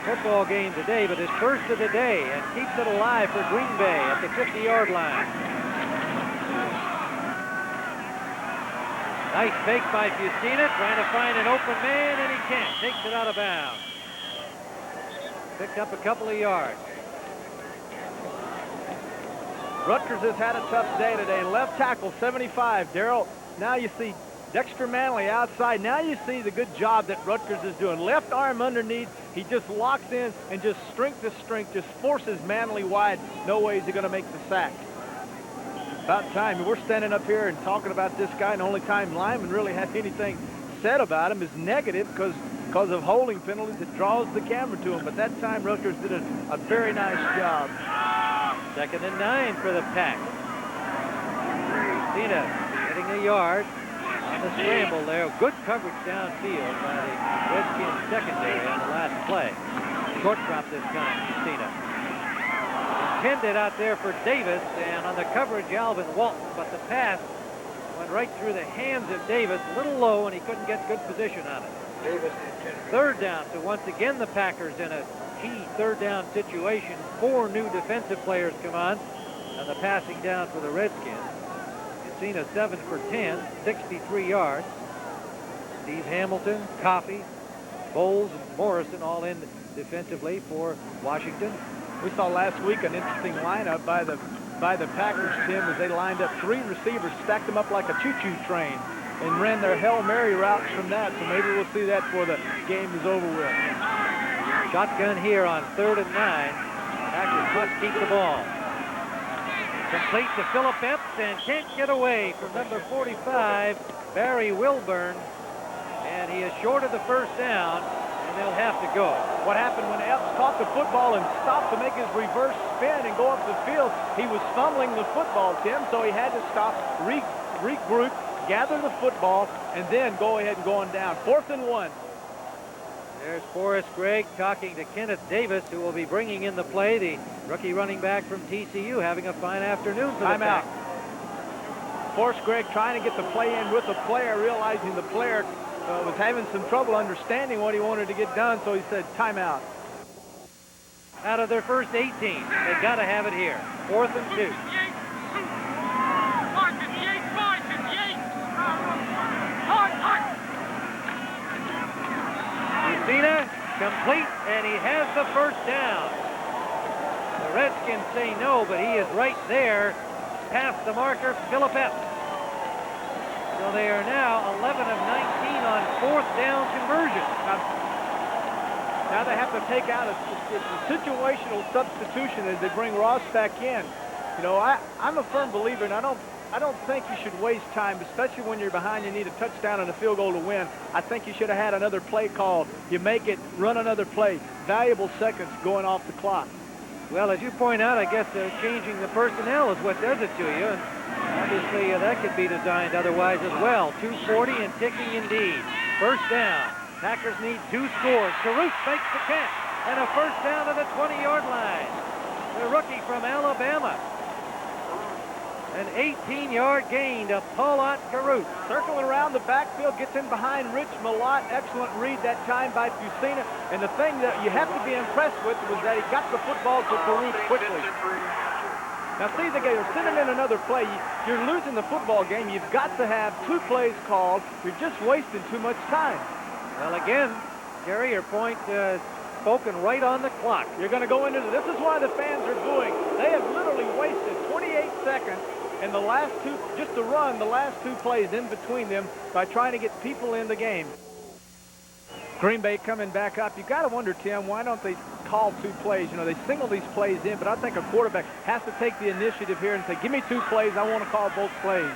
Speaker 1: football game today, but his first of the day, and keeps it alive for Green Bay at the 50-yard line. Nice fake by Fusina, trying to find an open man, and he can't. Takes it out of bounds. Picked up a couple of yards.
Speaker 2: Rutgers has had a tough day today. Left tackle, 75. Darrell, now you see Dexter Manley outside. Now you see the good job that Rutgers is doing. Left arm underneath. He just locks in and just strength to strength, just forces Manley wide. No way is he going to make the sack. About time. We're standing up here and talking about this guy, and the only time linemen really have anything said about him is negative because of holding penalties. It draws the camera to him. But that time Rutgers did a very nice job.
Speaker 1: 2nd and 9 for the Pack. Cena getting a yard on the scramble there. Good coverage downfield by the Redskins secondary on the last play. Short drop this time, Cena. Intended out there for Davis, and on the coverage, Alvin Walton, but the pass went right through the hands of Davis, a little low, and he couldn't get good position on it.
Speaker 3: Davis.
Speaker 1: 3rd down, so once again the Packers in a key 3rd down situation. 4 new defensive players come on, and the passing down for the Redskins. Cena 7 for 10, 63 yards. Steve Hamilton, Coffey, Bowles, and Morrison all in defensively for Washington.
Speaker 2: We saw last week an interesting lineup by the Packers, Tim, as they lined up 3 receivers, stacked them up like a choo-choo train, and ran their Hail Mary routes from that. So maybe we'll see that before the game is over with.
Speaker 1: Shotgun here on 3rd and 9. Packers must keep the ball. Complete to Phillip Epps, and can't get away from number 45, Barry Wilburn. And he is short of the first down, and they'll have to go.
Speaker 2: What happened when Epps caught the football and stopped to make his reverse spin and go up the field? He was fumbling the football, Tim, so he had to stop, regroup, gather the football, and then go ahead and go on down. 4th and 1.
Speaker 1: There's Forrest Gregg talking to Kenneth Davis, who will be bringing in the play. The rookie running back from TCU having a fine afternoon for the
Speaker 2: Timeout.
Speaker 1: Pack.
Speaker 2: Forrest Gregg trying to get the play in with the player, realizing the player was having some trouble understanding what he wanted to get done, so he said timeout.
Speaker 1: Out of their first 18, they got to have it here. 4th and 2. Cena complete, and he has the first down. The Redskins say no, but he is right there past the marker, Phillip Epps. So they are now 11 of 19 on 4th down conversion.
Speaker 2: Now they have to take out a situational substitution as they bring Ross back in. You know, I'm a firm believer, and I don't think you should waste time, especially when you're behind. You need a touchdown and a field goal to win. I think you should have had another play called. You make it, run another play. Valuable seconds going off the clock.
Speaker 1: Well, as you point out, I guess changing the personnel is what does it to you. And obviously, that could be designed otherwise as well. 2:40 and ticking indeed. First down. Packers need 2 scores. Caruth makes the catch, and a first down to the 20-yard line. The rookie from Alabama. An 18-yard gain to Paulette Caruth.
Speaker 2: Circling around the backfield, gets in behind Rich Malott. Excellent read that time by Fusina. And the thing that you have to be impressed with was that he got the football to Caruth quickly. Now see, they're sending in another play. You're losing the football game. You've got to have 2 plays called. You're just wasting too much time.
Speaker 1: Well, again, Gary, your point spoken right on the clock.
Speaker 2: You're going to go into this is why the fans are booing. They have literally wasted 28 seconds in the last 2, just to run the last 2 plays in between them by trying to get people in the game. Green Bay coming back up. You got to wonder, Tim, why don't they call 2 plays? You know, they single these plays in, but I think a quarterback has to take the initiative here and say, give me 2 plays. I want to call both plays.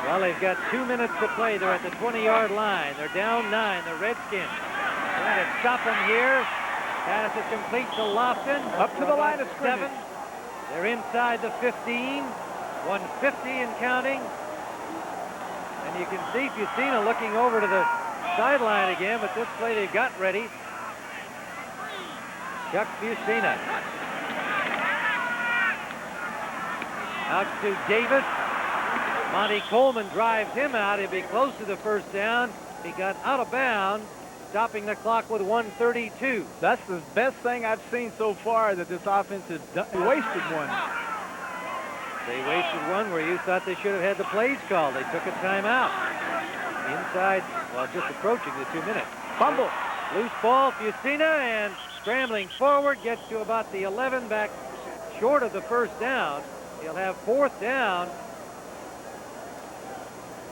Speaker 1: Well, they've got 2 minutes to play. They're at the 20-yard line. They're down 9, the Redskins. Trying to stop them here. Pass is complete to Lofton.
Speaker 2: Up to the line of scrimmage.
Speaker 1: 7. They're inside the 15. 150 and counting. And you can see Fusina looking over to the sideline again, but this play they've got ready. Chuck Fusina. Out to Davis. Monty Coleman drives him out. He'll be close to the first down. He got out of bounds, stopping the clock with 1:32.
Speaker 2: That's the best thing I've seen so far that this offense has wasted one.
Speaker 1: They wasted one where you thought they should have had the plays called. They took a timeout. Inside, well, just approaching the 2 minutes.
Speaker 2: Fumble.
Speaker 1: Loose ball, Fusina, and scrambling forward, gets to about the 11, back short of the first down. He'll have fourth down.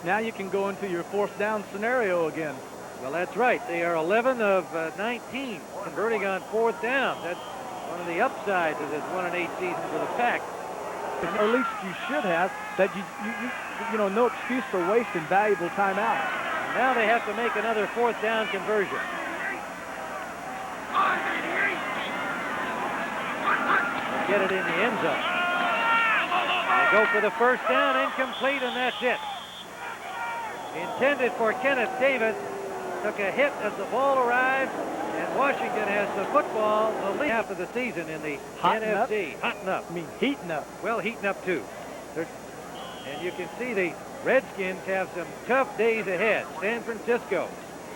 Speaker 2: Now you can go into your fourth down scenario again.
Speaker 1: Well, that's right. They are 11 of 19, converting on fourth down. That's one of the upsides of this 1-8 season for the Pack.
Speaker 2: Or at least you should have, that you know, no excuse for wasting valuable timeouts.
Speaker 1: Now they have to make another fourth down conversion. They'll get it in the end zone. They go for the first down, incomplete, and that's it. Intended for Kenneth Davis, took a hit as the ball arrived, and Washington has the football the lead half of the season in the NFC. Hotting up.
Speaker 2: I mean, heating up.
Speaker 1: Well, heating up too. And you can see the Redskins have some tough days ahead. San Francisco,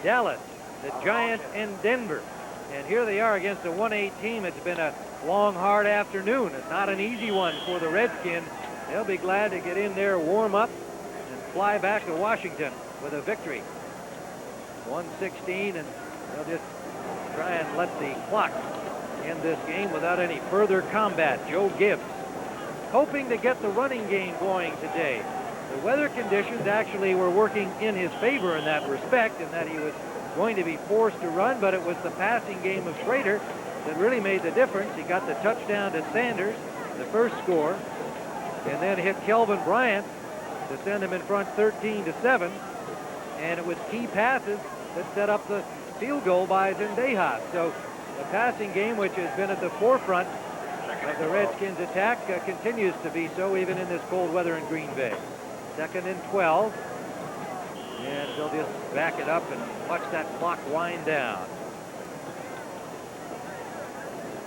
Speaker 1: Dallas, the Giants, and Denver. And here they are against a 1-8 team. It's been a long, hard afternoon. It's not an easy one for the Redskins. They'll be glad to get in there, warm up, and fly back to Washington with a victory. 1:16, and they'll just try and let the clock end this game without any further combat. Joe Gibbs hoping to get the running game going today. The weather conditions actually were working in his favor in that respect, in that he was going to be forced to run, but it was the passing game of Schrader that really made the difference. He got the touchdown to Sanders, the first score, and then hit Kelvin Bryant to send him in front 13-7. And it was key passes that set up the field goal by Zendejas. So the passing game, which has been at the forefront of the Redskins attack, continues to be so even in this cold weather in Green Bay. 2nd and 12. And they'll just back it up and watch that clock wind down.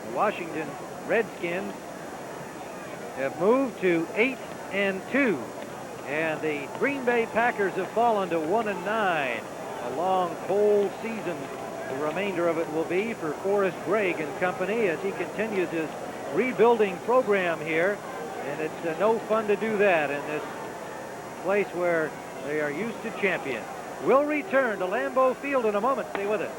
Speaker 1: The Washington Redskins have moved to 8-2. And the Green Bay Packers have fallen to 1-9. A long, cold season. The remainder of it will be for Forrest Gregg and company as he continues his rebuilding program here. And it's no fun to do that in this place where they are used to champions. We'll return to Lambeau Field in a moment. Stay with us.